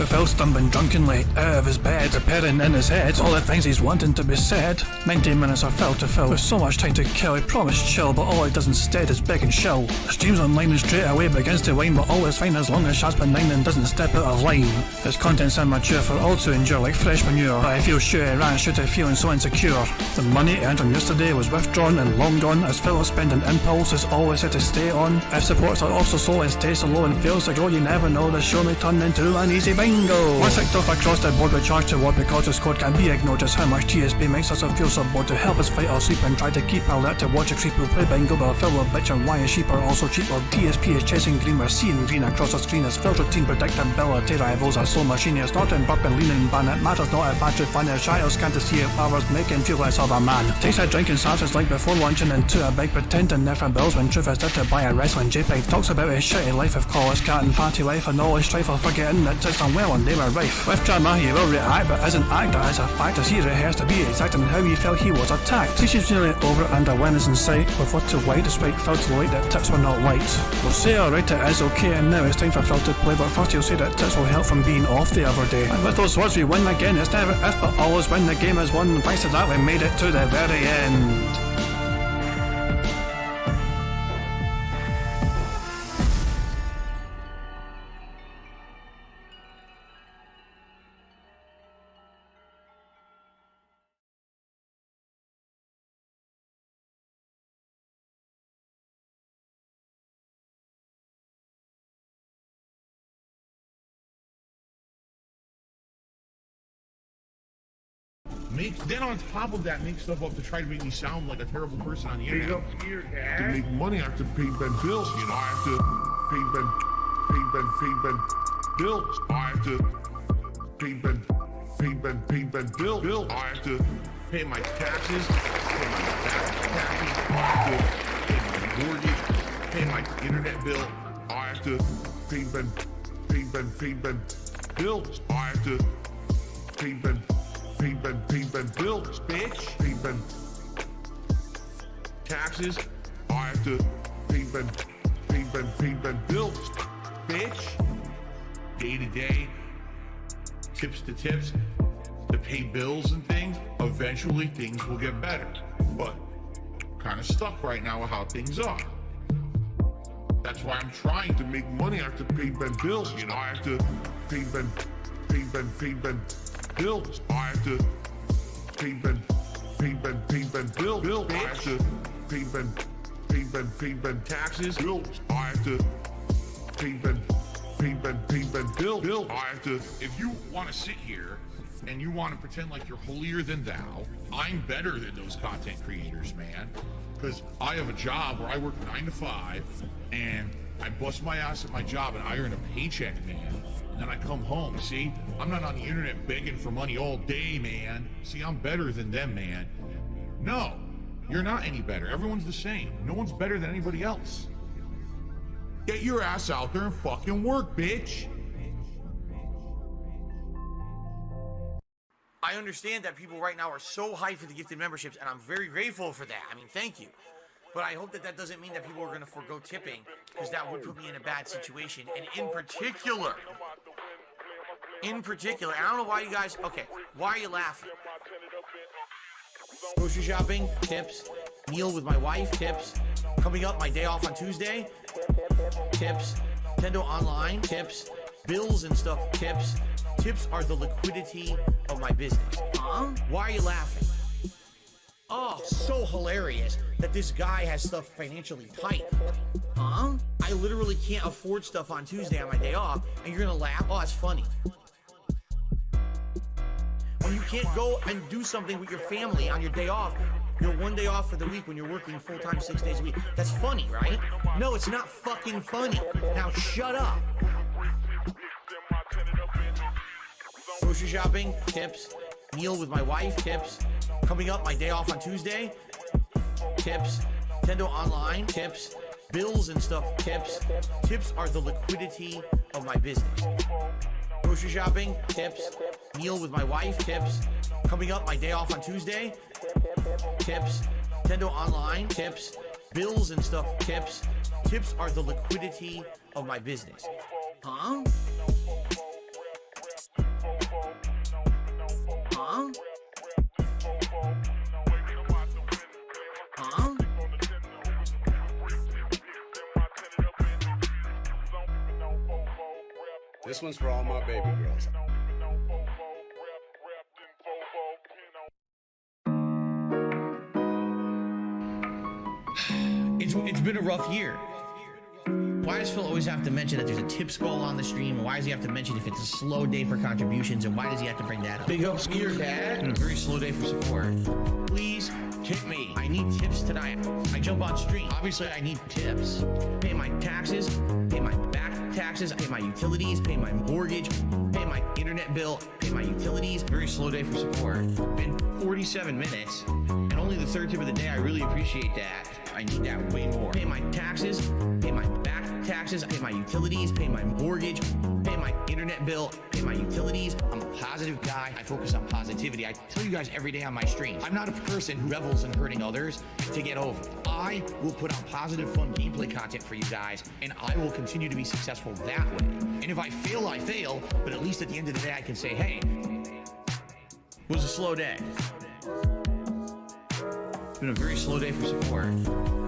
But Phil stumbling drunkenly out of his bed, appearing in his head all the things he's wanting to be said. 90 minutes are Phil to Phil, with so much time to kill. He promised chill, but all he does instead is beg and shill. The stream's online and straight away begins to whine, but all is fine as long as Shaz's benign and doesn't step out of line. His content's immature for all to endure like fresh manure, but I feel sure he ran shoot feeling so insecure. The money earned from yesterday was withdrawn and long gone, as Phil's spending impulse is always had to stay on. If supports are also slow and stays so low and fails to grow, you never know, the show may turn into an easy bingo. Once ticked off across the board with charge to what because his code can be ignored. Just how much DSP makes us feel so bored to help us fight or sleep and try to keep alert to watch a creep who play bingo, but Phil will bitch and why his sheep are also cheap. While DSP is chasing green, we're seeing green across the screen as Phil's routine predictability rivals are so machine. Snorting, burping, leaning, ban. It matters not if actually fun is child can't see it hours making feel less of a man. Takes a drink and starts his like before lunching into a bike pretending they're from bills when truth is there to buy a wrestling JPEG. Talks about his shitty life of college cat and fatty wife and all his strife of forgetting that it's unwell and they were rife. With drama he will react but isn't act as a fact as he rehearsed to be exact in how he felt he was attacked. Season's nearly over and awareness in sight with what to white despite Phil to light that tips were not light. We'll say alright it is okay and now it's time for Phil to play, but first he'll say that tips will help from being off the other day. And with those words we win again. It's never if but always when the game is won. Thanks to that we made it to the very end. Then on top of that, make stuff up to try to make me sound like a terrible person on the internet. To make money, I have to pay Ben bills. You know, I have to pay Ben bills. I have to pay Ben bills. I have to Pay my taxes, pay my back taxes, I have to pay my mortgage, pay my internet bill. I have to pay Ben bills. I have to pay Ben bills, bitch. Pay Ben Taxes, I have to pay Ben bills, bitch. Day to day, tips to tips, to pay bills and things. Eventually things will get better, but kind of stuck right now with how things are. That's why I'm trying to make money. I have to pay Ben bills. You know, I have to pay Ben bills. I have to pay Ben bills. I have to pay Ben taxes, bills. I have to pay Ben bills. I have to. If you want to sit here and you want to pretend like you're holier than thou, I'm better than those content creators, man. Because I have a job where I work 9 to 5 and I bust my ass at my job and I earn a paycheck, man. And then I come home. See, I'm not on the internet begging for money all day, man. See, I'm better than them, man. No, you're not any better. Everyone's the same. No one's better than anybody else. Get your ass out there and fucking work, bitch. I understand that people right now are so hyped for the gifted memberships, and I'm very grateful for that. I mean, thank you. But I hope that that doesn't mean that people are going to forego tipping, because that would put me in a bad situation. And in particular, I don't know why you guys, okay, why are you laughing? Grocery shopping, tips. Meal with my wife, tips. Coming up, my day off on Tuesday, tips. Nintendo Online, tips. Bills and stuff, tips. Tips are the liquidity of my business. Why are you laughing? Oh, so hilarious that this guy has stuff financially tight. I literally can't afford stuff on Tuesday on my day off, and you're gonna laugh? Oh, it's funny. When you can't go and do something with your family on your day off, your one day off for the week when you're working full-time 6 days a week, that's funny, right? No, it's not fucking funny. Now shut up. Grocery shopping, tips. Meal with my wife, tips. Coming up, my day off on Tuesday, tips. Nintendo Online, tips. Bills and stuff, tips. Tips are the liquidity of my business. Grocery shopping, tips. Meal with my wife, tips. Coming up, my day off on Tuesday, tips. Nintendo Online, tips. Bills and stuff, tips. Tips are the liquidity of my business. This one's for all my baby girls. It's been a rough year. Why does Phil always have to mention that there's a tips goal on the stream? And why does he have to mention if it's a slow day for contributions? And why does he have to bring that up? Big ups to your dad. And a very slow day for support. Please tip me. I need tips tonight. I jump on stream. Obviously, I need tips. Pay my taxes. Pay my back taxes. Pay my utilities. Pay my mortgage. Pay my internet bill. Pay my utilities. Very slow day for support. Been 47 minutes. And only the third tip of the day. I really appreciate that. I need that way more. Pay my taxes. Pay my back taxes. Pay my utilities. Pay my mortgage. Pay my internet bill. Pay my utilities. I'm a positive guy. I focus on positivity. I tell you guys every day on my stream, I'm not a person who revels in hurting others to get over. I will put out positive, fun gameplay content for you guys, and I will continue to be successful that way. And if I fail, I fail, but at least at the end of the day, I can say, hey, it was a slow day. It's been a very slow day for support.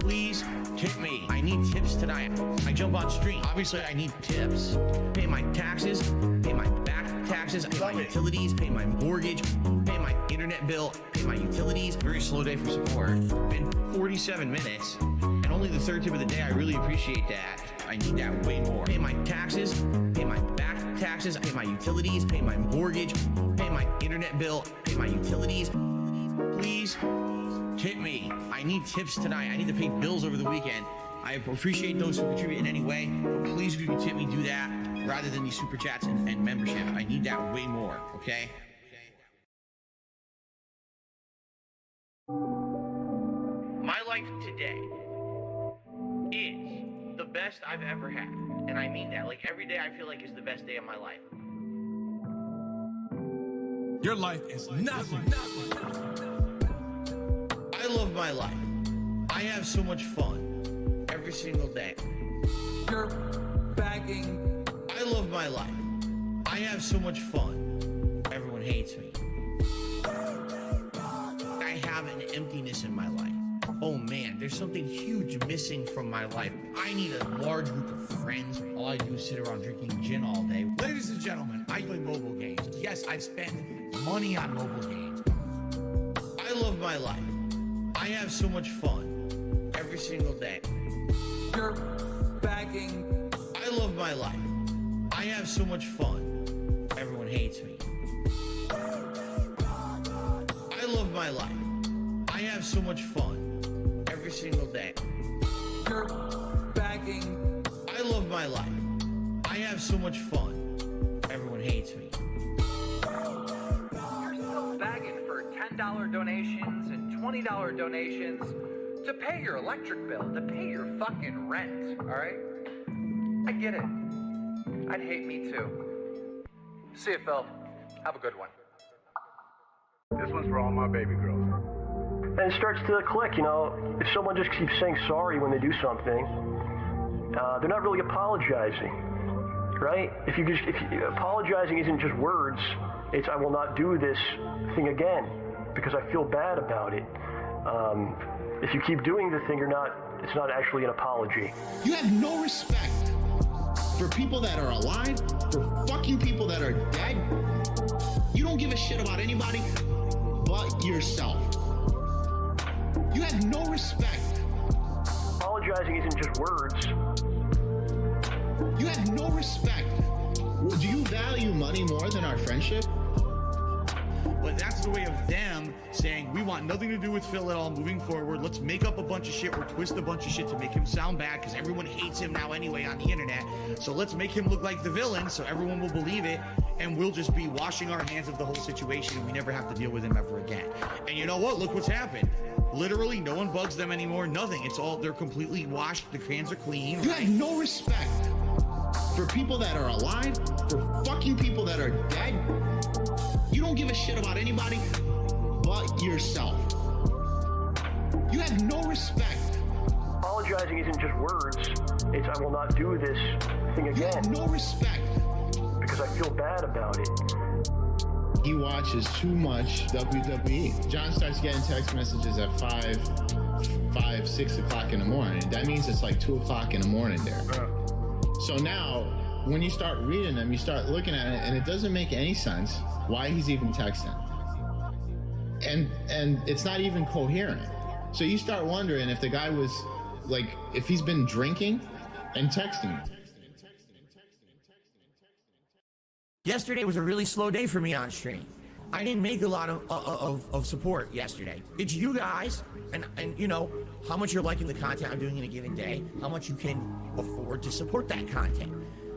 Please tip me. I need tips tonight. I jump on stream. Obviously, I need tips. Pay my taxes. Pay my back taxes. Pay my utilities. Pay my mortgage. Pay my internet bill. Pay my utilities. Very slow day for support. Been 47 minutes. And only the third tip of the day. I really appreciate that. I need that way more. Pay my taxes. Pay my back taxes. Pay my utilities. Pay my mortgage. Pay my internet bill. Pay my utilities. Please tip me. I need tips tonight. I need to pay bills over the weekend. I appreciate those who contribute in any way, but please, if you can tip me, do that rather than these super chats and membership. I need that way more, okay? My life today is the best I've ever had. And I mean that. Like, every day I feel like is the best day of my life. Your life is nothing. I love my life. I have so much fun every single day. You're bagging. I love my life. I have so much fun. Everyone hates me. I have an emptiness in my life. Oh man, there's something huge missing from my life. I need a large group of friends. All I do is sit around drinking gin all day. Ladies and gentlemen, I play mobile games. Yes, I spend money on mobile games. I love my life. I have so much fun every single day. You're bagging. I love my life. I have so much fun. Everyone hates me. I love my life. I have so much fun every single day. You're bagging. I love my life. I have so much fun. Everyone hates me. You're still bagging for $10 donations and $20 donations to pay your electric bill, to pay your fucking rent, alright? I get it. I'd hate me too. See you, Phil. Have a good one. This one's for all my baby girls. And it starts to click, you know, if someone just keeps saying sorry when they do something, they're not really apologizing, right? If apologizing isn't just words, it's I will not do this thing again because I feel bad about it. If you keep doing the thing, it's not actually an apology. You have no respect for people that are alive, for fucking people that are dead. You don't give a shit about anybody but yourself. You have no respect. Apologizing isn't just words. You have no respect. Do you value money more than our friendship? But that's the way of them saying, we want nothing to do with Phil at all moving forward. Let's make up a bunch of shit or twist a bunch of shit to make him sound bad because everyone hates him now anyway on the internet. So let's make him look like the villain so everyone will believe it and we'll just be washing our hands of the whole situation and we never have to deal with him ever again. And you know what? Look what's happened. Literally, no one bugs them anymore. Nothing. It's all, they're completely washed. The cans are clean. You have no respect for people that are alive, for fucking people that are dead. You don't give a shit about anybody but yourself. You have no respect. Apologizing isn't just words. It's I will not do this thing again. You have no respect. Because I feel bad about it. He watches too much WWE. John starts getting text messages at 6 o'clock in the morning. That means it's like 2 o'clock in the morning there. So now when you start reading them, you start looking at it, and it doesn't make any sense why he's even texting. And it's not even coherent. So you start wondering if the guy was, like, if he's been drinking and texting. Yesterday was a really slow day for me on stream. I didn't make a lot of support yesterday. It's you guys, and you know, how much you're liking the content I'm doing in a given day, how much you can afford to support that content.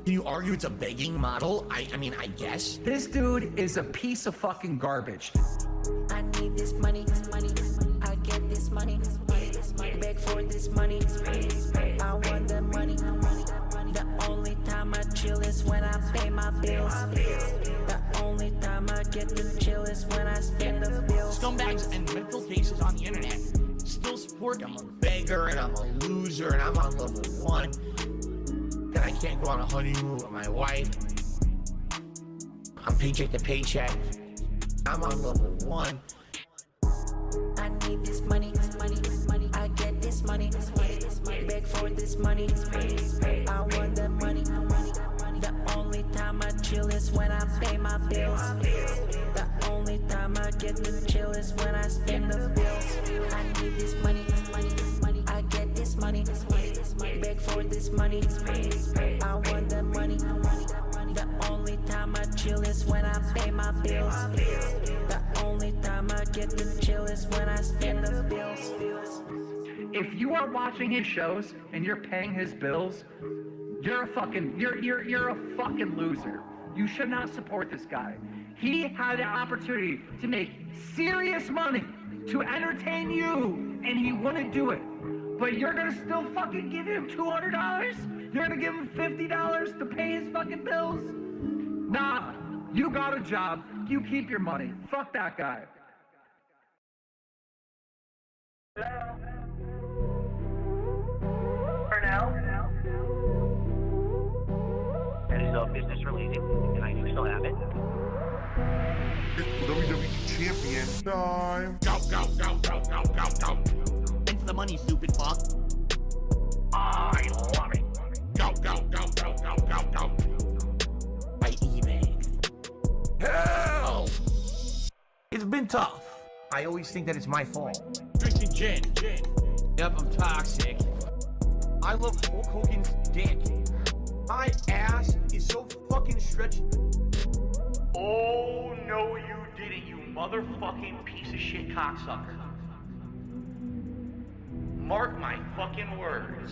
Can you argue it's a begging model? I mean, I guess. This dude is a piece of fucking garbage. I need this money, I get this money, beg for this money, I want the money. The only time I chill is when I pay my bills. The only time I get to chill is when I spend the bills. Scumbags and mental cases on the internet still support me. I'm a beggar and I'm a loser and I'm on level 1. And I can't go on a honeymoon with my wife. I'm paycheck to paycheck. I'm on level 1. I need this money, I get this money, beg for this money, I want the money. The only time I chill is when I pay my bills. The only time I get to chill is when I spend the bills. I need this money, I get this money, beg for this money, I want the money. The only time I chill is when I pay my bills. The only time I get to chill is when I spend the bills. If you are watching his shows and you're paying his bills, you're a fucking loser. You should not support this guy. He had the opportunity to make serious money to entertain you, and he wouldn't do it. But you're gonna still fucking give him $200? You're gonna give him $50 to pay his fucking bills? Nah, you got a job. You keep your money. Fuck that guy. That is a business related, and I do still have it. It's WWE champion time. Go. Thanks for the money, stupid fuck. I love it. Go. By eBay. Hell! It's been tough. I always think that it's my fault. Drinking gin. Yep, I'm toxic. I love Hulk Hogan's dick. My ass is so fucking stretched. Oh, no, you didn't, you motherfucking piece of shit cocksucker. Mark my fucking words.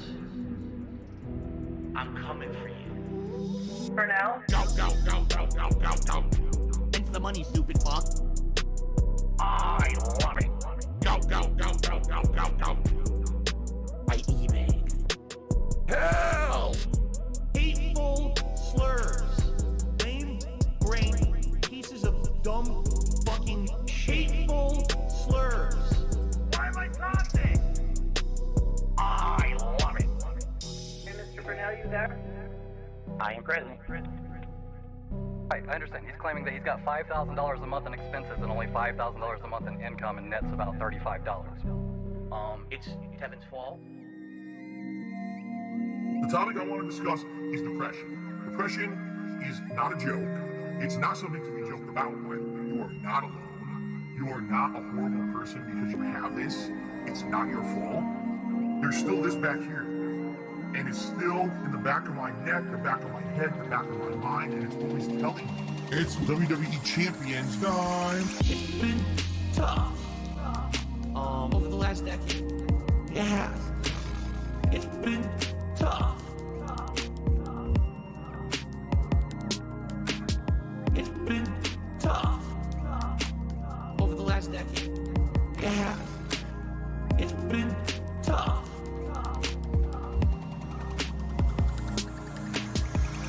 I'm coming for you. For now? Go. Thanks for the money, stupid fuck. I love it. Go. By eBay. Hell! Hateful slurs. Lame brain pieces of dumb fucking hateful slurs. Why am I talking? I love it. Hey, Mr. Brunel, you there? I am present. I understand. He's claiming that he's got $5,000 a month in expenses and only $5,000 a month in income, and net's about $35. It's Kevin's fault. The topic I want to discuss is depression. Depression is not a joke. It's not something to be joked about with. You are not alone. You are not a horrible person because you have this. It's not your fault. There's still this back here. And it's still in the back of my neck, the back of my head, the back of my mind, and it's always telling me. It's WWE Champions time. It's been tough. Over the last decade. It has. It's been tough. It's been tough. Over the last decade. It has. It's been tough.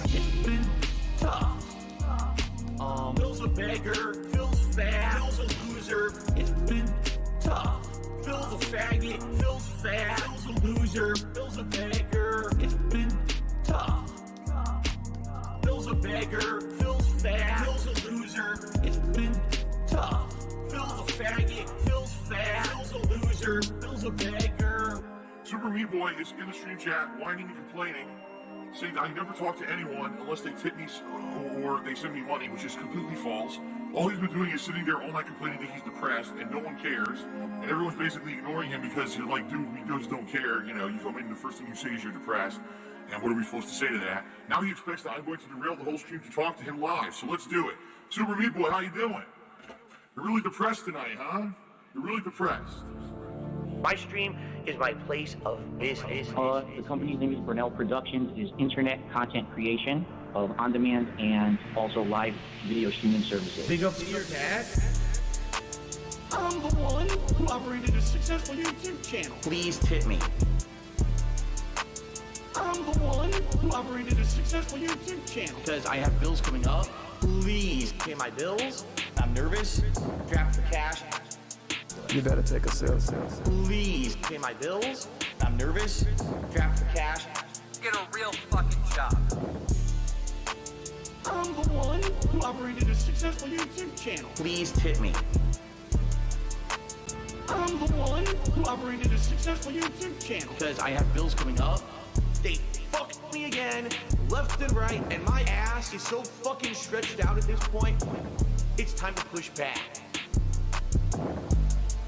It's been tough. Phil's a beggar. Phil's fat. Phil's a loser. It's been tough. Phil's a faggot. Phil's fat. Phil's a loser. Phil's a beggar. It's been tough. Phil's a beggar. Phil's fat. Phil's a loser. It's been tough. Phil's a faggot. Phil's fat. Phil's a loser. Phil's a beggar. Super Meat Boy is in the stream chat, whining and complaining, saying that I never talk to anyone unless they tip me or they send me money, which is completely false. All he's been doing is sitting there all night complaining that he's depressed and no one cares. And everyone's basically ignoring him because you're like, dude, we just don't care. You know, you come in and the first thing you say is you're depressed. And what are we supposed to say to that? Now he expects that I'm going to derail the whole stream to talk to him live. So let's do it. Super Meat Boy, how you doing? You're really depressed tonight, huh? You're really depressed. My stream is my place of business. The company's name is Brunel Productions. It is internet content creation of on-demand and also live video streaming services. Big up to your dad. I'm the one who operated a successful YouTube channel. Please tip me. I'm the one who operated a successful YouTube channel. Because I have bills coming up. Please pay my bills. I'm nervous. Strapped for cash. You better take a sip. Please pay my bills. I'm nervous. Strapped for cash. Get a real fucking job. I'm the one who operated a successful YouTube channel. Please tip me. I'm the one who operated a successful YouTube channel. Because I have bills coming up. They fucked me again, left and right, and my ass is so fucking stretched out at this point. It's time to push back.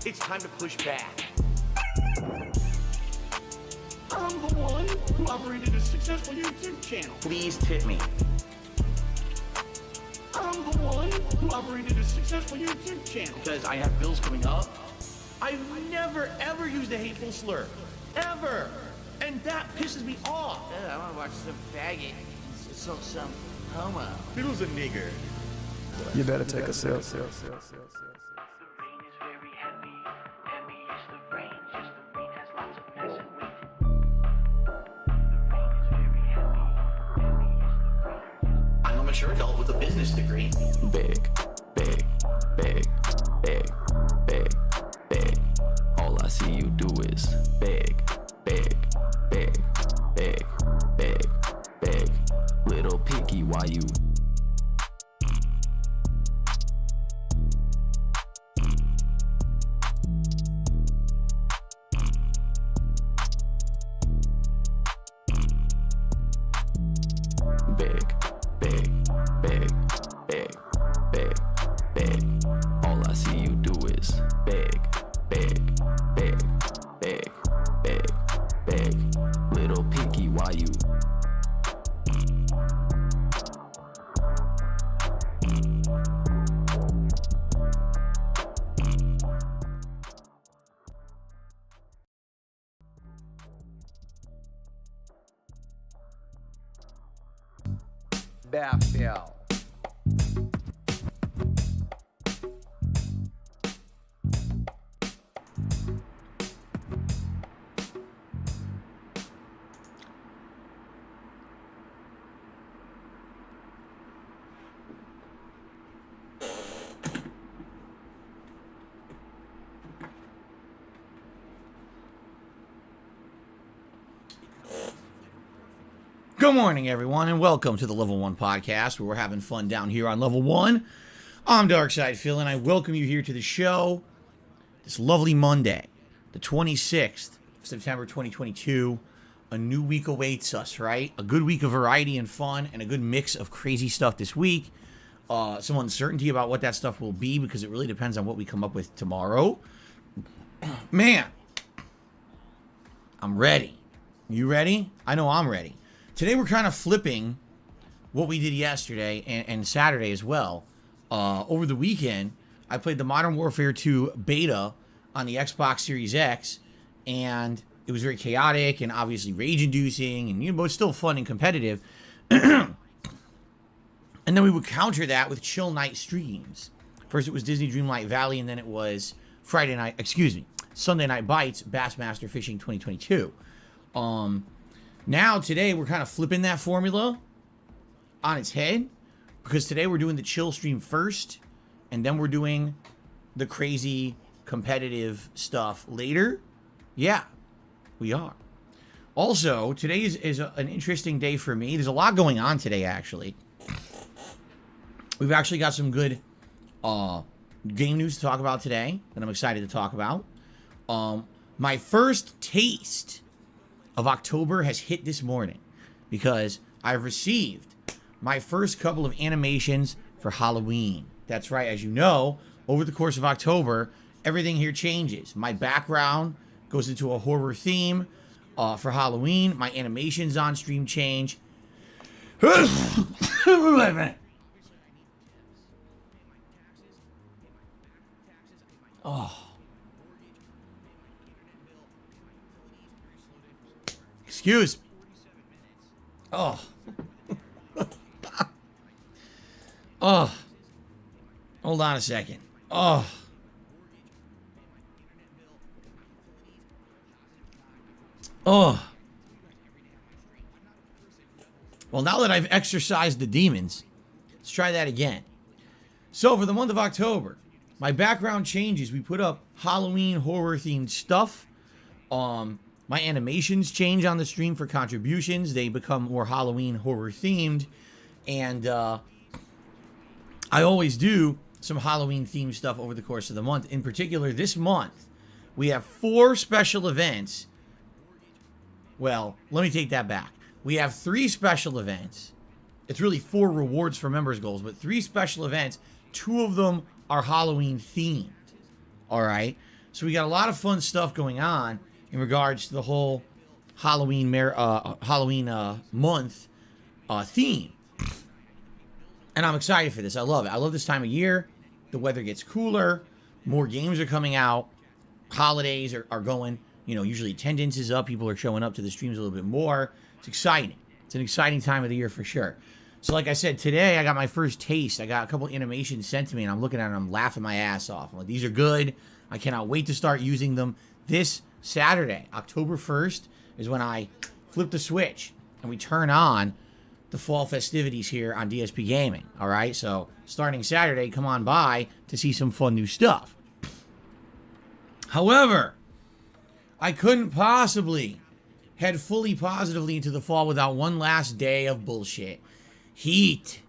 It's time to push back. I'm the one who operated a successful YouTube channel. Please tip me. I'm the one who operated a successful YouTube channel. Because I have bills coming up. I've never ever used a hateful slur. Ever. And that pisses me off. I want to watch some faggot. Some homo. Fiddle's a nigger. You better take a sip. I'm a mature adult with a business degree. Big. All I see you do is big. Little picky, why you? Big. All I see you do is big. Little picky, why you? Baffle. Good morning, everyone, and welcome to the Level 1 podcast, where we're having fun down here on Level 1. I'm Darkside Phil, and I welcome you here to the show this lovely Monday, the 26th of September 2022. A new week awaits us, right? A good week of variety and fun, and a good mix of crazy stuff this week. Some uncertainty about what that stuff will be, because it really depends on what we come up with tomorrow. Man, I'm ready. You ready? I know I'm ready. Today we're kind of flipping what we did yesterday and Saturday as well. Over the weekend, I played the Modern Warfare 2 beta on the Xbox Series X, and it was very chaotic and obviously rage-inducing, and it's still fun and competitive. And then we would counter that with chill night streams. First it was Disney Dreamlight Valley, and then it was Sunday Night Bites Bassmaster Fishing 2022. Now, today, we're kind of flipping that formula on its head, because today we're doing the chill stream first, and then we're doing the crazy competitive stuff later. Yeah, we are. Also, today is an interesting day for me. There's a lot going on today, actually. We've actually got some good game news to talk about today that I'm excited to talk about. My first taste of October has hit this morning. because I've received my first couple of animations for Halloween. That's right, as you know, over the course of October, everything here changes. My background goes into a horror theme for Halloween. My animations on stream change. Wait a minute. Oh. Excuse me. Oh. Oh. Hold on a second. Oh. Oh. Well, now that I've exorcised the demons, let's try that again. So for the month of October, my background changes. We put up Halloween horror-themed stuff. My animations change on the stream for contributions. They become more Halloween horror-themed. And I always do some Halloween-themed stuff over the course of the month. In particular, this month, we have 4 special events. Well, let me take that back. We have 3 special events. It's really 4 rewards for members goals, but 3 special events. 2 of them are Halloween themed. All right. So we got a lot of fun stuff going on in regards to the whole Halloween month theme. And I'm excited for this. I love it. I love this time of year. The weather gets cooler. More games are coming out. Holidays are going. You know, usually attendance is up. People are showing up to the streams a little bit more. It's exciting. It's an exciting time of the year for sure. So like I said, today I got my first taste. I got a couple animations sent to me, and I'm looking at them. I'm laughing my ass off. I'm like, these are good. I cannot wait to start using them. This Saturday, October 1st, is when I flip the switch and we turn on the fall festivities here on DSP Gaming. All right, so starting Saturday, come on by to see some fun new stuff. However, I couldn't possibly head fully positively into the fall without one last day of bullshit. Heat.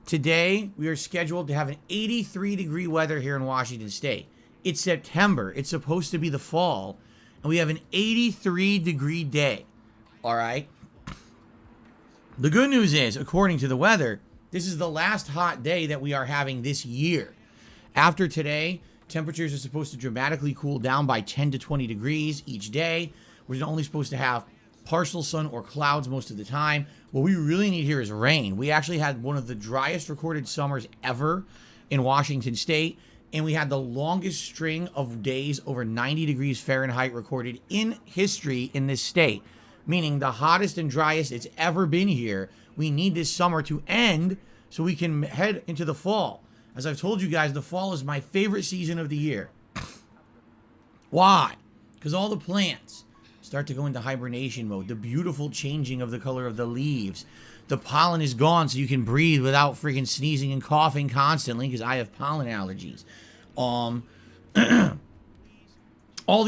Today, we are scheduled to have an 83-degree weather here in Washington State. It's September. It's supposed to be the fall. And we have an 83-degree day. All right? The good news is, according to the weather, this is the last hot day that we are having this year. After today, temperatures are supposed to dramatically cool down by 10 to 20 degrees each day. We're only supposed to have partial sun or clouds most of the time. What we really need here is rain. We actually had one of the driest recorded summers ever in Washington State, and we had the longest string of days over 90 degrees Fahrenheit recorded in history in this state, meaning the hottest and driest it's ever been here. We need this summer to end so we can head into the fall. As I've told you guys, the fall is my favorite season of the year. Why? Because all the plants start to go into hibernation mode. The beautiful changing of the color of the leaves. The pollen is gone so you can breathe without freaking sneezing and coughing constantly because I have pollen allergies. All the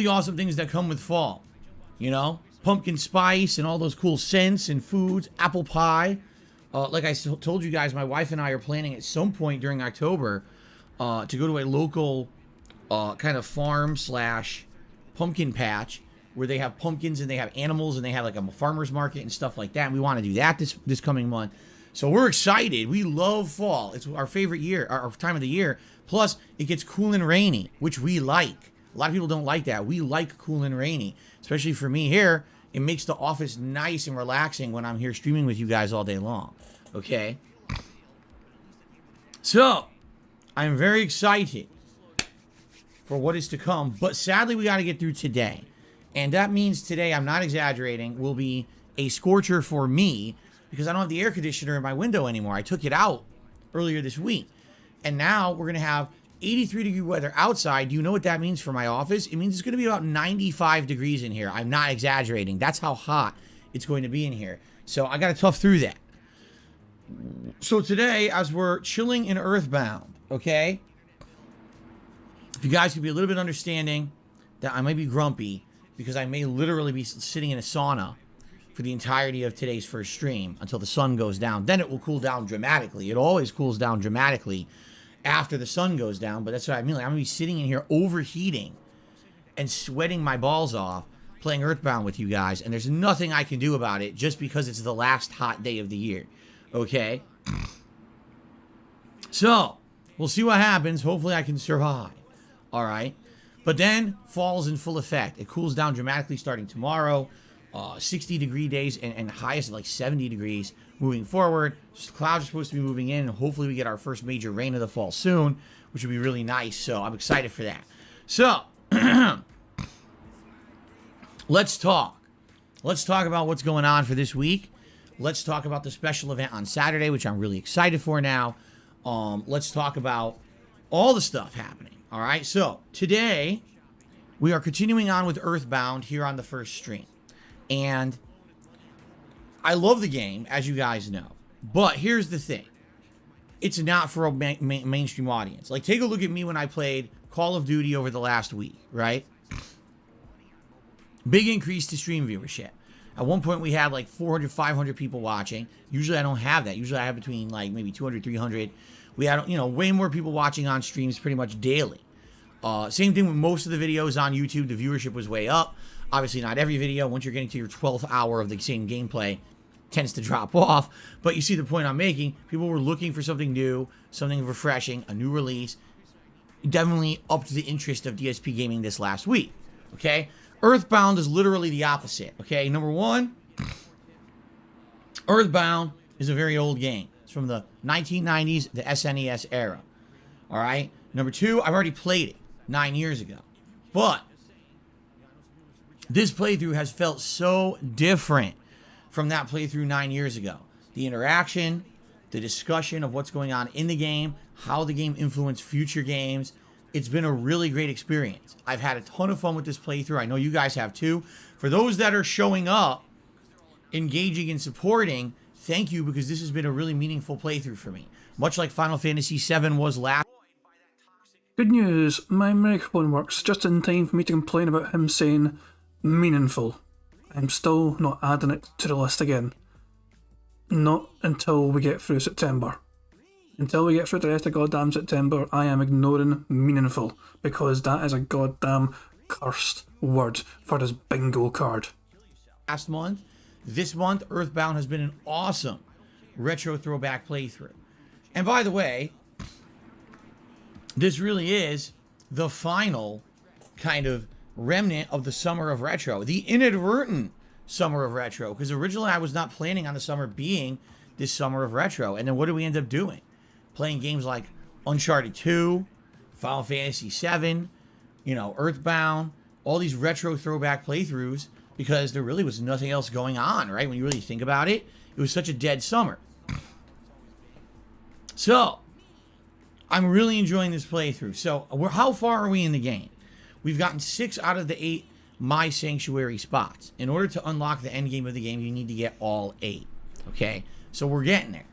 awesome things that come with fall. You know? Pumpkin spice and all those cool scents and foods. Apple pie. Like I told you guys, my wife and I are planning at some point during October to go to a local kind of farm / pumpkin patch where they have pumpkins and they have animals and they have like a farmer's market and stuff like that. And we want to do that this coming month. So we're excited. We love fall. It's our favorite year, our time of the year. Plus, it gets cool and rainy, which we like. A lot of people don't like that. We like cool and rainy, especially for me here. It makes the office nice and relaxing when I'm here streaming with you guys all day long. Okay? So, I'm very excited for what is to come. But sadly, we got to get through today. And that means today, I'm not exaggerating, will be a scorcher for me because I don't have the air conditioner in my window anymore. I took it out earlier this week. And now we're going to have 83-degree weather outside. Do you know what that means for my office? It means it's going to be about 95 degrees in here. I'm not exaggerating. That's how hot it's going to be in here. So I got to tough through that. So today, as we're chilling in Earthbound, okay? If you guys could be a little bit understanding that I might be grumpy because I may literally be sitting in a sauna for the entirety of today's first stream until the sun goes down. Then it will cool down dramatically. It always cools down dramatically after the sun goes down, but that's what I mean. Like, I'm going to be sitting in here overheating and sweating my balls off playing Earthbound with you guys, and there's nothing I can do about it just because it's the last hot day of the year. Okay? So, we'll see what happens. Hopefully I can survive. All right? But then, fall's in full effect. It cools down dramatically starting tomorrow. 60-degree days and highest of like 70 degrees moving forward. Clouds are supposed to be moving in. And hopefully we get our first major rain of the fall soon, which would be really nice. So I'm excited for that. So, let's talk. Let's talk about what's going on for this week. Let's talk about the special event on Saturday, which I'm really excited for now. Let's talk about all the stuff happening. All right, so today we are continuing on with Earthbound here on the first stream. And I love the game, as you guys know. But here's the thing. It's not for a mainstream audience. Like, take a look at me when I played Call of Duty over the last week, right? Big increase to stream viewership. At one point, we had like 400, 500 people watching. Usually, I don't have that. Usually, I have between like maybe 200, 300. We had, you know, way more people watching on streams pretty much daily. Same thing with most of the videos on YouTube. The viewership was way up. Obviously, not every video. Once you're getting to your 12th hour of the same gameplay, tends to drop off. But you see the point I'm making. People were looking for something new, something refreshing, a new release. Definitely up to the interest of DSP Gaming this last week. Okay? Earthbound is literally the opposite. Okay? Number one, Earthbound is a very old game. It's from the 1990s, the SNES era. All right? Number two, I've already played it 9 years ago. But this playthrough has felt so different from that playthrough 9 years ago. The interaction, the discussion of what's going on in the game, how the game influenced future games. It's been a really great experience. I've had a ton of fun with this playthrough. I know you guys have too. For those that are showing up, engaging and supporting, thank you, because this has been a really meaningful playthrough for me. Much like Final Fantasy VII was last. Good news, my microphone works just in time for me to complain about him saying meaningful. I'm still not adding it to the list again. Not until we get through September. Until we get through the rest of goddamn September, I am ignoring meaningful, because that is a goddamn cursed word for this bingo card. Last month, this month, Earthbound has been an awesome retro throwback playthrough. And by the way, this really is the final kind of remnant of the summer of retro, the inadvertent summer of retro, because originally I was not planning on the summer being this summer of retro. And then what did we end up doing? Playing games like Uncharted 2, Final Fantasy VII, you know, Earthbound, all these retro throwback playthroughs, because there really was nothing else going on, right? When you really think about it, it was such a dead summer. So, I'm really enjoying this playthrough. So, how far are we in the game? We've gotten 6 out of the 8 My Sanctuary spots. In order to unlock the end game of the game, you need to get all 8. Okay? So, we're getting there.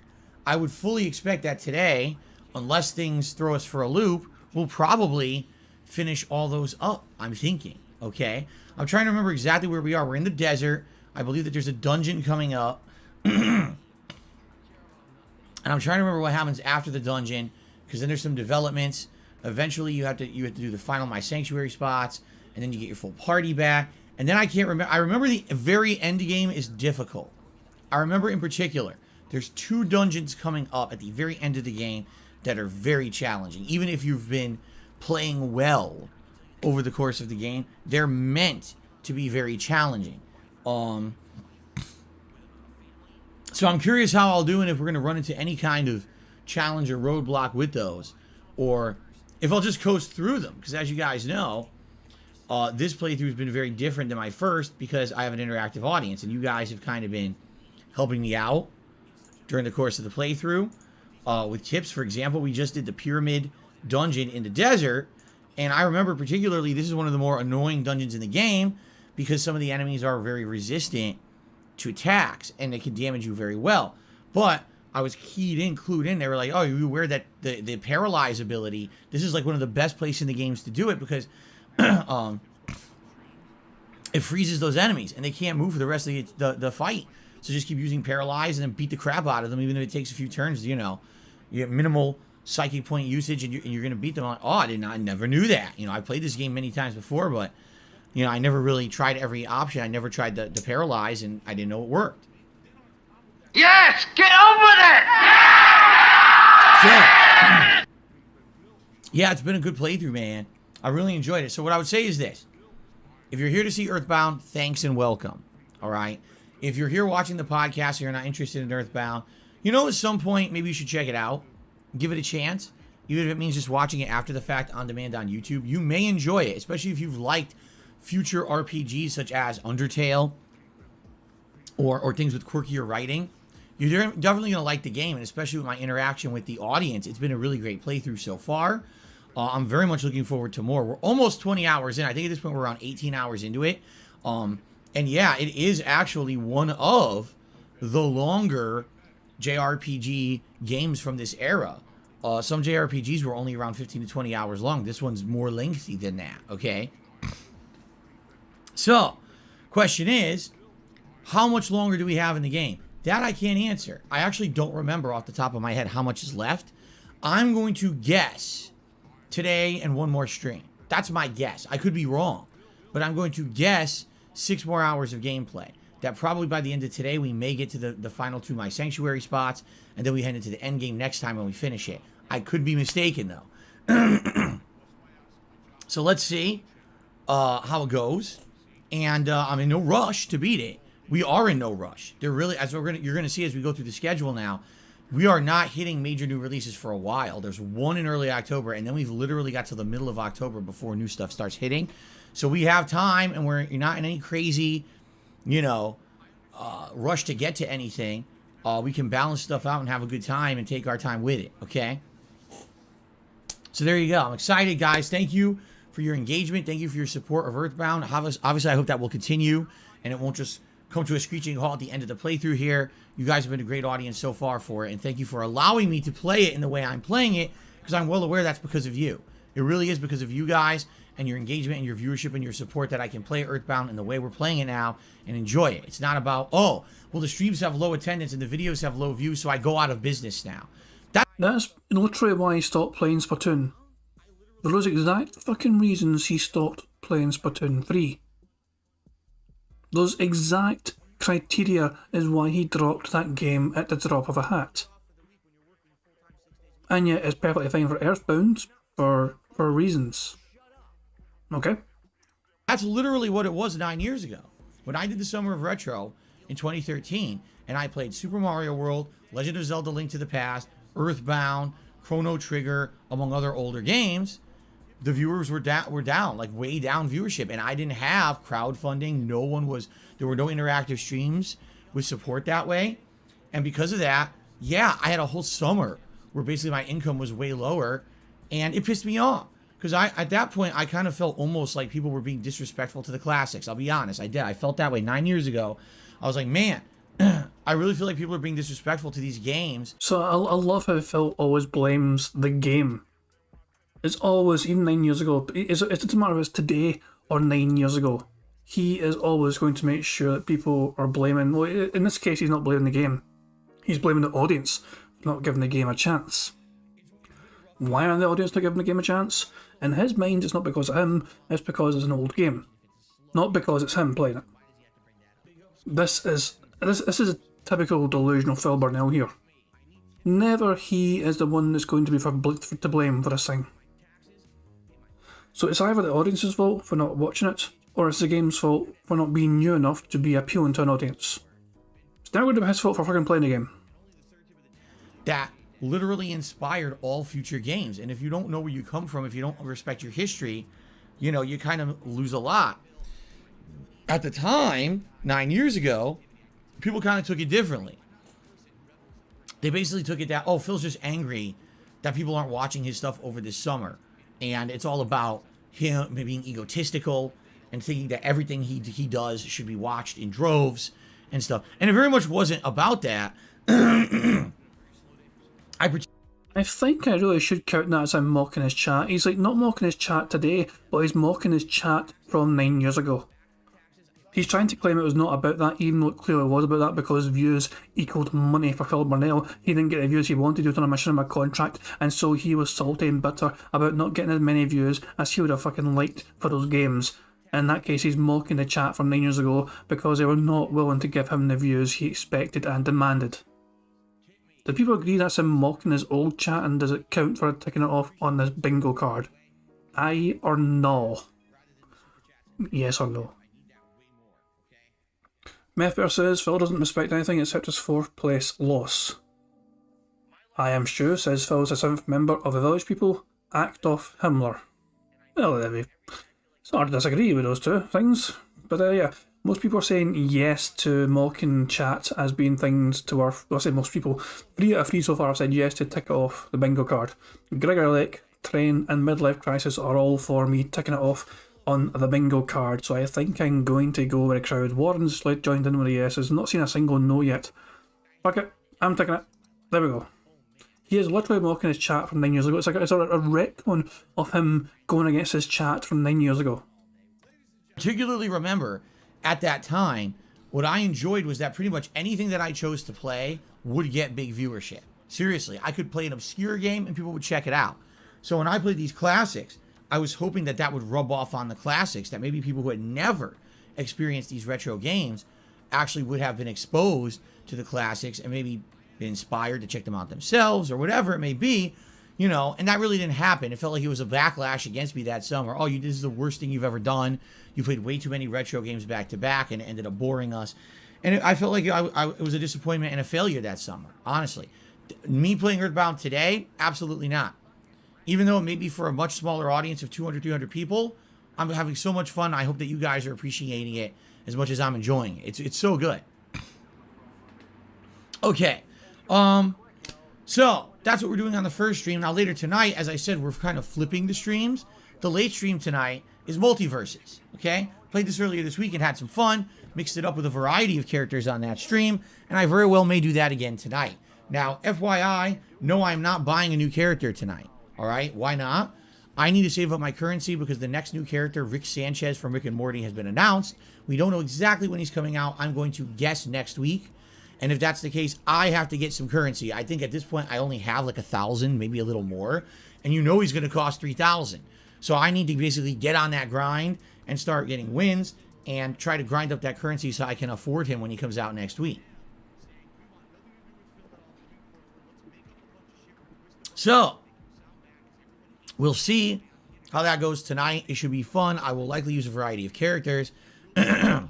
I would fully expect that today, unless things throw us for a loop, we'll probably finish all those up, I'm thinking. Okay? I'm trying to remember exactly where we are. We're in the desert. I believe that there's a dungeon coming up. And I'm trying to remember what happens after the dungeon, because then there's some developments. Eventually, you have to do the final My Sanctuary spots, and then you get your full party back. And then I can't remember. I remember the very end game is difficult. I remember in particular, there's 2 dungeons coming up at the very end of the game that are very challenging. Even if you've been playing well over the course of the game, they're meant to be very challenging. So I'm curious how I'll do, and if we're going to run into any kind of challenge or roadblock with those, or if I'll just coast through them. Because as you guys know, this playthrough has been very different than my first, because I have an interactive audience, and you guys have kind of been helping me out during the course of the playthrough. With tips, for example, we just did the pyramid dungeon in the desert, and I remember particularly this is one of the more annoying dungeons in the game, because some of the enemies are very resistant to attacks, and they can damage you very well. But I was clued in. They were like, oh, you aware that the paralyze ability, this is like one of the best places in the games to do it, because it freezes those enemies, and they can't move for the rest of the fight. So just keep using paralyze and then beat the crap out of them, even if it takes a few turns. You know, you get minimal psychic point usage, and you're going to beat them. I'm like, oh, I never knew that. You know, I played this game many times before, but You know, I never really tried every option. I never tried the paralyze, and I didn't know it worked. Yes, get over there! So, yeah, it's been a good playthrough, man. I really enjoyed it. So what I would say is this. If you're here to see Earthbound, thanks and welcome. All right? If you're here watching the podcast and you're not interested in Earthbound, you know, at some point, maybe you should check it out. Give it a chance. Even if it means just watching it after the fact on demand on YouTube. You may enjoy it, especially if you've liked future RPGs such as Undertale or things with quirkier writing. You're definitely going to like the game, and especially with my interaction with the audience. It's been a really great playthrough so far. I'm very much looking forward to more. We're almost 20 hours in. I think at this point we're around 18 hours into it. And yeah, it is actually one of the longer JRPG games from this era. Some JRPGs were only around 15 to 20 hours long. This one's more lengthy than that, okay? So, question is, how much longer do we have in the game? That I can't answer. I actually don't remember off the top of my head how much is left. I'm going to guess today and one more stream. That's my guess. I could be wrong, but I'm going to guess 6 more hours of gameplay. That probably by the end of today, we may get to the final 2 My Sanctuary spots, and then we head into the end game next time when we finish it. I could be mistaken, though. So let's see how it goes. And I'm in no rush to beat it. We are in no rush. They're really, as you're gonna see as we go through the schedule now, we are not hitting major new releases for a while. There's one in early October, and then we've literally got to the middle of October before new stuff starts hitting. So we have time, and you're not in any crazy, you know, rush to get to anything. We can balance stuff out and have a good time and take our time with it, okay? So there you go. I'm excited, guys. Thank you for your engagement. Thank you for your support of Earthbound. Obviously, I hope that will continue, and it won't just come to a screeching halt at the end of the playthrough here. You guys have been a great audience so far for it, and thank you for allowing me to play it in the way I'm playing it, because I'm well aware that's because of you. It really is because of you guys and your engagement and your viewership and your support that I can play Earthbound in the way we're playing it now and enjoy it. It's not about, oh, well, the streams have low attendance and the videos have low views, so I go out of business now. That's literally why he stopped playing Splatoon. For those exact fucking reasons he stopped playing Splatoon 3. Those exact criteria is why he dropped that game at the drop of a hat. And yet it's perfectly fine for Earthbound for reasons. Okay? That's literally what it was 9 years ago. When I did the Summer of Retro in 2013, and I played Super Mario World, Legend of Zelda Link to the Past, Earthbound, Chrono Trigger, among other older games, the viewers were down, like way down viewership, and I didn't have crowdfunding. There were no interactive streams with support that way, and because of that, yeah, I had a whole summer where basically my income was way lower, and it pissed me off because at that point I kind of felt almost like people were being disrespectful to the classics. I'll be honest, I did. I felt that way 9 years ago. I was like, man, I really feel like people are being disrespectful to these games. So I love how Phil always blames the game. It's always, even 9 years ago, it doesn't matter if it's today or 9 years ago, he is always going to make sure that people are blaming, well, in this case he's not blaming the game, he's blaming the audience for not giving the game a chance. Why are the audience not giving the game a chance? In his mind, it's not because of him, it's because it's an old game. Not because it's him playing it. This is a typical delusional Phil Burnell here. Never he is the one that's going to be to blame for this thing. So it's either the audience's fault for not watching it, or it's the game's fault for not being new enough to be appealing to an audience. It's never going to be his fault for fucking playing the game. That literally inspired all future games, and if you don't know where you come from, if you don't respect your history, you know, you kind of lose a lot. At the time, 9 years ago, people kind of took it differently. They basically took it that, oh, Phil's just angry that people aren't watching his stuff over this summer. And it's all about him being egotistical and thinking that everything he does should be watched in droves and stuff. And it very much wasn't about that. I think I really should count that as I'm mocking his chat. He's like not mocking his chat today, but he's mocking his chat from 9 years ago. He's trying to claim it was not about that, even though it clearly was about that, because views equaled money for Phil Burnell. He didn't get the views he wanted due to a mission in a contract, and so he was salty and bitter about not getting as many views as he would have fucking liked for those games. In that case, he's mocking the chat from 9 years ago because they were not willing to give him the views he expected and demanded. Do people agree that's him mocking his old chat, and does it count for ticking it off on this bingo card? Aye or no? Yes or no? Methbear says Phil doesn't respect anything except his 4th place loss. I am Stu says Phil is a 7th member of the Village People. Act off Himmler. Well, it's hard to disagree with those two things, but yeah, most people are saying yes to mocking chat as being things to our. Well, I say most people. 3 out of 3 so far have said yes to tick it off the bingo card. Gregor Lake, Train, and Midlife Crisis are all for me ticking it off on the bingo card. So I think I'm going to go with a crowd. Warren's joined in with the yeses. Not seen a single no yet. Fuck it, I'm ticking it. There we go. He is literally mocking his chat from 9 years ago. It's like it's a retcon of him going against his chat from 9 years ago. Particularly remember, at that time, what I enjoyed was that pretty much anything that I chose to play would get big viewership. Seriously, I could play an obscure game and people would check it out. So when I played these classics, I was hoping that that would rub off on the classics, that maybe people who had never experienced these retro games actually would have been exposed to the classics and maybe been inspired to check them out themselves or whatever it may be, you know, and that really didn't happen. It felt like it was a backlash against me that summer. Oh, this is the worst thing you've ever done. You played way too many retro games back to back and it ended up boring us. And I felt like it was a disappointment and a failure that summer, honestly. Me playing Earthbound today? Absolutely not. Even though it may be for a much smaller audience of 200, 300 people, I'm having so much fun. I hope that you guys are appreciating it as much as I'm enjoying it. It's so good. Okay. So that's what we're doing on the first stream. Now later tonight, as I said, we're kind of flipping the streams. The late stream tonight is Multiverses. Okay, played this earlier this week and had some fun. Mixed it up with a variety of characters on that stream, and I very well may do that again tonight. Now, FYI, no, I'm not buying a new character tonight. All right, why not? I need to save up my currency because the next new character, Rick Sanchez from Rick and Morty, has been announced. We don't know exactly when he's coming out. I'm going to guess next week. And if that's the case, I have to get some currency. I think at this point, I only have like 1,000, maybe a little more. And you know he's going to cost 3,000. So I need to basically get on that grind and start getting wins and try to grind up that currency so I can afford him when he comes out next week. So we'll see how that goes tonight. It should be fun. I will likely use a variety of characters. I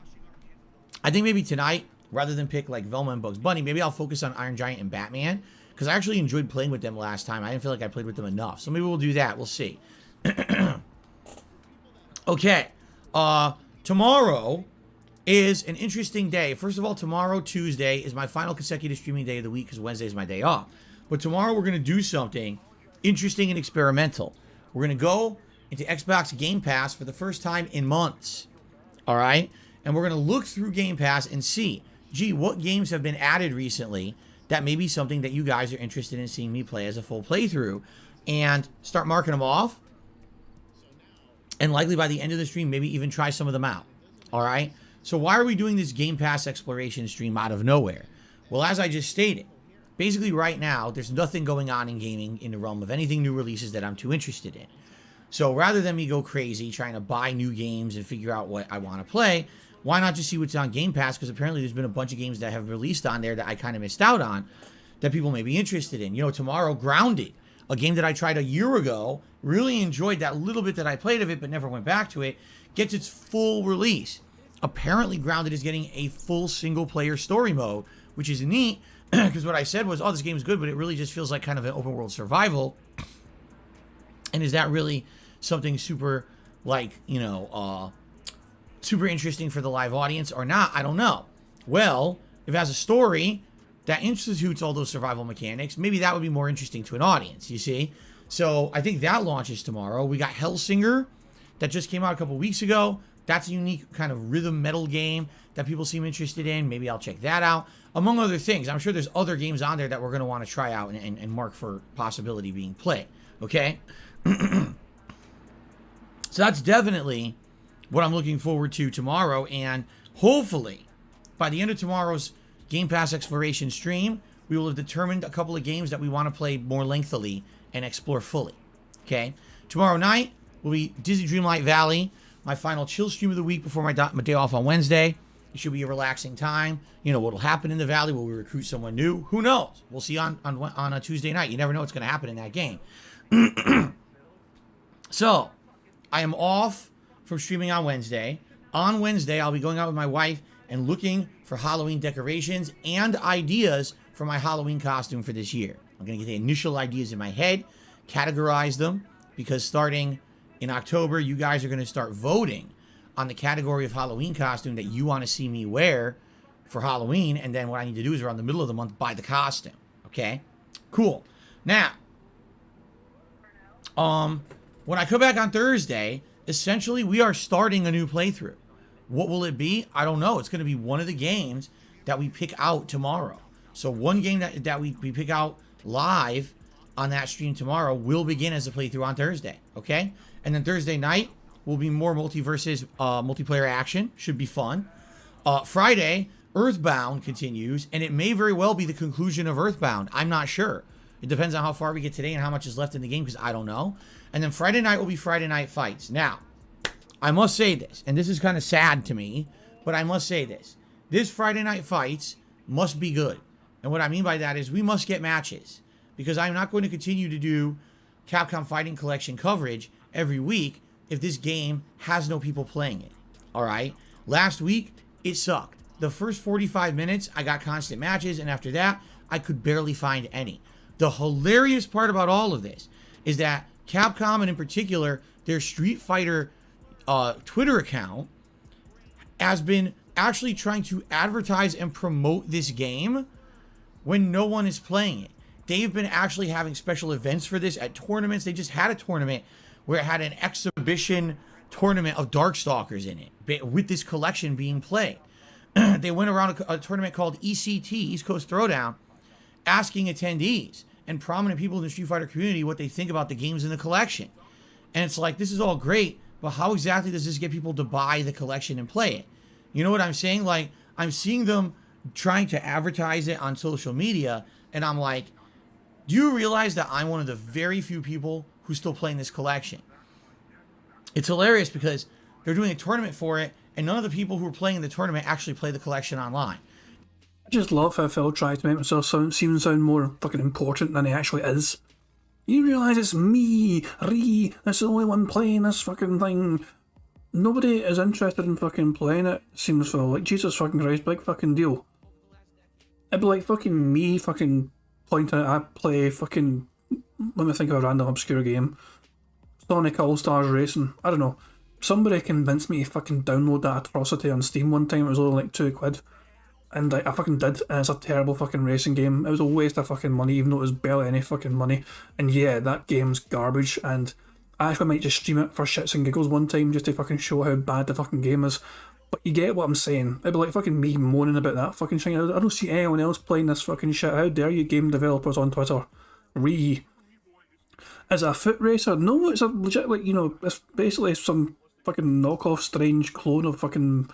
think maybe tonight, rather than pick like Velma and Bugs Bunny, maybe I'll focus on Iron Giant and Batman, because I actually enjoyed playing with them last time. I didn't feel like I played with them enough. So maybe we'll do that. We'll see. Okay. Tomorrow is an interesting day. First of all, tomorrow, Tuesday, is my final consecutive streaming day of the week because Wednesday is my day off. But tomorrow we're going to do something interesting and experimental. We're going to go into Xbox Game Pass for the first time in months. All right? And we're going to look through Game Pass and see, gee, what games have been added recently that may be something that you guys are interested in seeing me play as a full playthrough, and start marking them off. And likely by the end of the stream, maybe even try some of them out. All right? So why are we doing this Game Pass exploration stream out of nowhere? Well, as I just stated, basically right now, there's nothing going on in gaming in the realm of anything new releases that I'm too interested in. So rather than me go crazy trying to buy new games and figure out what I want to play, why not just see what's on Game Pass? Because apparently there's been a bunch of games that have released on there that I kind of missed out on that people may be interested in. You know, tomorrow, Grounded, a game that I tried a year ago, really enjoyed that little bit that I played of it but never went back to it, gets its full release. Apparently Grounded is getting a full single-player story mode, which is neat, because what I said was, oh, this game's good, but it really just feels like kind of an open-world survival. And is that really something super, like, you know, super interesting for the live audience or not? I don't know. Well, if it has a story that institutes all those survival mechanics, maybe that would be more interesting to an audience, you see? So I think that launches tomorrow. We got Hellsinger that just came out a couple weeks ago. That's a unique kind of rhythm metal game that people seem interested in. Maybe I'll check that out, among other things. I'm sure there's other games on there that we're going to want to try out and mark for possibility being played, okay? So that's definitely what I'm looking forward to tomorrow, and hopefully by the end of tomorrow's Game Pass exploration stream, we will have determined a couple of games that we want to play more lengthily and explore fully, okay? Tomorrow night will be Disney Dreamlight Valley, my final chill stream of the week before my day off on Wednesday. It should be a relaxing time. You know what'll happen in the Valley? Will we recruit someone new? Who knows? We'll see on a Tuesday night. You never know what's going to happen in that game. So, I am off from streaming on Wednesday. On Wednesday, I'll be going out with my wife and looking for Halloween decorations and ideas for my Halloween costume for this year. I'm going to get the initial ideas in my head, categorize them, because starting in October, you guys are going to start voting on the category of Halloween costume that you want to see me wear for Halloween. And then what I need to do is around the middle of the month, buy the costume. Okay? Cool. Now, when I come back on Thursday, essentially we are starting a new playthrough. What will it be? I don't know. It's going to be one of the games that we pick out tomorrow. So one game that we pick out live on that stream tomorrow will begin as a playthrough on Thursday. Okay? And then Thursday night will be more multiverses, multiplayer action. Should be fun. Friday, Earthbound continues, and it may very well be the conclusion of Earthbound. I'm not sure. It depends on how far we get today and how much is left in the game, because I don't know. And then Friday night will be Friday Night Fights. Now, I must say this, and this is kind of sad to me, but I must say this. This Friday Night Fights must be good. And what I mean by that is we must get matches, because I'm not going to continue to do Capcom Fighting Collection coverage every week if this game has no people playing it. All right? Last week, it sucked. The first 45 minutes, I got constant matches, and after that, I could barely find any. The hilarious part about all of this is that Capcom, and in particular, their Street Fighter Twitter account, has been actually trying to advertise and promote this game when no one is playing it. They've been actually having special events for this at tournaments. They just had a tournament where it had an exhibition tournament of Darkstalkers in it, with this collection being played. They went around a tournament called ECT, East Coast Throwdown, asking attendees and prominent people in the Street Fighter community what they think about the games in the collection. And it's like, this is all great, but how exactly does this get people to buy the collection and play it? You know what I'm saying? Like, I'm seeing them trying to advertise it on social media, and I'm like, do you realize that I'm one of the very few people who's still playing this collection? It's hilarious because they're doing a tournament for it, and none of the people who are playing in the tournament actually play the collection online. I just love how Phil tries to make himself sound more fucking important than he actually is. You realise it's me, that's the only one playing this fucking thing. Nobody is interested in fucking playing it, seems Phil. Like, Jesus fucking Christ, big fucking deal. It'd be like fucking me fucking pointing out I play fucking, let me think of a random obscure game. Sonic All-Stars Racing. I don't know. Somebody convinced me to fucking download that atrocity on Steam one time. It was only like £2. And I fucking did, and it's a terrible fucking racing game. It was a waste of fucking money, even though it was barely any fucking money. And yeah, that game's garbage, and I actually might just stream it for shits and giggles one time just to fucking show how bad the fucking game is. But you get what I'm saying. It'd be like fucking me moaning about that fucking thing. I don't see anyone else playing this fucking shit. How dare you game developers on Twitter? Is it a foot racer? No, it's a legit, like, you know, it's basically some fucking knockoff strange clone of fucking...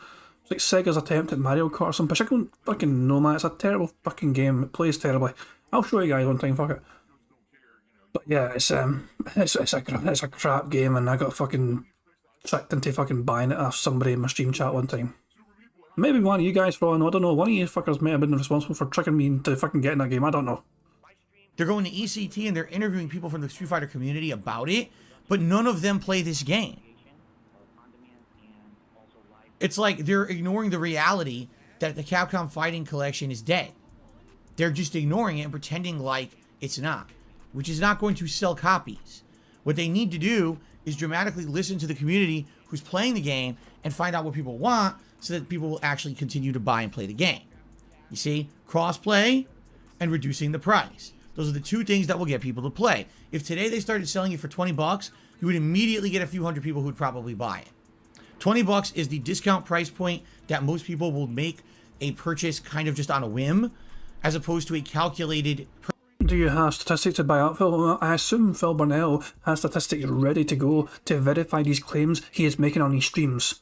It's like Sega's attempt at Mario Kart or something. I don't fucking know, man. It's a terrible fucking game. It plays terribly. I'll show you guys one time, fuck it. But yeah, it's a crap game, and I got fucking tricked into fucking buying it off somebody in my stream chat one time. Maybe one of you guys, for all I know, I don't know, one of you fuckers may have been responsible for tricking me into fucking getting that game, I don't know. They're going to ECT and they're interviewing people from the Street Fighter community about it, but none of them play this game. It's like they're ignoring the reality that the Capcom Fighting Collection is dead. They're just ignoring it and pretending like it's not, which is not going to sell copies. What they need to do is dramatically listen to the community who's playing the game and find out what people want so that people will actually continue to buy and play the game. You see, cross-play and reducing the price. Those are the two things that will get people to play. If today they started selling it for $20, you would immediately get a few hundred people who would probably buy it. $20 is the discount price point that most people will make a purchase kind of just on a whim, as opposed to a calculated... Do you have statistics to buy up, Phil? I assume Phil Burnell has statistics ready to go to verify these claims he is making on his streams.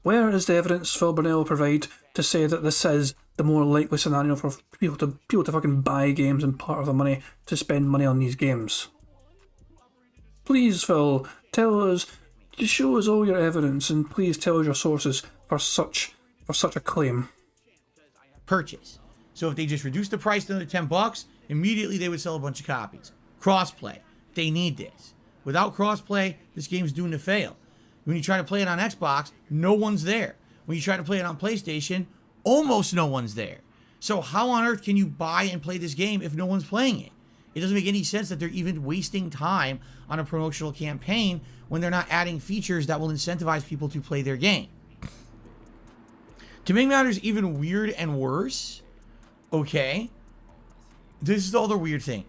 Where is the evidence Phil Burnell provide to say that this is the more likely scenario for people to fucking buy games and part of the money to spend money on these games? Please, Phil, tell us show us all your evidence and please tell us your sources for such a claim. Purchase. So if they just reduce the price to another $10, immediately they would sell a bunch of copies. Crossplay. They need this. Without crossplay, this game's doomed to fail. When you try to play it on Xbox, no one's there. When you try to play it on PlayStation, almost no one's there. So how on earth can you buy and play this game if no one's playing it? It doesn't make any sense that they're even wasting time on a promotional campaign when they're not adding features that will incentivize people to play their game. To make matters even weird and worse, okay, this is the other weird thing.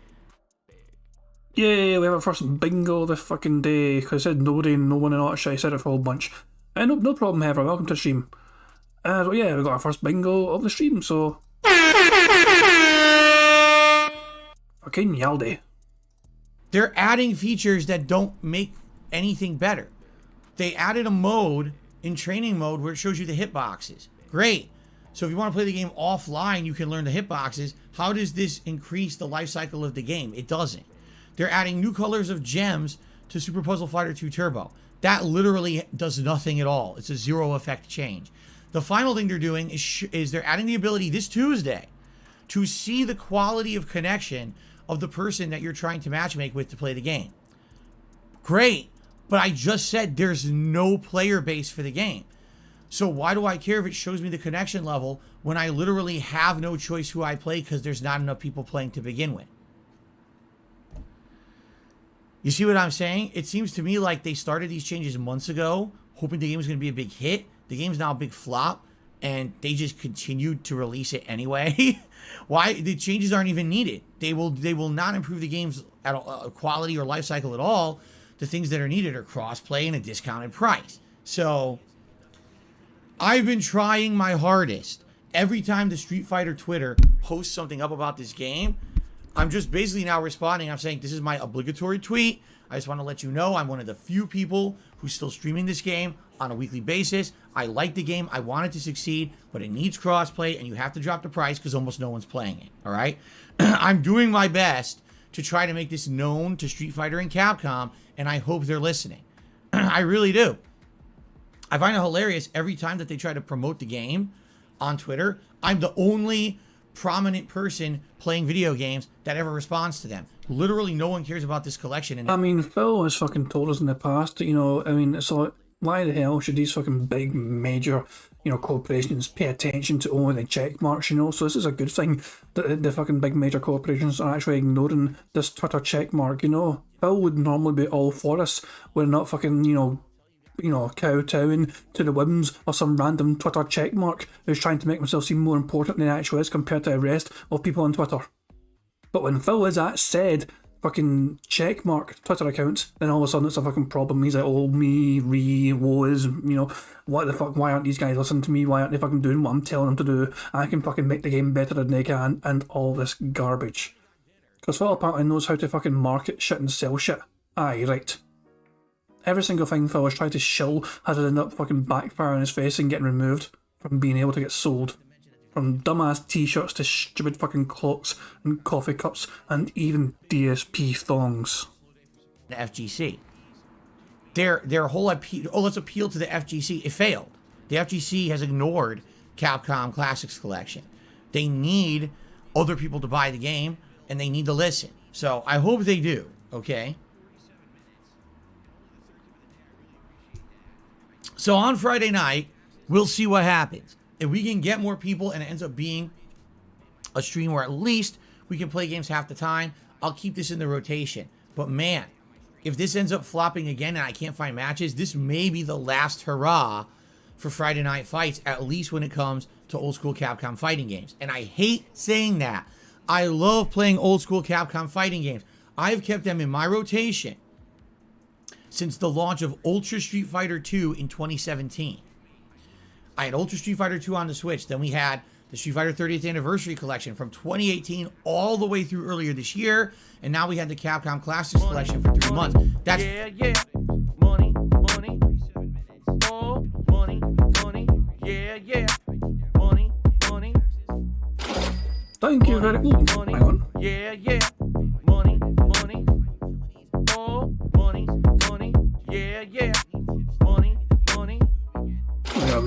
Yeah, we have our first bingo this fucking day, because I said no rain, no one and all that shit. I said it for a whole bunch. No problem, Heather, welcome to the stream. So yeah, we got our first bingo of the stream, so... Fucking Yaldi. They're adding features that don't make anything better. They added a mode in training mode where it shows you the hitboxes. Great. So if you want to play the game offline, you can learn the hitboxes. How does this increase the life cycle of the game? It doesn't. They're adding new colors of gems to Super Puzzle Fighter 2 Turbo. That literally does nothing at all. It's a zero effect change. The final thing they're doing is they're adding the ability this Tuesday to see the quality of connection of the person that you're trying to matchmake with to play the game. Great, but I just said there's no player base for the game. So why do I care if it shows me the connection level when I literally have no choice who I play because there's not enough people playing to begin with? You see what I'm saying? It seems to me like they started these changes months ago, hoping the game was going to be a big hit. The game's now a big flop, and they just continued to release it anyway. Why? The changes aren't even needed. They will not improve the game's quality or life cycle at all. The things that are needed are crossplay and a discounted price. So I've been trying my hardest. Every time the Street Fighter Twitter posts something up about this game, I'm just basically now responding. I'm saying this is my obligatory tweet. I just want to let you know I'm one of the few people who's still streaming this game on a weekly basis. I like the game. I want it to succeed, but it needs crossplay, and you have to drop the price because almost no one's playing it. All right? I'm doing my best to try to make this known to Street Fighter and Capcom, and I hope they're listening. I really do. I find it hilarious every time that they try to promote the game on Twitter. I'm the only prominent person playing video games that ever responds to them. Literally no one cares about this collection. And I mean, Phil has fucking told us in the past, you know, I mean, it's like, why the hell should these fucking big major, you know, corporations pay attention to only the check marks, you know? So this is a good thing that the fucking big major corporations are actually ignoring this Twitter check mark, you know? Phil would normally be all for us. We're not fucking, you know, kowtowing to the whims of some random Twitter checkmark who's trying to make himself seem more important than he actually is compared to the rest of people on Twitter. But when Phil is at said fucking checkmark Twitter accounts, then all of a sudden it's a fucking problem. He's like, oh, me, woes, you know, what the fuck, why aren't these guys listening to me? Why aren't they fucking doing what I'm telling them to do? I can fucking make the game better than they can, and all this garbage. Because Phil apparently knows how to fucking market shit and sell shit. Aye, right. Every single thing Phil has tried to shill has ended up fucking backfiring in his face and getting removed from being able to get sold. From dumbass t-shirts to stupid fucking clocks and coffee cups and even DSP thongs. The FGC. Their whole appeal, let's appeal to the FGC. It failed. The FGC has ignored Capcom Classics Collection. They need other people to buy the game, and they need to listen. So I hope they do, okay? So on Friday night, we'll see what happens. If we can get more people and it ends up being a stream where at least we can play games half the time, I'll keep this in the rotation. But man, if this ends up flopping again and I can't find matches, this may be the last hurrah for Friday Night Fights, at least when it comes to old school Capcom fighting games. And I hate saying that. I love playing old school Capcom fighting games. I've kept them in my rotation since the launch of Ultra Street Fighter 2 in 2017. I had Ultra Street Fighter 2 on the Switch. Then we had the Street Fighter 30th Anniversary Collection from 2018 all the way through earlier this year. And now we had the Capcom Classics Collection for 3 months. That's Money. Oh, money. Yeah. Money. Thank you very much. Hang on. Yeah. Money. Oh, money. Yeah.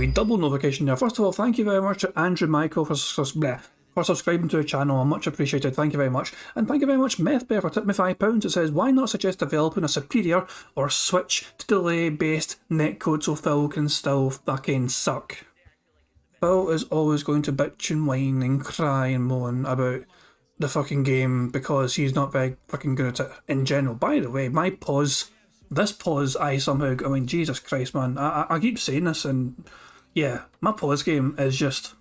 wee double notification there. First of all, thank you very much to Andrew Michael for subscribing to the channel. Much appreciated. Thank you very much. And thank you very much, Methbear, for tipping me £5. It says, why not suggest developing a superior or switch to delay-based netcode so Phil can still fucking suck? Phil is always going to bitch and whine and cry and moan about the fucking game because he's not very fucking good at it in general. By the way, my pause, this pause, I mean, Jesus Christ, man, I keep saying this, and yeah, my pause game is just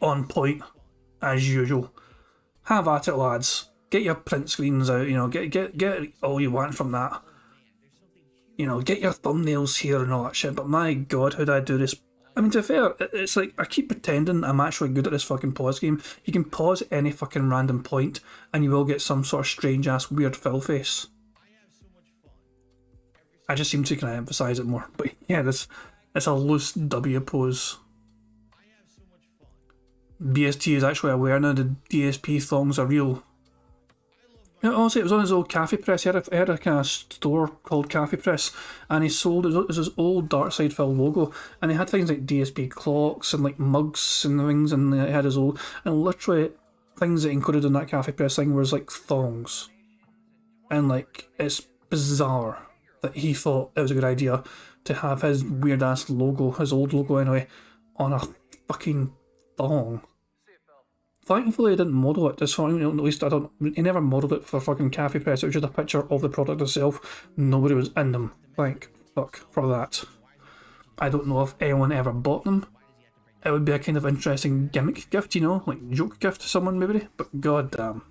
on point as usual. Have at it, lads. Get your print screens out, you know, get all you want from that. You know, get your thumbnails here and all that shit, but my god, how do I do this? I mean, to be fair, it's like, I keep pretending I'm actually good at this fucking pause game. You can pause at any fucking random point, and you will get some sort of strange-ass weird fill face. I just seem to kind of emphasise it more. But yeah, it's a loose W pose. BST is actually aware now the DSP thongs are real. Yeah, honestly, it was on his old Cafe Press. He had a kind of store called Cafe Press, and he sold it was his old Dark Side Phil logo, and he had things like DSP clocks and like mugs and things, and he had his old, and literally things that he included in that Cafe Press thing was like thongs, and like it's bizarre that he thought it was a good idea to have his weird ass logo, his old logo anyway, on a fucking thong. Thankfully, he didn't model it. At least he never modelled it for fucking Cafe Press. It was just a picture of the product itself. Nobody was in them. Thank fuck for that. I don't know if anyone ever bought them. It would be a kind of interesting gimmick gift, you know, like joke gift to someone maybe. But goddamn.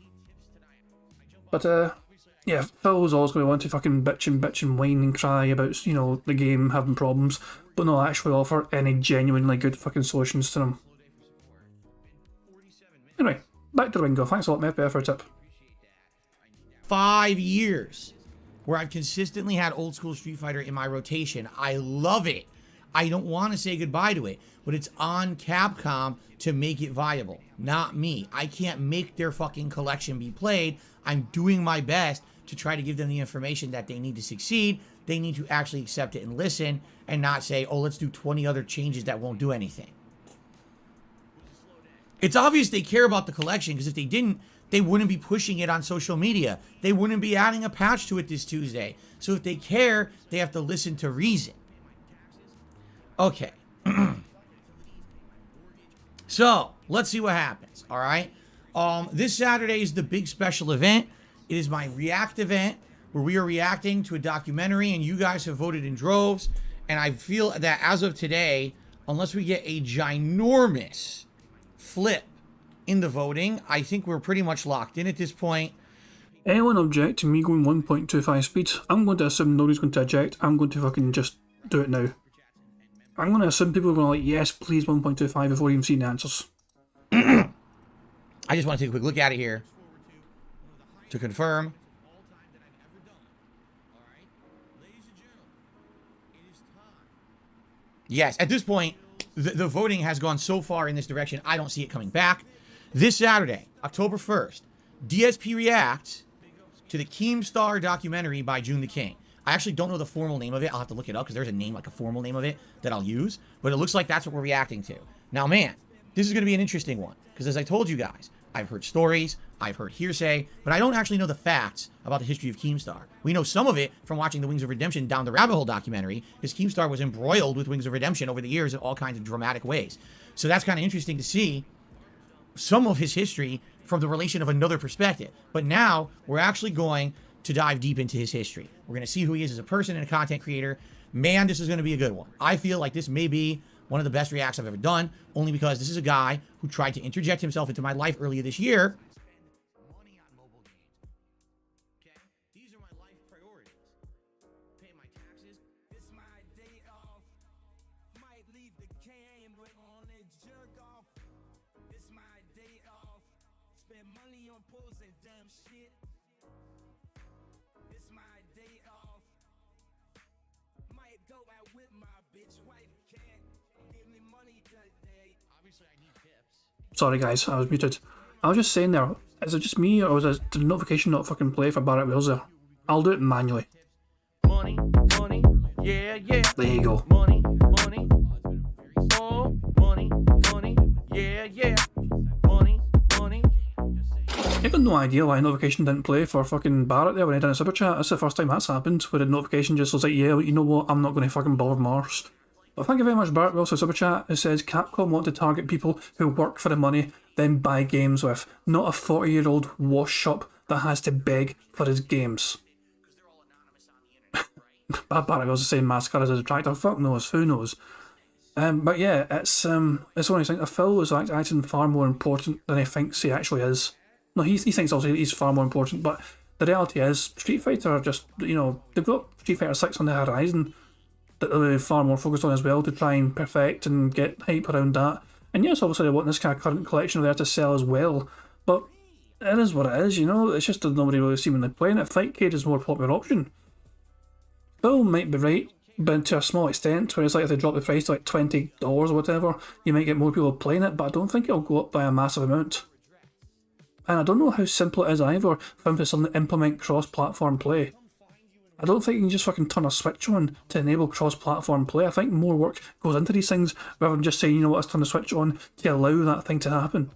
But yeah, Phil was always going to want to fucking bitch and whine and cry about, you know, the game having problems, but not actually offer any genuinely good fucking solutions to them. Anyway, back to the bingo. Thanks a lot, Methbear, for a tip. 5 years where I've consistently had old school Street Fighter in my rotation. I love it. I don't want to say goodbye to it, but it's on Capcom to make it viable, not me. I can't make their fucking collection be played. I'm doing my best to try to give them the information that they need to succeed. They need to actually accept it and listen, and not say, oh, let's do 20 other changes that won't do anything. It's obvious they care about the collection, because if they didn't, they wouldn't be pushing it on social media. They wouldn't be adding a patch to it this Tuesday. So if they care, they have to listen to reason. Okay. So, let's see what happens, all right? This Saturday is the big special event. It is my React event, where we are reacting to a documentary, and you guys have voted in droves. And I feel that as of today, unless we get a ginormous flip in the voting, I think we're pretty much locked in at this point. Anyone object to me going 1.25 speed? I'm going to assume nobody's going to object. I'm going to fucking just do it now. I'm going to assume people are going to like, yes, please 1.25 before even seeing the answers. I just want to take a quick look at it here to confirm. Yes, at this point, the voting has gone so far in this direction, I don't see it coming back. This Saturday, October 1st, DSP reacts to the Keemstar documentary by June the King. I actually don't know the formal name of it. I'll have to look it up because there's a name, like a formal name of it, that I'll use. But it looks like that's what we're reacting to. Now, man, this is going to be an interesting one. Because as I told you guys, I've heard stories, I've heard hearsay, but I don't actually know the facts about the history of Keemstar. We know some of it from watching the Wings of Redemption Down the Rabbit Hole documentary, because Keemstar was embroiled with Wings of Redemption over the years in all kinds of dramatic ways. So that's kind of interesting to see some of his history from the relation of another perspective. But now we're actually going to dive deep into his history. We're going to see who he is as a person and a content creator. Man, this is going to be a good one. I feel like this may be one of the best reacts I've ever done, only because this is a guy who tried to interject himself into my life earlier this year. Sorry guys, I was muted. I was just saying there, is it just me or did the notification not fucking play for Barrett Wheels there? I'll do it manually. Money, money, yeah, yeah. There you go. Money, money, oh. I've got no idea why notification didn't play for fucking Barrett there when he did a super chat. That's the first time that's happened, where the notification just was like, yeah, you know what, I'm not going to fucking bother Mars. But thank you very much, Barrett Wilson super chat, who says Capcom want to target people who work for the money, then buy games with, not a 40-year-old wash shop that has to beg for his games. Barrett Wilson saying mascot as a detractor. Fuck knows, who knows? But yeah, it's one of these things. Phil is acting far more important than he thinks he actually is. No, he thinks also he's far more important, but the reality is Street Fighter are just, you know, they've got Street Fighter 6 on the horizon that they're far more focused on as well to try and perfect and get hype around that. And yes, obviously they want this kind of current collection there to sell as well, but it is what it is, you know, it's just that nobody really seemingly playing it. Fightcade is a more popular option. Phil might be right, but to a small extent, where it's like if they drop the price to like $20 or whatever, you might get more people playing it, but I don't think it'll go up by a massive amount. And I don't know how simple it is either for him to suddenly implement cross-platform play. I don't think you can just fucking turn a switch on to enable cross-platform play. I think more work goes into these things rather than just saying, you know what, let's turn the switch on to allow that thing to happen.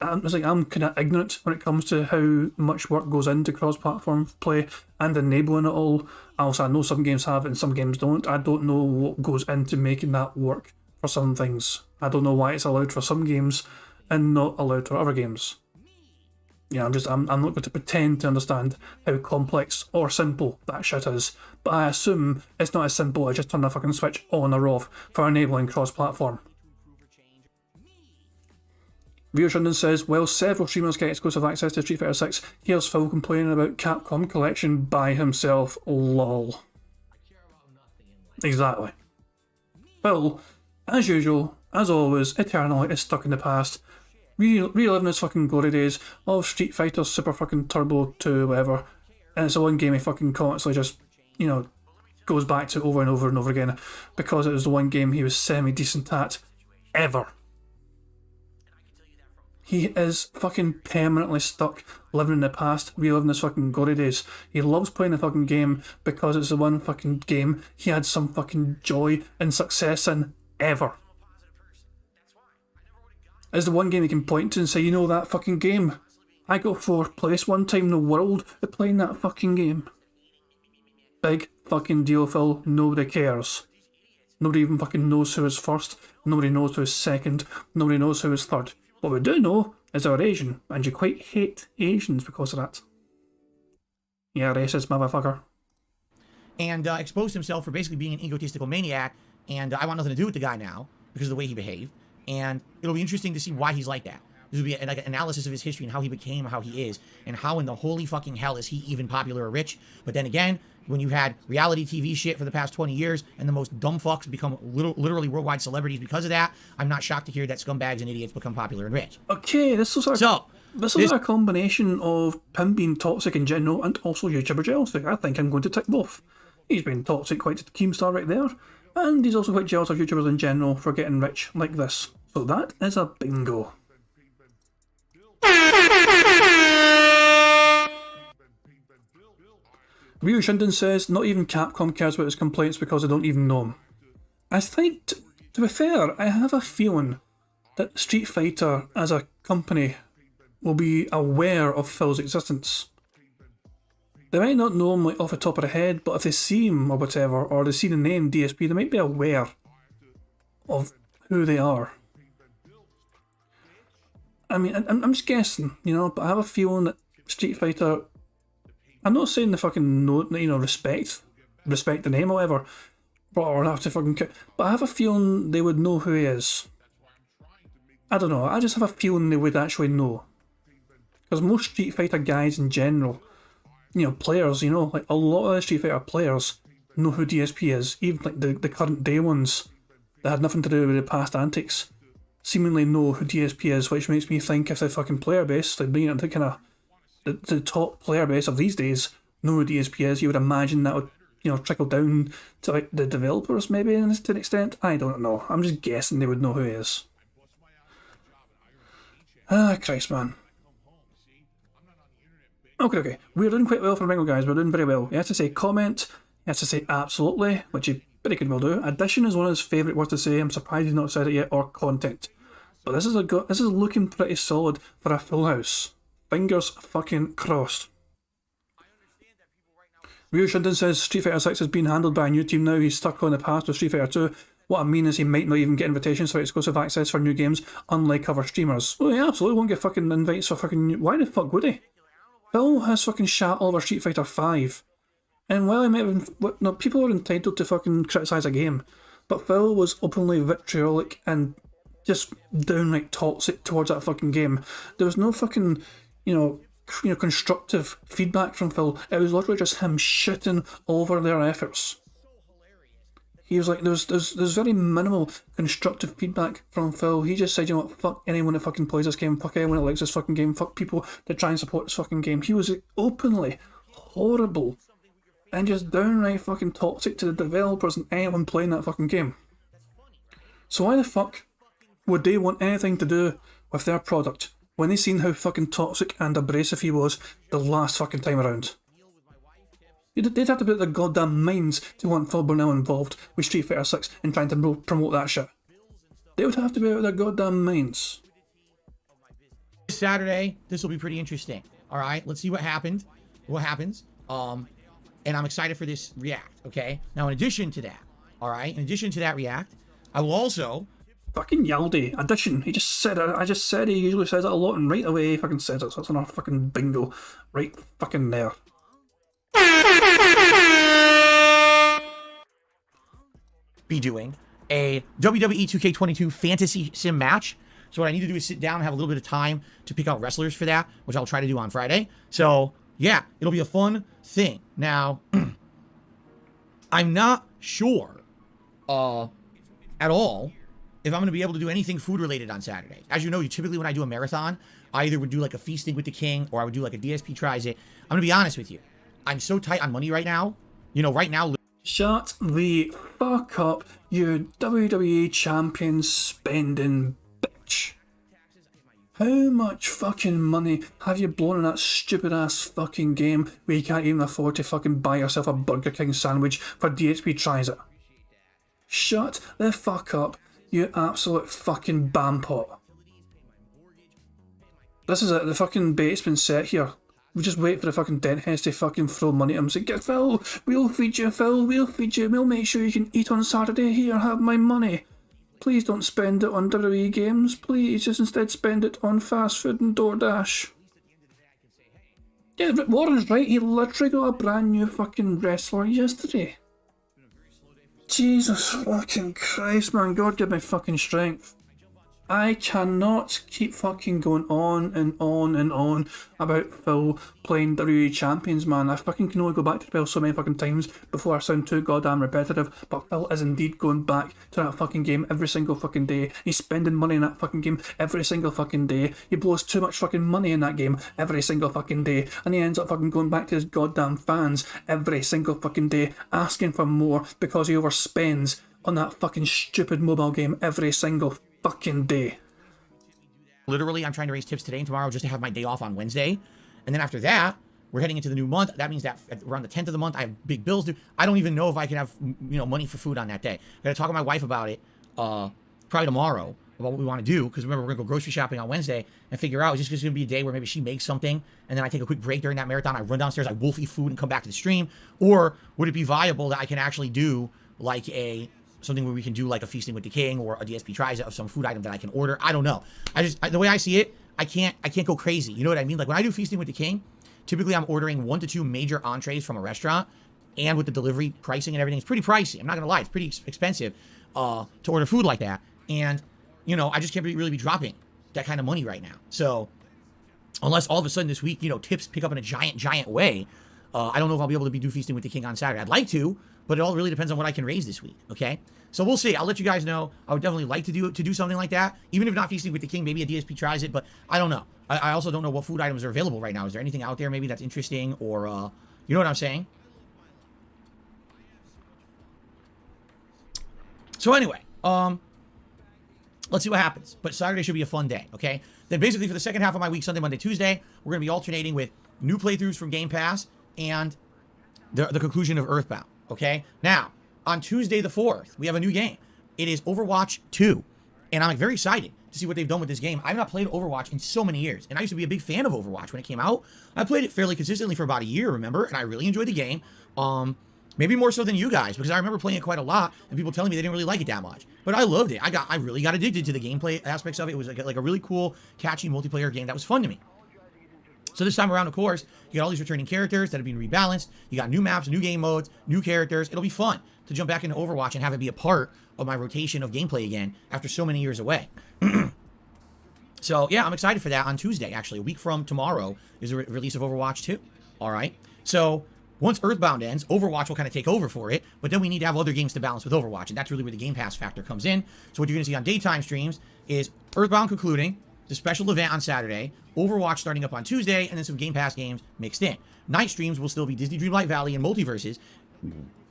I'm kind of ignorant when it comes to how much work goes into cross-platform play and enabling it all. Also, I know some games have it and some games don't. I don't know what goes into making that work for some things. I don't know why it's allowed for some games and not allowed for other games. Yeah, I'm not going to pretend to understand how complex or simple that shit is, but I assume it's not as simple as just turning a fucking switch on or off for enabling cross-platform. Rio Shundon says, well, several streamers get exclusive access to Street Fighter 6. Here's Phil complaining about Capcom collection by himself. Lol. Exactly. Phil, as usual, as always, eternally is stuck in the past. Reliving his fucking glory days of Street Fighter Super fucking Turbo 2, whatever. And it's the one game he fucking constantly just, you know, goes back to over and over and over again because it was the one game he was semi-decent at ever. He is fucking permanently stuck living in the past, reliving his fucking glory days. He loves playing the fucking game because it's the one fucking game he had some fucking joy and success in ever. It's the one game he can point to and say, you know that fucking game? I got 4th place one time in the world at playing that fucking game. Big fucking deal, Phil. Nobody cares. Nobody even fucking knows who is first. Nobody knows who is second. Nobody knows who is third. What we do know is they're Asian, and you quite hate Asians because of that. Yeah, racist motherfucker. And exposed himself for basically being an egotistical maniac, and I want nothing to do with the guy now because of the way he behaved. And it'll be interesting to see why he's like that. This will be like an analysis of his history and how he became how he is, and how in the holy fucking hell is he even popular or rich. But then again, when you've had reality TV shit for the past 20 years and the most dumb fucks become literally worldwide celebrities because of that, I'm not shocked to hear that scumbags and idiots become popular and rich. Okay, this is a combination of him being toxic in general and also YouTuber jealousy. I think I'm going to tick both. He's been toxic quite to Keemstar right there, and he's also quite jealous of YouTubers in general for getting rich like this. So that is a bingo. Ryu Shinden says, not even Capcom cares about his complaints because they don't even know him. I think, to be fair, I have a feeling that Street Fighter as a company will be aware of Phil's existence. They might not know him like off the top of their head, but if they see him or whatever, or they see the name DSP, they might be aware of who they are. I mean, I'm just guessing, you know, but I have a feeling that Street Fighter, I'm not saying they fucking know, you know, respect the name or whatever, or have to fucking, but I have a feeling they would know who he is. I don't know, I just have a feeling they would actually know. Because most Street Fighter guys in general, you know, players, you know, like a lot of the Street Fighter players know who DSP is, even like the current day ones that had nothing to do with the past antics. Seemingly know who DSP is, which makes me think if the fucking player base, like being the kind of the top player base of these days, know who DSP is, you would imagine that would, you know, trickle down to like the developers maybe to an extent. I don't know. I'm just guessing they would know who he is. Ah, Christ, man. Okay. We're doing quite well for Bingo, guys. We're doing very well. He has to say comment. He has to say absolutely, which he very good will do. Addition is one of his favourite words to say. I'm surprised he's not said it yet. Or content. but this is looking pretty solid for a full house. Fingers fucking crossed. Ryu Shinden says Street Fighter 6 is being handled by a new team now. He's stuck on the past with Street Fighter 2. What I mean is he might not even get invitations for exclusive access for new games, unlike other streamers. Well, he absolutely won't get fucking invites for fucking... Why the fuck would he? Phil has fucking shat all over Street Fighter 5. And while he might have been... No, people are entitled to fucking criticise a game, but Phil was openly vitriolic and just downright toxic towards that fucking game. There was no fucking, constructive feedback from Phil. It was literally just him shitting over their efforts. He was like, there's very minimal constructive feedback from Phil. He just said, you know what, fuck anyone that fucking plays this game, fuck anyone that likes this fucking game, fuck people that try and support this fucking game. He was openly horrible and just downright fucking toxic to the developers and anyone playing that fucking game. So why the fuck would they want anything to do with their product when they seen how fucking toxic and abrasive he was the last fucking time around? They'd have to put their goddamn minds to want Phil Burnell involved with Street Fighter 6 and trying to promote that shit. They would have to be out of their goddamn minds. Saturday, this will be pretty interesting. All right, let's see what happens. And I'm excited for this React, okay? Now, in addition to that React, I will also... Fucking Yaldi, addition. He just said it. I just said he usually says it a lot, and right away he fucking says it, so it's another fucking bingo. Right fucking there. Be doing a WWE 2K22 fantasy sim match. So what I need to do is sit down and have a little bit of time to pick out wrestlers for that, which I'll try to do on Friday. So yeah, it'll be a fun thing. Now, I'm not sure at all if I'm going to be able to do anything food related on Saturday. As you know, typically when I do a marathon, I either would do like a feasting with the king or I would do like a DSP tries it. I'm going to be honest with you. I'm so tight on money right now. Right now... Shut the fuck up, you WWE champion spending bitch. How much fucking money have you blown in that stupid ass fucking game where you can't even afford to fucking buy yourself a Burger King sandwich for DSP tries it? Shut the fuck up, you absolute fucking bampot. This is it, the fucking bait's been set here. We just wait for the fucking dentheads to fucking throw money at him and say, "Get Phil, we'll feed you, Phil, we'll feed you, we'll make sure you can eat on Saturday, here, have my money. Please don't spend it on WWE games, please, just instead spend it on fast food and DoorDash." Yeah, Warren's right, he literally got a brand new fucking wrestler yesterday. Jesus fucking Christ, man, God give me fucking strength. I cannot keep fucking going on and on and on about Phil playing WWE Champions, man. I fucking can only go back to Phil so many fucking times before I sound too goddamn repetitive, but Phil is indeed going back to that fucking game every single fucking day. He's spending money in that fucking game every single fucking day. He blows too much fucking money in that game every single fucking day, and he ends up fucking going back to his goddamn fans every single fucking day, asking for more because he overspends on that fucking stupid mobile game every single fucking day. Literally, I'm trying to raise tips today and tomorrow just to have my day off on Wednesday. And then after that, we're heading into the new month. That means that around the 10th of the month, I have big bills due. I don't even know if I can have, money for food on that day. I got to talk to my wife about it probably tomorrow, about what we want to do. Because remember, we're going to go grocery shopping on Wednesday and figure out, is this going to be a day where maybe she makes something and then I take a quick break during that marathon. I run downstairs, I wolf eat food and come back to the stream. Or would it be viable that I can actually do like something where we can do like a feasting with the king or a DSP tries of some food item that I can order. I don't know. The way I see it, I can't go crazy. You know what I mean? Like when I do feasting with the king, typically I'm ordering 1 to 2 major entrees from a restaurant, and with the delivery pricing and everything, it's pretty pricey. I'm not gonna lie, it's pretty expensive to order food like that. And I just can't really be dropping that kind of money right now. So unless all of a sudden this week, tips pick up in a giant way, I don't know if I'll be able to do feasting with the king on Saturday. I'd like to, but it all really depends on what I can raise this week, okay? So we'll see. I'll let you guys know. I would definitely like to do something like that. Even if not feasting with the king, maybe a DSP tries it, but I don't know. I also don't know what food items are available right now. Is there anything out there maybe that's interesting, or, you know what I'm saying? So anyway, let's see what happens. But Saturday should be a fun day, okay? Then basically for the second half of my week, Sunday, Monday, Tuesday, we're going to be alternating with new playthroughs from Game Pass and the conclusion of Earthbound, okay? Now, on Tuesday the 4th, we have a new game. It is Overwatch 2. And I'm like very excited to see what they've done with this game. I've not played Overwatch in so many years. And I used to be a big fan of Overwatch when it came out. I played it fairly consistently for about a year, remember? And I really enjoyed the game. Maybe more so than you guys, because I remember playing it quite a lot and people telling me they didn't really like it that much. But I loved it. I really got addicted to the gameplay aspects of it. It was like a really cool, catchy multiplayer game that was fun to me. So this time around, of course, you got all these returning characters that have been rebalanced. You got new maps, new game modes, new characters. It'll be fun to jump back into Overwatch and have it be a part of my rotation of gameplay again after so many years away. So yeah, I'm excited for that on Tuesday, actually. A week from tomorrow is the release of Overwatch 2. All right. So once Earthbound ends, Overwatch will kind of take over for it, but then we need to have other games to balance with Overwatch, and that's really where the Game Pass factor comes in. So what you're going to see on daytime streams is Earthbound concluding, the special event on Saturday, Overwatch starting up on Tuesday, and then some Game Pass games mixed in. Night streams will still be Disney Dreamlight Valley and Multiverses.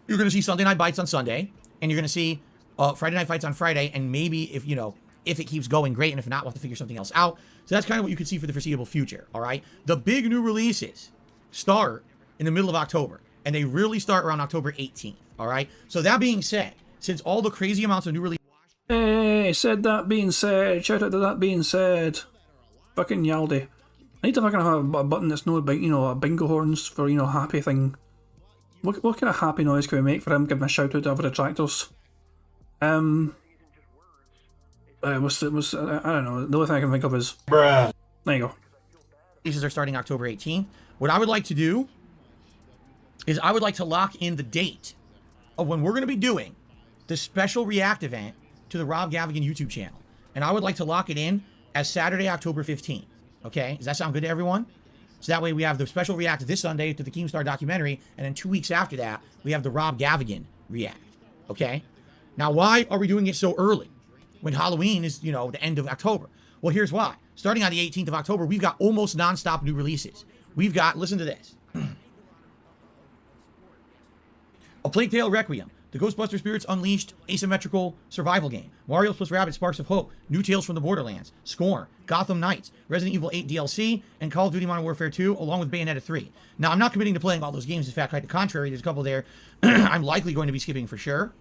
You're going to see Sunday Night Bites on Sunday, and you're going to see Friday Night Fights on Friday, and maybe if it keeps going, great, and if not, we'll have to figure something else out. So that's kind of what you can see for the foreseeable future, all right? The big new releases start in the middle of October, and they really start around October 18th, all right? So that being said, since all the crazy amounts of new releases... Hey, that being said, shout out to that being said. Fucking Yaldi. I need to fucking have a button that's no, a bingo horns for, happy thing. What kind of happy noise can we make for him giving a shout out to other detractors? I don't know, the only thing I can think of is... Bruh. There you go. Releases are starting October 18th. What I would like to do is I would like to lock in the date of when we're going to be doing the special React event to the Rob Gavigan YouTube channel. And I would like to lock it in as Saturday, October 15th. Okay? Does that sound good to everyone? So that way we have the special React this Sunday to the Keemstar documentary, and then 2 weeks after that, we have the Rob Gavigan React. Okay? Now, why are we doing it so early when Halloween is, the end of October? Well, here's why. Starting on the 18th of October, we've got almost nonstop new releases. We've got, listen to this. A Plague Tale Requiem, the Ghostbuster Spirits Unleashed asymmetrical survival game, Mario plus Rabbids Sparks of Hope, New Tales from the Borderlands, Scorn, Gotham Knights, Resident Evil 8 DLC, and Call of Duty Modern Warfare 2, along with Bayonetta 3. Now, I'm not committing to playing all those games. In fact, quite the contrary, there's a couple there I'm likely going to be skipping for sure.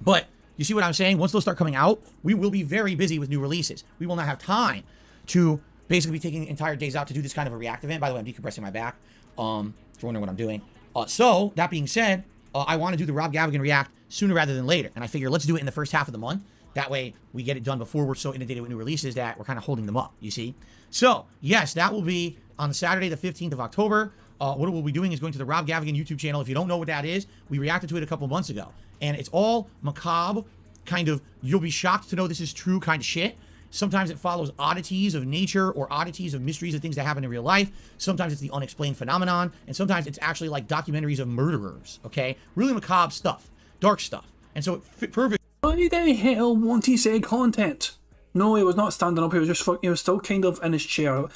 But you see what I'm saying? Once those start coming out, we will be very busy with new releases. We will not have time to basically be taking entire days out to do this kind of a React event. By the way, I'm decompressing my back. If you're wondering what I'm doing. So, that being said, I want to do the Rob Gavigan React sooner rather than later. And I figure let's do it in the first half of the month. That way, we get it done before we're so inundated with new releases that we're kind of holding them up, you see? So, yes, that will be on Saturday, the 15th of October. What we'll be doing is going to the Rob Gavigan YouTube channel. If you don't know what that is, we reacted to it a couple months ago. And it's all macabre, kind of, you'll be shocked to know this is true kind of shit. Sometimes it follows oddities of nature or oddities of mysteries of things that happen in real life. Sometimes it's the unexplained phenomenon. And sometimes it's actually like documentaries of murderers, okay? Really macabre stuff. Dark stuff. And so it fit perfect. Why the hell won't he say content? No, he was not standing up. He was still kind of in his chair.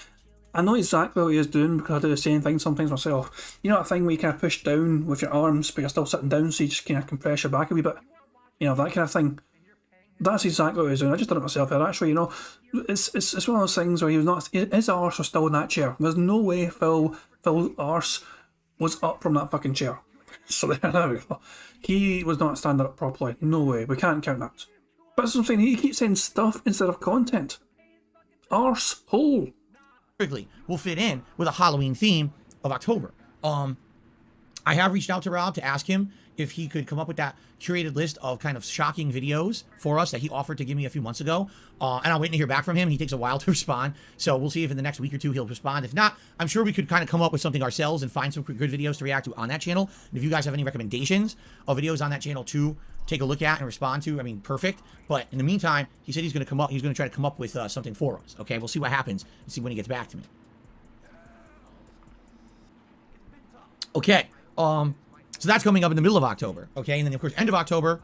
I know exactly what he was doing because I do the same thing sometimes myself. You know that thing where you kind of push down with your arms but you're still sitting down so you just kind of compress your back a wee bit? That kind of thing. That's exactly what he was doing. I just did it myself there. Actually, it's one of those things where his arse was still in that chair. There's no way Phil's arse was up from that fucking chair. So there we go. He was not standing up properly. No way. We can't count that. But that's what I'm saying. He keeps saying stuff instead of content. Arse hole. Will fit in with a Halloween theme of October. I have reached out to Rob to ask him if he could come up with that curated list of kind of shocking videos for us that he offered to give me a few months ago. And I'm waiting to hear back from him. He takes a while to respond. So we'll see if in the next week or two he'll respond. If not, I'm sure we could kind of come up with something ourselves and find some good videos to react to on that channel. And if you guys have any recommendations of videos on that channel to take a look at and respond to, I mean, perfect. But in the meantime, he said he's going to try to come up with something for us. Okay, we'll see what happens and see when he gets back to me. Okay, so that's coming up in the middle of October, okay? And then, of course, end of October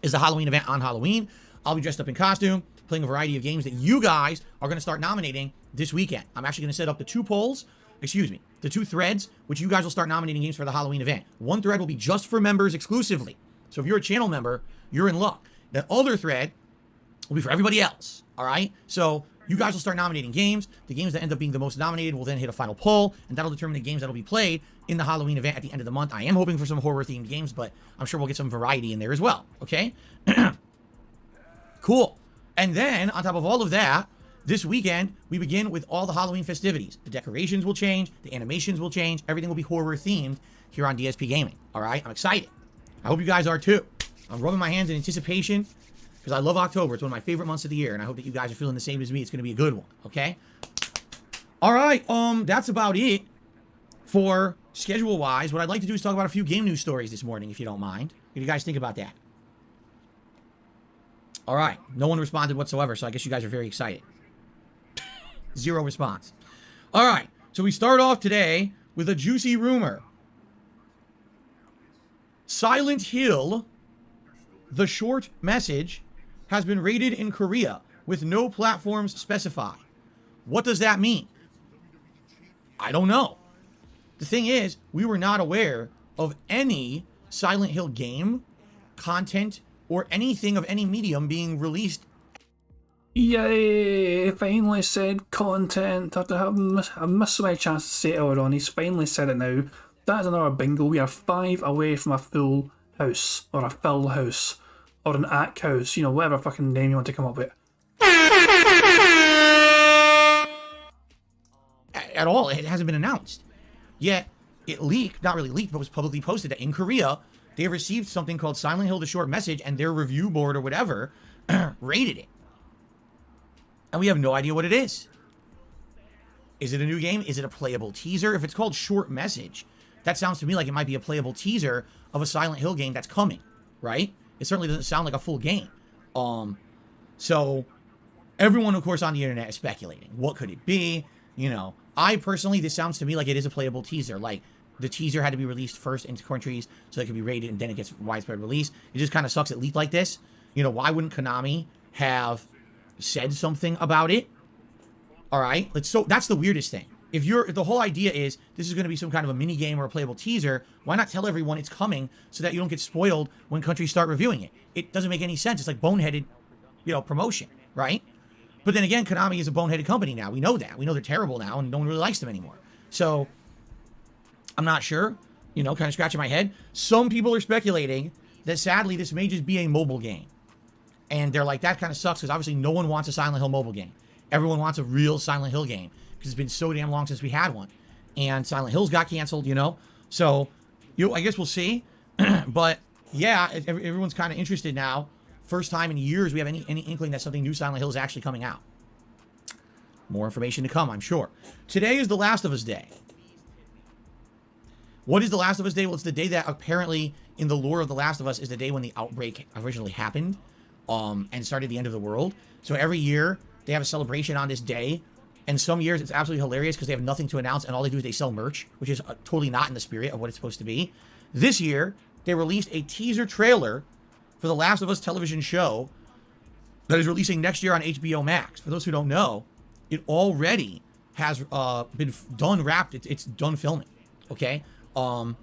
is the Halloween event on Halloween. I'll be dressed up in costume, playing a variety of games that you guys are going to start nominating this weekend. I'm actually going to set up the the two threads, which you guys will start nominating games for the Halloween event. One thread will be just for members exclusively. So if you're a channel member, you're in luck. The other thread will be for everybody else, all right? So you guys will start nominating games. The games that end up being the most nominated will then hit a final poll, and that'll determine the games that will be played in the Halloween event at the end of the month. I am hoping for some horror-themed games, but I'm sure we'll get some variety in there as well, okay? Cool. And then, on top of all of that, this weekend, we begin with all the Halloween festivities. The decorations will change. The animations will change. Everything will be horror-themed here on DSP Gaming. All right? I'm excited. I hope you guys are too. I'm rubbing my hands in anticipation because I love October. It's one of my favorite months of the year, and I hope that you guys are feeling the same as me. It's going to be a good one, okay? All right, that's about it for schedule-wise. What I'd like to do is talk about a few game news stories this morning, if you don't mind. What do you guys think about that? All right, no one responded whatsoever, so I guess you guys are very excited. Zero response. All right, so we start off today with a juicy rumor. Silent Hill, the short message, has been rated in Korea with no platforms specified. What does that mean? I don't know. The thing is, we were not aware of any Silent Hill game, content, or anything of any medium being released. Yay! Finally said content. I missed my chance to say it earlier on. He's finally said it now. That is another bingo. We are 5 away from a full house, or a fill house, or an act house. You know, whatever fucking name you want to come up with. At all. It hasn't been announced. Yet, it leaked, not really leaked, but was publicly posted that in Korea, they received something called Silent Hill the Short Message, and their review board or whatever rated it. And we have no idea what it is. Is it a new game? Is it a playable teaser? If it's called Short Message, that sounds to me like it might be a playable teaser of a Silent Hill game that's coming, right? It certainly doesn't sound like a full game. So everyone, of course, on the internet is speculating. What could it be? You know, I personally, this sounds to me like it is a playable teaser. Like, the teaser had to be released first into countries so it could be rated, and then it gets widespread release. It just kind of sucks it leaked like this. You know, why wouldn't Konami have said something about it? All right, so that's the weirdest thing. If the whole idea is this is going to be some kind of a mini game or a playable teaser, why not tell everyone it's coming so that you don't get spoiled when countries start reviewing it? It doesn't make any sense. It's like boneheaded, promotion, right? But then again, Konami is a boneheaded company now. We know that. We know they're terrible now, and no one really likes them anymore. So I'm not sure, kind of scratching my head. Some people are speculating that sadly this may just be a mobile game. And they're like, that kind of sucks because obviously no one wants a Silent Hill mobile game. Everyone wants a real Silent Hill game because it's been so damn long since we had one. And Silent Hills got canceled, So, I guess we'll see. But yeah, everyone's kind of interested now. First time in years we have any inkling that something new Silent Hill is actually coming out. More information to come, I'm sure. Today is The Last of Us Day. What is The Last of Us Day? Well, it's the day that apparently in the lore of The Last of Us is the day when the outbreak originally happened and started the end of the world. So every year they have a celebration on this day. And some years it's absolutely hilarious because they have nothing to announce and all they do is they sell merch, which is totally not in the spirit of what it's supposed to be. This year, they released a teaser trailer for The Last of Us television show that is releasing next year on HBO Max. For those who don't know, it already has been done wrapped. It's done filming, okay? So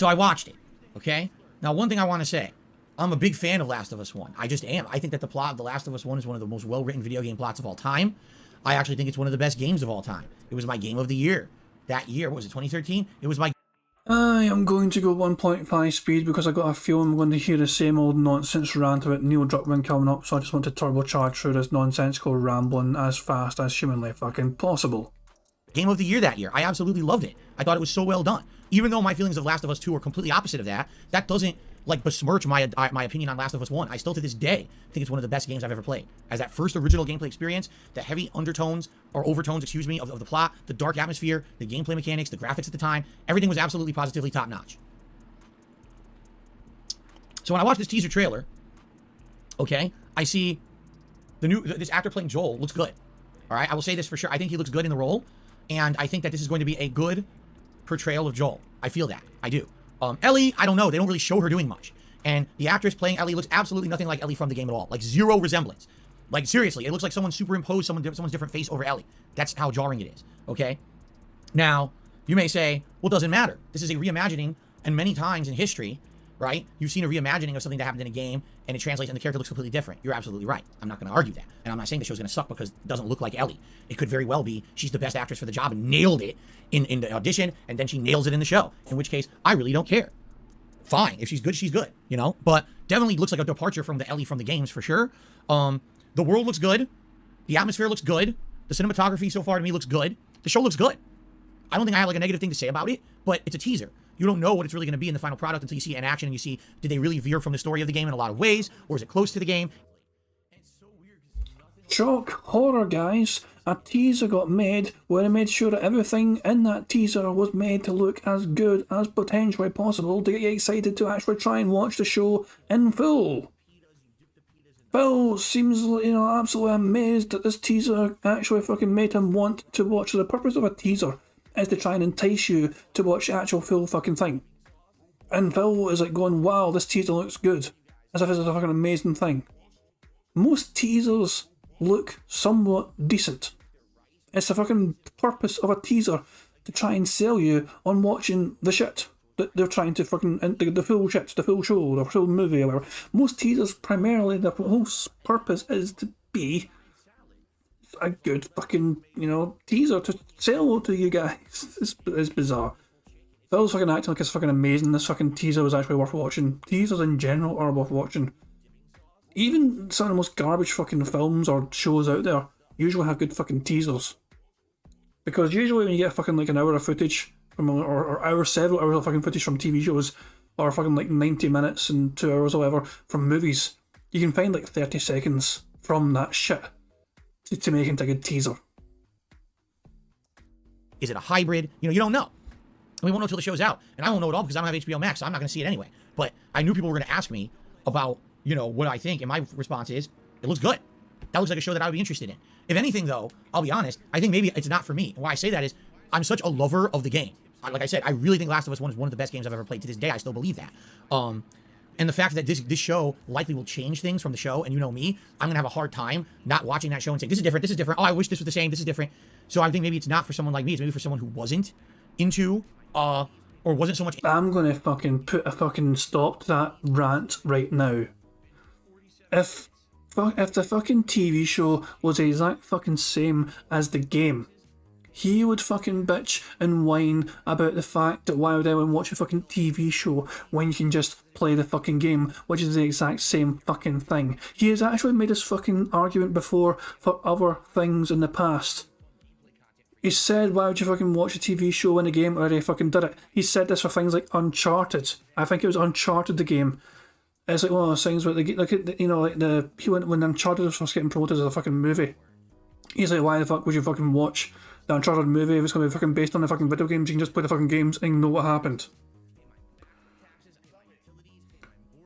I watched it, okay? Now, one thing I want to say, I'm a big fan of Last of Us 1. I just am. I think that the plot of The Last of Us 1 is one of the most well-written video game plots of all time. I actually think it's one of the best games of all time. It was my game of the year. That year, what was it, 2013? It was my... I am going to go 1.5 speed because I got a feeling I'm going to hear the same old nonsense rant about Neil Druckmann coming up, so I just want to turbocharge through this nonsensical rambling as fast as humanly fucking possible. Game of the year that year. I absolutely loved it. I thought it was so well done. Even though my feelings of Last of Us 2 are completely opposite of that, that doesn't besmirch my opinion on Last of Us 1. I still to this day think it's one of the best games I've ever played. As that first original gameplay experience, the heavy undertones, or overtones, of the plot, the dark atmosphere, the gameplay mechanics, the graphics at the time, everything was absolutely positively top notch. So when I watch this teaser trailer, okay, I see this actor playing Joel looks good. All right, I will say this for sure. I think he looks good in the role, and I think that this is going to be a good portrayal of Joel. I feel that. I do. Ellie, I don't know. They don't really show her doing much. And the actress playing Ellie looks absolutely nothing like Ellie from the game at all. Like, zero resemblance. Like, seriously, it looks like someone superimposed someone's different face over Ellie. That's how jarring it is, okay? Now, you may say, well, it doesn't matter. This is a reimagining, and many times in history, right, you've seen a reimagining of something that happened in a game, and it translates and the character looks completely different. You're absolutely right. I'm not going to argue that. And I'm not saying the show's going to suck because it doesn't look like Ellie. It could very well be she's the best actress for the job and nailed it in the audition, and then she nails it in the show, in which case, I really don't care. fine. If she's good, she's good, you know? But definitely looks like a departure from the Ellie from the games for sure. The world looks good. The atmosphere looks good. The cinematography so far to me looks good. The show looks good. I don't think I have like a negative thing to say about it, but it's a teaser. You don't know what it's really going to be in the final product until you see it in action and you see, did they really veer from the story of the game in a lot of ways, or is it close to the game? Shock horror, guys. A teaser got made where I made sure that everything in that teaser was made to look as good as potentially possible to get you excited to actually try and watch the show in full. Phil seems, absolutely amazed that this teaser actually fucking made him want to watch. So the purpose of a teaser is to try and entice you to watch the actual full fucking thing. And Phil is like going, wow, this teaser looks good. As if it's a fucking amazing thing. Most teasers look somewhat decent. It's the fucking purpose of a teaser to try and sell you on watching the shit that they're trying to fucking, the full shit, the full show, the full movie or whatever. Most teasers, primarily, the whole purpose is to be a good fucking, teaser to sell to you guys. It's bizarre. Phil's fucking acting like it's fucking amazing. This fucking teaser was actually worth watching. Teasers in general are worth watching. Even some of the most garbage fucking films or shows out there usually have good fucking teasers. Because usually when you get fucking like an hour of footage from, or several hours of fucking footage from TV shows, or fucking like 90 minutes and 2 hours or whatever from movies, you can find like 30 seconds from that shit to make into a good teaser. Is it a hybrid? You don't know. We won't know until the show's out. And I won't know it all because I don't have HBO Max, so I'm not going to see it anyway. But I knew people were going to ask me about, what I think, and my response is, it looks good. That looks like a show that I would be interested in. If anything, though, I'll be honest, I think maybe it's not for me. And why I say that is, I'm such a lover of the game. Like I said, I really think Last of Us 1 is one of the best games I've ever played. To this day, I still believe that. And the fact that this show likely will change things from the show, and me, I'm going to have a hard time not watching that show and saying, this is different, oh, I wish this was the same, this is different. So I think maybe it's not for someone like me, it's maybe for someone who wasn't into, or wasn't so much... I'm going to fucking put a fucking stop to that rant right now. If the fucking TV show was the exact fucking same as the game, he would fucking bitch and whine about the fact that why would anyone watch a fucking TV show when you can just play the fucking game, which is the exact same fucking thing. He has actually made this fucking argument before for other things in the past. He said, why would you fucking watch a TV show when the game already fucking did it? He said this for things like Uncharted. I think it was Uncharted, the game. It's like one of those things where when Uncharted was first getting promoted as a fucking movie, he's like, why the fuck would you fucking watch the Uncharted movie if it's going to be fucking based on the fucking video games? You can just play the fucking games and know what happened.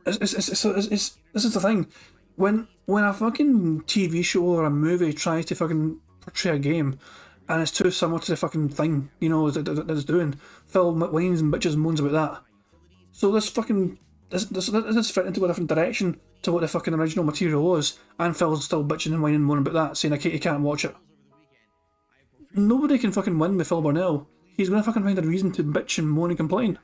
This is the thing. When a fucking TV show or a movie tries to fucking portray a game and it's too similar to the fucking thing, that it's doing, Phil whines and bitches and moans about that. So this fucking... This threatening to go a different direction to what the fucking original material was, and Phil's still bitching and whining and moaning about that, saying you can't watch it. Nobody can fucking win with Phil Burnell. He's gonna fucking find a reason to bitch and moan and complain.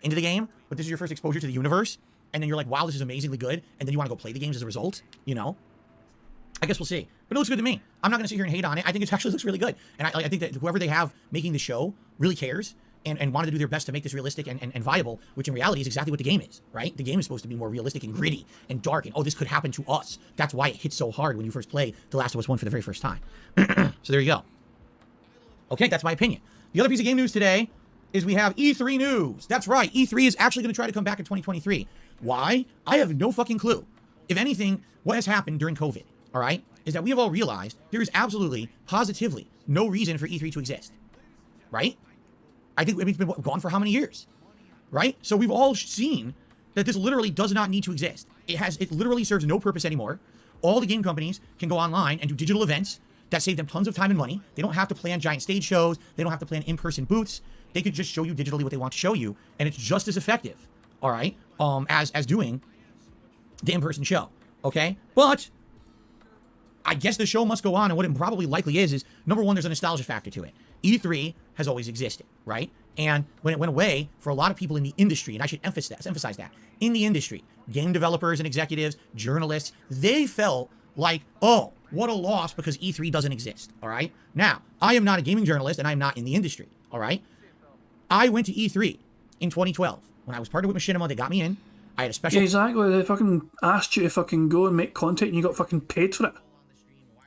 Into the game, but this is your first exposure to the universe, and then you're like, wow, this is amazingly good, and then you want to go play the games as a result, I guess we'll see. But it looks good to me. I'm not going to sit here and hate on it. I think it actually looks really good. And I think that whoever they have making the show really cares and wanted to do their best to make this realistic and viable, which in reality is exactly what the game is, right? The game is supposed to be more realistic and gritty and dark, and oh, this could happen to us. That's why it hits so hard when you first play The Last of Us 1 for the very first time. So there you go. Okay, that's my opinion. The other piece of game news today is we have E3 news. That's right, E3 is actually going to try to come back in 2023. Why? I have no fucking clue. If anything, what has happened during COVID, all right, is that we have all realized there is absolutely, positively, no reason for E3 to exist, right? I think it's been gone for how many years, right? So we've all seen that this literally does not need to exist. It literally serves no purpose anymore. All the game companies can go online and do digital events that save them tons of time and money. They don't have to plan giant stage shows. They don't have to plan in-person booths. They could just show you digitally what they want to show you, and it's just as effective, all right, as doing the in-person show, okay? But I guess the show must go on, and what it probably likely is number one, there's a nostalgia factor to it. E3 has always existed, right? And when it went away, for a lot of people in the industry, and I should emphasize that, in the industry, game developers and executives, journalists, they felt like, oh, what a loss because E3 doesn't exist, all right? Now, I am not a gaming journalist, and I'm not in the industry, all right? I went to E3 in 2012, When I was partnered with Machinima, they got me in. I had a special... Yeah, exactly. They fucking asked you to fucking go and make content and you got fucking paid for it.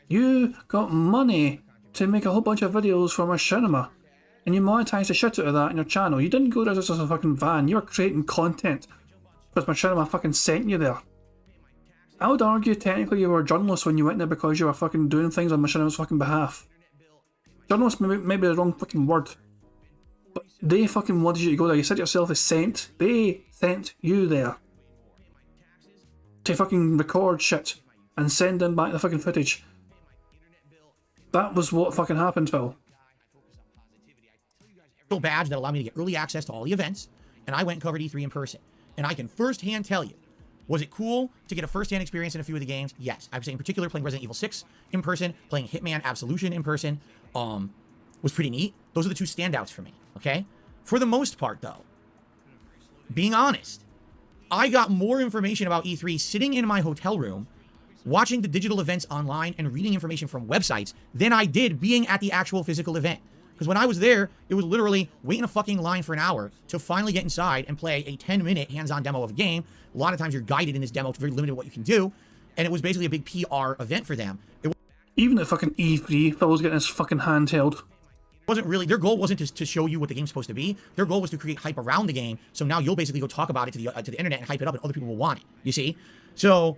You got money to make a whole bunch of videos for Machinima. And you monetized the shit out of that on your channel. You didn't go there just as a fucking van. You were creating content. Because Machinima fucking sent you there. I would argue technically you were a journalist when you went there because you were fucking doing things on Machinima's fucking behalf. Journalist may be the wrong fucking word. But they fucking wanted you to go there. You said yourself as sent. They sent you there. To fucking record shit. And send them back the fucking footage. That was what fucking happened, Phil. Badge that allowed me to get early access to all the events, and I went and covered E3 in person. And I can firsthand tell you, was it cool to get a firsthand experience in a few of the games? Yes. I would say in particular playing Resident Evil 6 in person, playing Hitman Absolution in person, was pretty neat. Those are the two standouts for me, okay? For the most part, though, being honest, I got more information about E3 sitting in my hotel room, watching the digital events online and reading information from websites than I did being at the actual physical event. Because when I was there, it was literally waiting a fucking line for an hour to finally get inside and play a 10-minute hands-on demo of a game. A lot of times you're guided in this demo. It's very limited what you can do. And it was basically a big PR event for them. Even at fucking E3, Phil was getting his fucking handheld. Wasn't really, their goal wasn't to show you what the game's supposed to be. Their goal was to create hype around the game. So now you'll basically go talk about it to the internet and hype it up and other people will want it. You see? So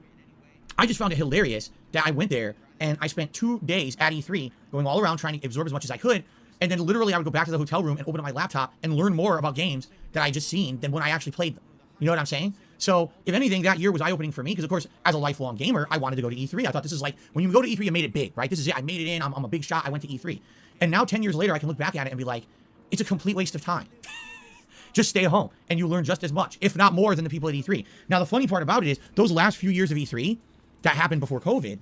I just found it hilarious that I went there and I spent 2 days at E3 going all around trying to absorb as much as I could. And then literally I would go back to the hotel room and open up my laptop and learn more about games that I just seen than when I actually played them. You know what I'm saying? So if anything, that year was eye-opening for me because, of course, as a lifelong gamer, I wanted to go to E3. I thought this is like, when you go to E3, you made it big, right? This is it. I made it in. I'm a big shot. I went to E3. And now 10 years later, I can look back at it and be like, it's a complete waste of time. Just stay at home and you learn just as much, if not more, than the people at E3. Now, the funny part about it is those last few years of E3 that happened before COVID,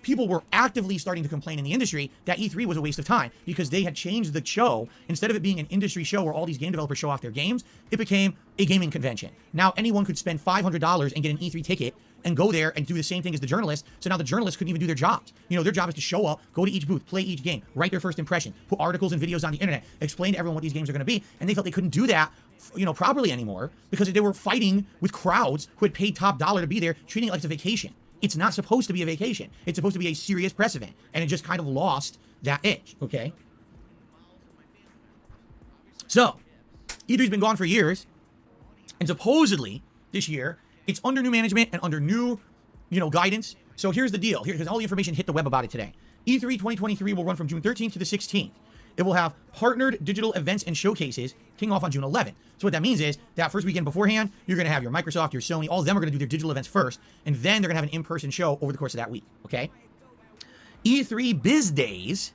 people were actively starting to complain in the industry that E3 was a waste of time because they had changed the show. Instead of it being an industry show where all these game developers show off their games, it became a gaming convention. Now anyone could spend $500 and get an E3 ticket and go there and do the same thing as the journalists. So now the journalists couldn't even do their jobs. You know, their job is to show up, go to each booth, play each game, write their first impression, put articles and videos on the internet, explain to everyone what these games are going to be. And they felt they couldn't do that, you know, properly anymore because they were fighting with crowds who had paid top dollar to be there, treating it like it's a vacation. It's not supposed to be a vacation. It's supposed to be a serious press event. And it just kind of lost that edge, okay? So, E3's been gone for years. And supposedly, this year, it's under new management and under new, guidance. So here's the deal. Here's all the information hit the web about it today. E3 2023 will run from June 13th to the 16th. It will have partnered digital events and showcases kicking off on June 11th. So what that means is that first weekend beforehand, you're going to have your Microsoft, your Sony, all of them are going to do their digital events first, and then they're going to have an in-person show over the course of that week, okay? E3 Biz Days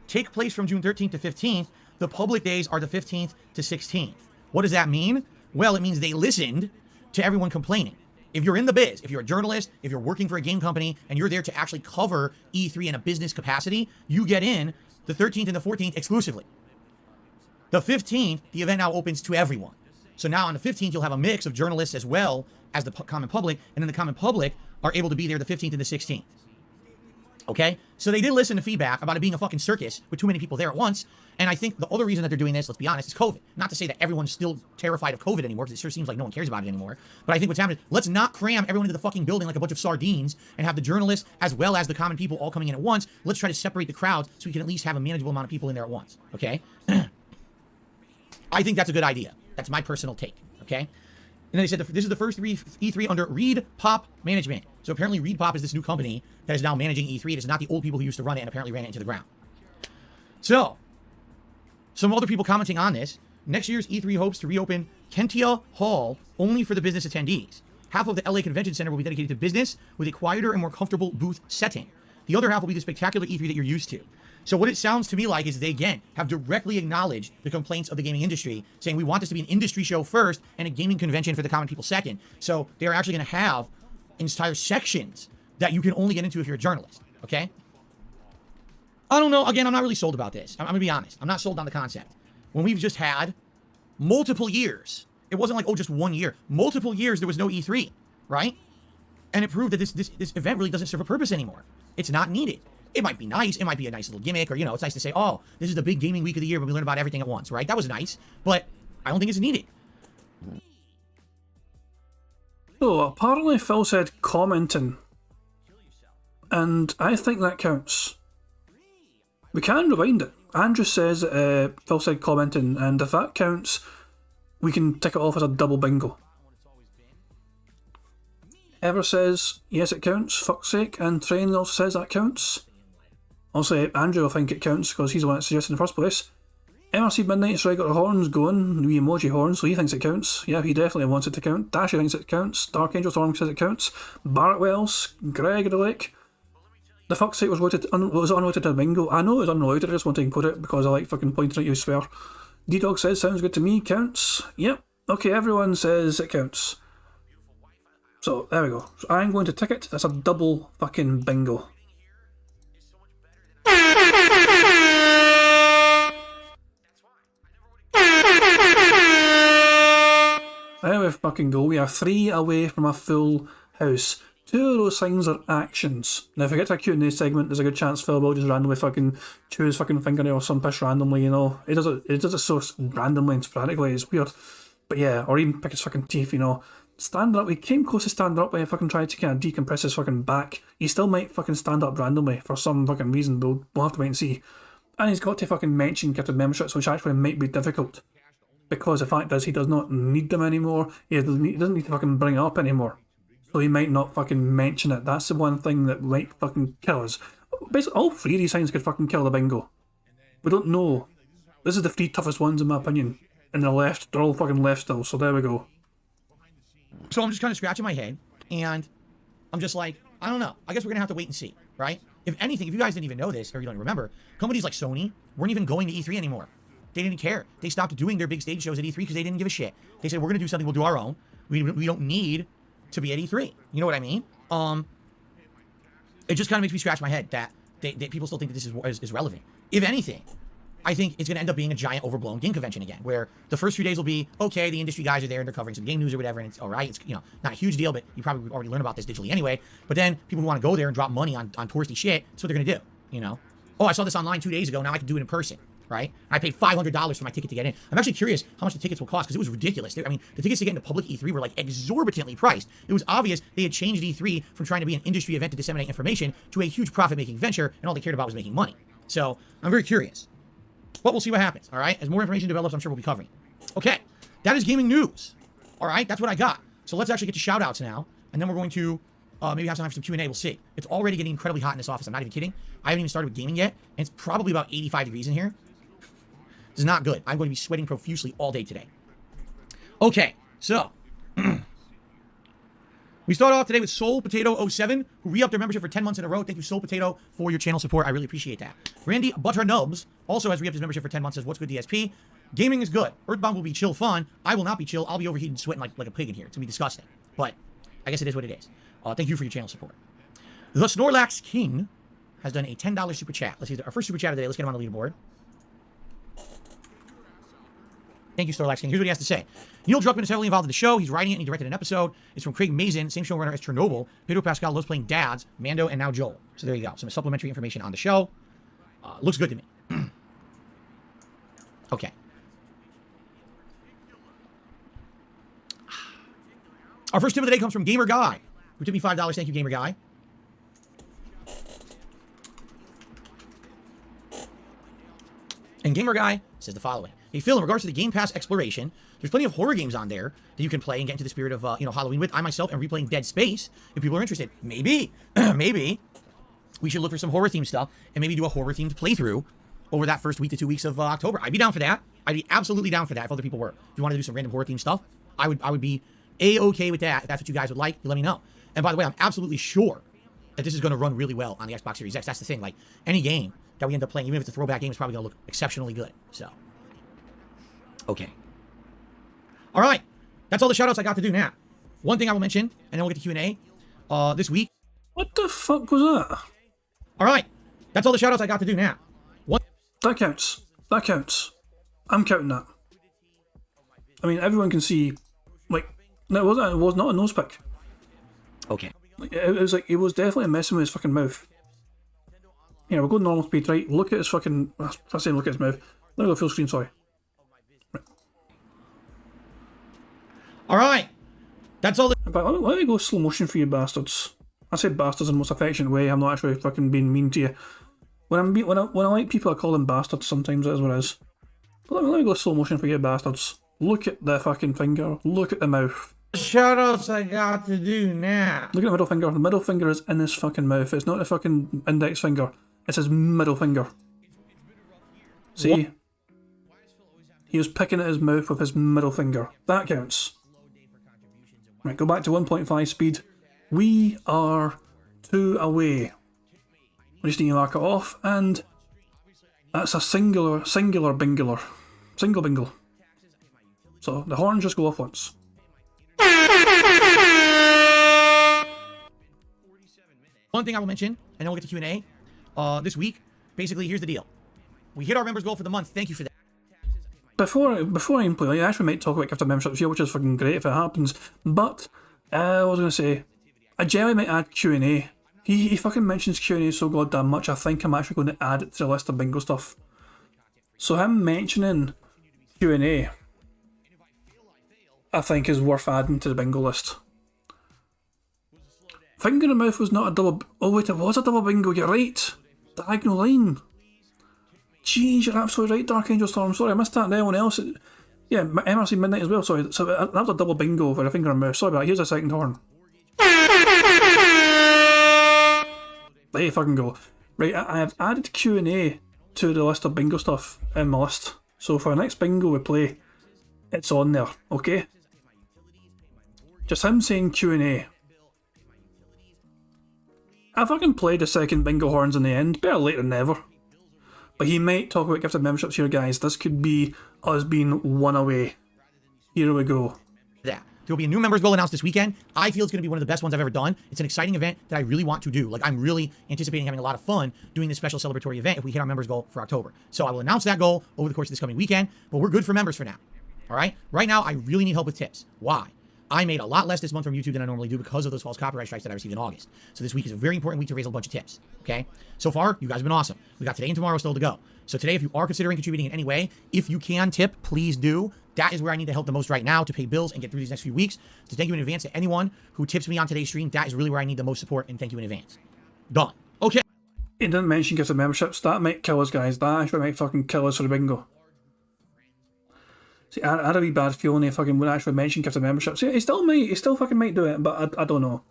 take place from June 13th to 15th. The public days are the 15th to 16th. What does that mean? Well, it means they listened to everyone complaining. If you're in the biz, if you're a journalist, if you're working for a game company, and you're there to actually cover E3 in a business capacity, you get in the 13th and the 14th exclusively. The 15th, the event now opens to everyone. So now on the 15th, you'll have a mix of journalists as well as the common public, and then the common public are able to be there the 15th and the 16th. Okay? So they did listen to feedback about it being a fucking circus with too many people there at once, and I think the other reason that they're doing this, let's be honest, is COVID. Not to say that everyone's still terrified of COVID anymore, because it sure seems like no one cares about it anymore, but I think what's happening is, let's not cram everyone into the fucking building like a bunch of sardines and have the journalists as well as the common people all coming in at once. Let's try to separate the crowds so we can at least have a manageable amount of people in there at once, okay? I think that's a good idea. That's my personal take, okay? And then they said this is the first E3 under Reed Pop management. So apparently Reed Pop is this new company that is now managing E3. It is not the old people who used to run it and apparently ran it into the ground. So, some other people commenting on this. Next year's E3 hopes to reopen Kentia Hall only for the business attendees. Half of the LA Convention Center will be dedicated to business with a quieter and more comfortable booth setting. The other half will be the spectacular E3 that you're used to. So what it sounds to me like is they, again, have directly acknowledged the complaints of the gaming industry, saying we want this to be an industry show first and a gaming convention for the common people second. So they're actually going to have entire sections that you can only get into if you're a journalist, okay? I don't know. Again, I'm not really sold about this. I'm going to be honest. I'm not sold on the concept. When we've just had multiple years, it wasn't like, oh, just 1 year. Multiple years, there was no E3, right? And it proved that this event really doesn't serve a purpose anymore. It's not needed. It might be nice. It might be a nice little gimmick, or, it's nice to say, oh, this is the big gaming week of the year when we learn about everything at once, right? That was nice, but I don't think it's needed. So, apparently Phil said commenting, and I think that counts. We can rewind it. Andrew says Phil said commenting, and if that counts, we can tick it off as a double bingo. Ever says yes it counts, fuck's sake, and Train also says that counts. Also, Andrew will think it counts because he's the one that suggested in the first place. MRC Midnight's already got the horns going, the wee emoji horns, so he thinks it counts. Yeah, he definitely wants it to count. Dasher thinks it counts. Dark Angel Storm says it counts. Barrett Wells, Greg of the Lake. The fuck's sake was unloaded to bingo. I know it was unloaded, I just want to include it because I like fucking pointing at you, swear. D-Dog says sounds good to me, counts. Yep. Okay, everyone says it counts. So, there we go. So I'm going to tick it. That's a double fucking bingo. There we fucking go. We are 3 away from a full house. 2 of those things are actions. Now if we get to a Q&A segment, there's a good chance Phil will just randomly fucking chew his fucking fingernail or some piss randomly, you know. It does it so randomly and sporadically, it's weird. But yeah, or even pick his fucking teeth, you know. Standing up, he came close to standing up when he fucking tried to kind of decompress his fucking back. He still might fucking stand up randomly for some fucking reason, but we'll have to wait and see. And he's got to fucking mention gifted memberships, which actually might be difficult. Because the fact is, he does not need them anymore. He doesn't need to fucking bring it up anymore. So he might not fucking mention it. That's the one thing that might fucking kill us. Basically, all 3 of these things could fucking kill the bingo. We don't know. This is the 3 toughest ones in my opinion. And they're left. They're all fucking left still, so there we go. So I'm just kind of scratching my head, and I'm just like, I don't know. I guess we're going to have to wait and see, right? If anything, if you guys didn't even know this, or you don't remember, companies like Sony weren't even going to E3 anymore. They didn't care. They stopped doing their big stage shows at E3 because they didn't give a shit. They said, we're going to do something, we'll do our own. We don't need to be at E3. You know what I mean? It just kind of makes me scratch my head that people still think that this is relevant. If anything, I think it's going to end up being a giant overblown game convention again, where the first few days will be, okay, the industry guys are there and they're covering some game news or whatever, and it's all right. It's, you know, not a huge deal, but you probably already learned about this digitally anyway. But then people who want to go there and drop money on touristy shit, that's what they're going to do, you know? Oh, I saw this online 2 days ago, now I can do it in person, right? I paid $500 for my ticket to get in. I'm actually curious how much the tickets will cost, because it was ridiculous. I mean, the tickets to get into public E3 were like exorbitantly priced. It was obvious they had changed E3 from trying to be an industry event to disseminate information to a huge profit-making venture, and all they cared about was making money. So, I'm very curious. But we'll see what happens, all right? As more information develops, I'm sure we'll be covering it. Okay, that is gaming news. All right, that's what I got. So let's actually get to shout-outs now, and then we're going to maybe have some Q&A. We'll see. It's already getting incredibly hot in this office. I'm not even kidding. I haven't even started with gaming yet, and it's probably about 85 degrees in here. This is not good. I'm going to be sweating profusely all day today. Okay, so we start off today with Soul Potato 07, who re-upped their membership for 10 months in a row. Thank you, Soul Potato, for your channel support. I really appreciate that. Randy Butternubs also has re-upped his membership for 10 months. Says, what's good, DSP? Gaming is good. Earthbound will be chill fun. I will not be chill. I'll be overheated and sweating like a pig in here. It's going to be disgusting. But I guess it is what it is. Thank you for your channel support. The Snorlax King has done a $10 super chat. Let's see our first super chat of the day. Let's get him on the leaderboard. Thank you, Snorlax King. Here's what he has to say. Neil Druckmann is heavily involved in the show. He's writing it and he directed an episode. It's from Craig Mazin, same showrunner as Chernobyl. Pedro Pascal loves playing dads, Mando, and now Joel. So there you go. Some supplementary information on the show. Looks good to me. Okay. Our first tip of the day comes from Gamer Guy, who tipped me $5. Thank you, Gamer Guy. And Gamer Guy says the following. Hey, Phil, in regards to the Game Pass exploration, there's plenty of horror games on there that you can play and get into the spirit of, Halloween with. I myself am replaying Dead Space. If people are interested, maybe, maybe we should look for some horror-themed stuff and maybe do a horror-themed playthrough over that first week to 2 weeks of October. I'd be down for that. I'd be absolutely down for that if other people were. If you want to do some random horror-themed stuff, I would be A-okay with that. If that's what you guys would like, you let me know. And by the way, I'm absolutely sure that this is going to run really well on the Xbox Series X. That's the thing. Like, any game that we end up playing, even if it's a throwback game, is probably going to look exceptionally good. So, okay. All right. That's all the shout-outs I got to do now. One thing I will mention, and then we'll get to Q&A. This week. What the fuck was that? All right. That's all the shout-outs I got to do now. That counts. That counts. I'm counting that. I mean, everyone can see, like, no, it was not a nose pick. Okay. It was like, it was definitely messing with his fucking mouth. Yeah, we'll go normal speed, right? Look at his fucking, I'm saying look at his mouth. Let me go full screen, sorry. Right. All right. That's all. But let me go slow motion for you bastards. I say bastards in the most affectionate way. I'm not actually fucking being mean to you. When I like people, I call them bastards. Sometimes that is what it is. But let me go slow motion for you bastards. Look at the fucking finger. Look at the mouth. Shoutouts I got to do now. Look at the middle finger. The middle finger is in his fucking mouth. It's not the fucking index finger. It's his middle finger. See? What? He was picking at his mouth with his middle finger. That counts. Right, go back to 1.5 speed. We are 2 away. We just need to mark it off, and that's a single bingular. Single bingle. So the horns just go off once. One thing I will mention, and then we'll get to Q&A. This week, basically, here's the deal. We hit our members goal for the month. Thank you for that. Before I even play, I actually might talk about gift of memberships here, which is fucking great if it happens. But I was gonna say, I generally might add Q&A. He fucking mentions Q&A so goddamn much. I think I'm actually going to add it to the list of bingo stuff. So him mentioning Q&A, I think is worth adding to the bingo list. Finger in the mouth was not a double. Oh wait, it was a double bingo. You're right. Diagonal line. Jeez, you're absolutely right, Dark Angel Storm. Sorry, I missed that. And anyone else? Yeah, MRC Midnight as well. Sorry, so that was a double bingo for a finger in the mouth. Sorry about that. Here's a second horn. There you fucking go. Right, I have added Q&A to the list of bingo stuff in my list. So for the next bingo we play, it's on there, okay? Just him saying Q&A. I fucking played the second bingo horns in the end, better late than never. But he might talk about gifted memberships here, guys. This could be us being 1 away. Here we go. Yeah. There will be a new members goal announced this weekend. I feel it's going to be one of the best ones I've ever done. It's an exciting event that I really want to do. Like, I'm really anticipating having a lot of fun doing this special celebratory event if we hit our members goal for October. So I will announce that goal over the course of this coming weekend, but we're good for members for now. All right? Right now, I really need help with tips. Why? I made a lot less this month from YouTube than I normally do because of those false copyright strikes that I received in August. So this week is a very important week to raise a bunch of tips, okay? So far, you guys have been awesome. We got today and tomorrow still to go. So today, if you are considering contributing in any way, if you can tip, please do. That is where I need the help the most right now to pay bills and get through these next few weeks. So thank you in advance to anyone who tips me on today's stream. That is really where I need the most support, and thank you in advance. Done. Okay. He didn't mention gifted memberships. That might kill us, guys. That actually might fucking kill us for the bingo. See, I had a wee bad feeling he fucking would actually mention gifted memberships. He still fucking might do it, but I don't know.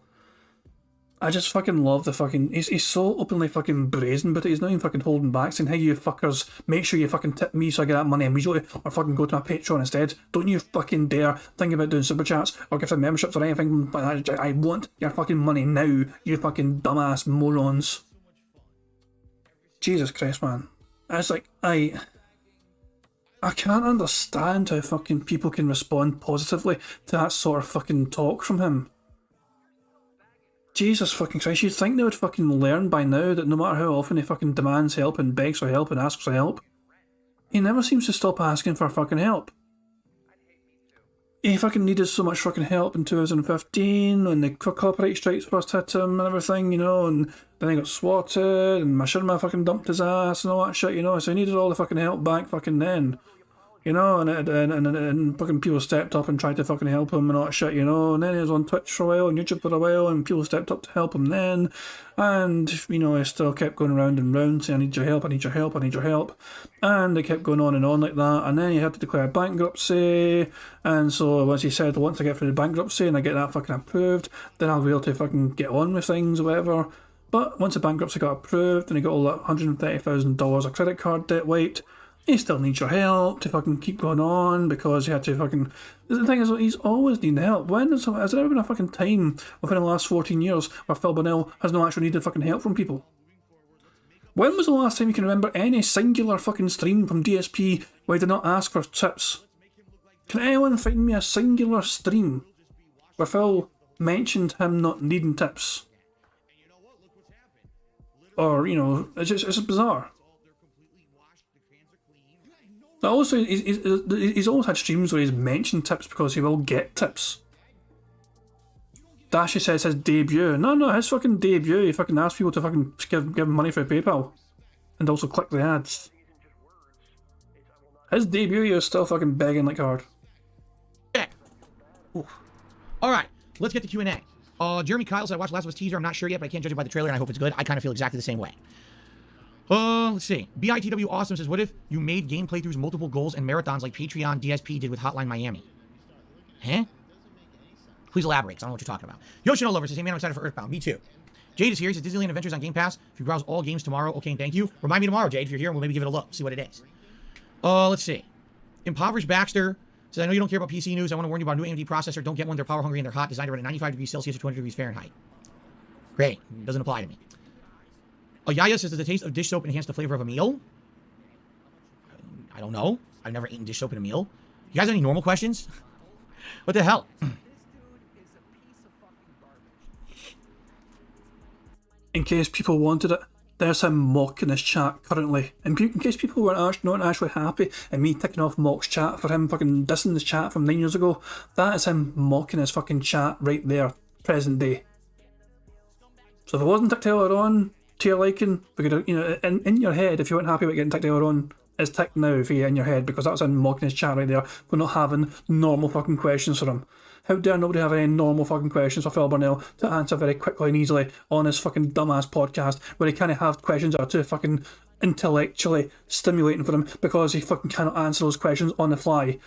I just fucking love the fucking... He's so openly fucking brazen, but he's not even fucking holding back, saying, hey, you fuckers, make sure you fucking tip me so I get that money immediately, or fucking go to my Patreon instead. Don't you fucking dare think about doing super chats or gifted memberships or anything like that. I want your fucking money now, you fucking dumbass morons. Jesus Christ, man. It's like, I can't understand how fucking people can respond positively to that sort of fucking talk from him. Jesus fucking Christ, you'd think they would fucking learn by now that no matter how often he fucking demands help and begs for help and asks for help, he never seems to stop asking for fucking help. He fucking needed so much fucking help in 2015 when the copyright strikes first hit him and everything, you know, and then he got swatted and Mashirma fucking dumped his ass and all that shit, you know, so he needed all the fucking help back fucking then. You know, and fucking people stepped up and tried to fucking help him and all that shit, you know, and then he was on Twitch for a while and YouTube for a while and people stepped up to help him then, and, you know, he still kept going round and round saying, I need your help, I need your help, I need your help, and they kept going on like that, and then he had to declare bankruptcy, and so once he said, once I get through the bankruptcy and I get that fucking approved, then I'll be able to fucking get on with things or whatever. But once the bankruptcy got approved and he got all that $130,000 of credit card debt wiped, he still needs your help to fucking keep going on because he had to fucking... The thing is, he's always needed help. Has there ever been a fucking time within the last 14 years where Phil Bonnell has not actually needed fucking help from people? When was the last time you can remember any singular fucking stream from DSP where he did not ask for tips? Can anyone find me a singular stream where Phil mentioned him not needing tips? Or, you know, it's just bizarre. But also, he's always had streams where he's mentioned tips because he will get tips. Dashy says his debut. No, his fucking debut. He fucking asked people to fucking give him money for PayPal. And also click the ads. His debut, he was still fucking begging like hard. Yeah. Alright, Let's get to Q&A. Jeremy Kyle said, I watched Last of Us teaser. I'm not sure yet, but I can't judge it by the trailer, and I hope it's good. I kind of feel exactly the same way. Let's see. BITW Awesome says, what if you made game playthroughs multiple goals and marathons like Patreon DSP did with Hotline Miami? Huh? Please elaborate, because I don't know what you're talking about. Yoshino Lover says, hey man, I'm excited for Earthbound. Me too. Jade is here. He says, Disneyland Adventures on Game Pass. If you browse all games tomorrow, okay, and thank you. Remind me tomorrow, Jade, if you're here, and we'll maybe give it a look. See what it is. Let's see. Impoverished Baxter says, I know you don't care about PC news. I want to warn you about a new AMD processor. Don't get one. They're power hungry and they're hot. Designed to run at 95 degrees Celsius or 200 degrees Fahrenheit. Great. Doesn't apply to me. Yaya says, does the taste of dish soap enhance the flavor of a meal? I don't know. I've never eaten dish soap in a meal. You guys have any normal questions? What the hell? In case people wanted it, there's him mocking his chat currently. In case people weren't not actually happy and me ticking off Mock's chat for him fucking dissing his chat from 9 years ago, that is him mocking his fucking chat right there, present day. So if it wasn't ticked earlier on, to your liking, because, you know, in your head, if you weren't happy about getting ticked earlier on, it's ticked now for you in your head, because that's him mocking his chat right there for not having normal fucking questions for him. How dare nobody have any normal fucking questions for Phil Burnell to answer very quickly and easily on his fucking dumbass podcast, where he can't have questions that are too fucking intellectually stimulating for him because he fucking cannot answer those questions on the fly,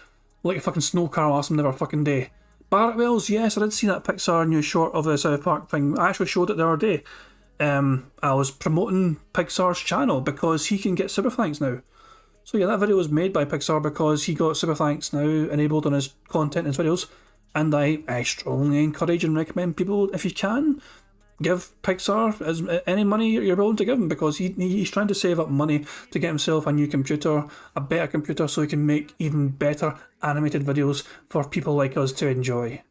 like a fucking snow car last never fucking day. Barrett Wells, yes, I did see that Pixar new short of the South Park thing. I actually showed it the other day. I was promoting Pixar's channel because he can get super thanks now. So yeah, that video was made by Pixar because he got super thanks now enabled on his content and his videos, and I strongly encourage and recommend people, if you can, give Pixar any money you're willing to give him, because he's trying to save up money to get himself a new computer, a better computer, so he can make even better animated videos for people like us to enjoy.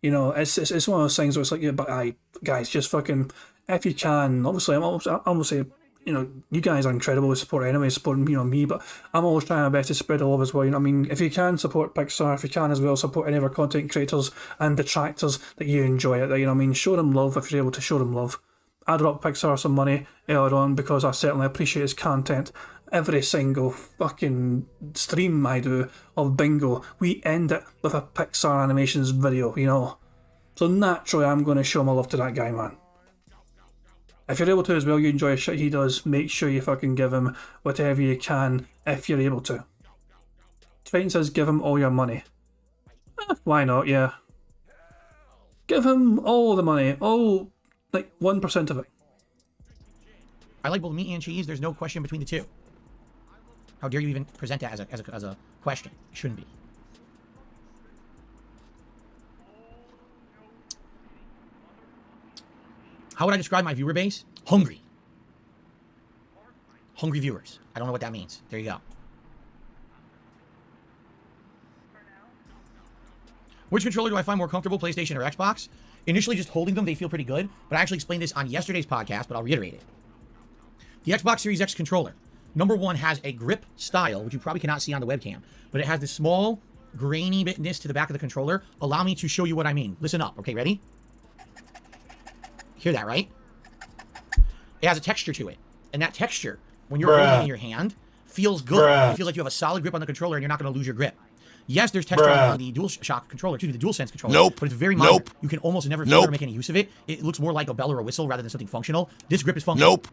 You know, it's one of those things where it's like, yeah, but guys, just fucking, if you can, obviously, I'm almost say, you know, you guys are incredible with support anyway, supporting, you know, me, but I'm always trying my best to spread the love as well. You know what I mean? If you can support Pixar, if you can as well, support any of our content creators and detractors that you enjoy it, you know what I mean? Show them love if you're able to show them love. I dropped Pixar some money earlier on because I certainly appreciate his content. Every single fucking stream I do of Bingo, we end it with a Pixar animations video, you know? So naturally, I'm going to show my love to that guy, man. If you're able to as well, you enjoy the shit he does, make sure you fucking give him whatever you can if you're able to. Triton says give him all your money. Why not, yeah. Give him all the money, all, like, 1% of it. I like both meat and cheese, there's no question between the two. How dare you even present that as a question? It shouldn't be. How would I describe my viewer base? Hungry. Hungry viewers. I don't know what that means. There you go. Which controller do I find more comfortable, PlayStation or Xbox? Initially, just holding them, they feel pretty good, but I actually explained this on yesterday's podcast, but I'll reiterate it. The Xbox Series X controller, number one, has a grip style, which you probably cannot see on the webcam, but it has this small, grainy bitness to the back of the controller. Allow me to show you what I mean. Listen up. Okay, ready? Hear that, right? It has a texture to it. And that texture, when you're holding it in your hand, feels good. It feels like you have a solid grip on the controller and you're not going to lose your grip. Yes, there's texture on the DualShock controller, the DualSense controller. But it's very minor. You can almost never feel or make any use of it. It looks more like a bell or a whistle rather than something functional. This grip is functional.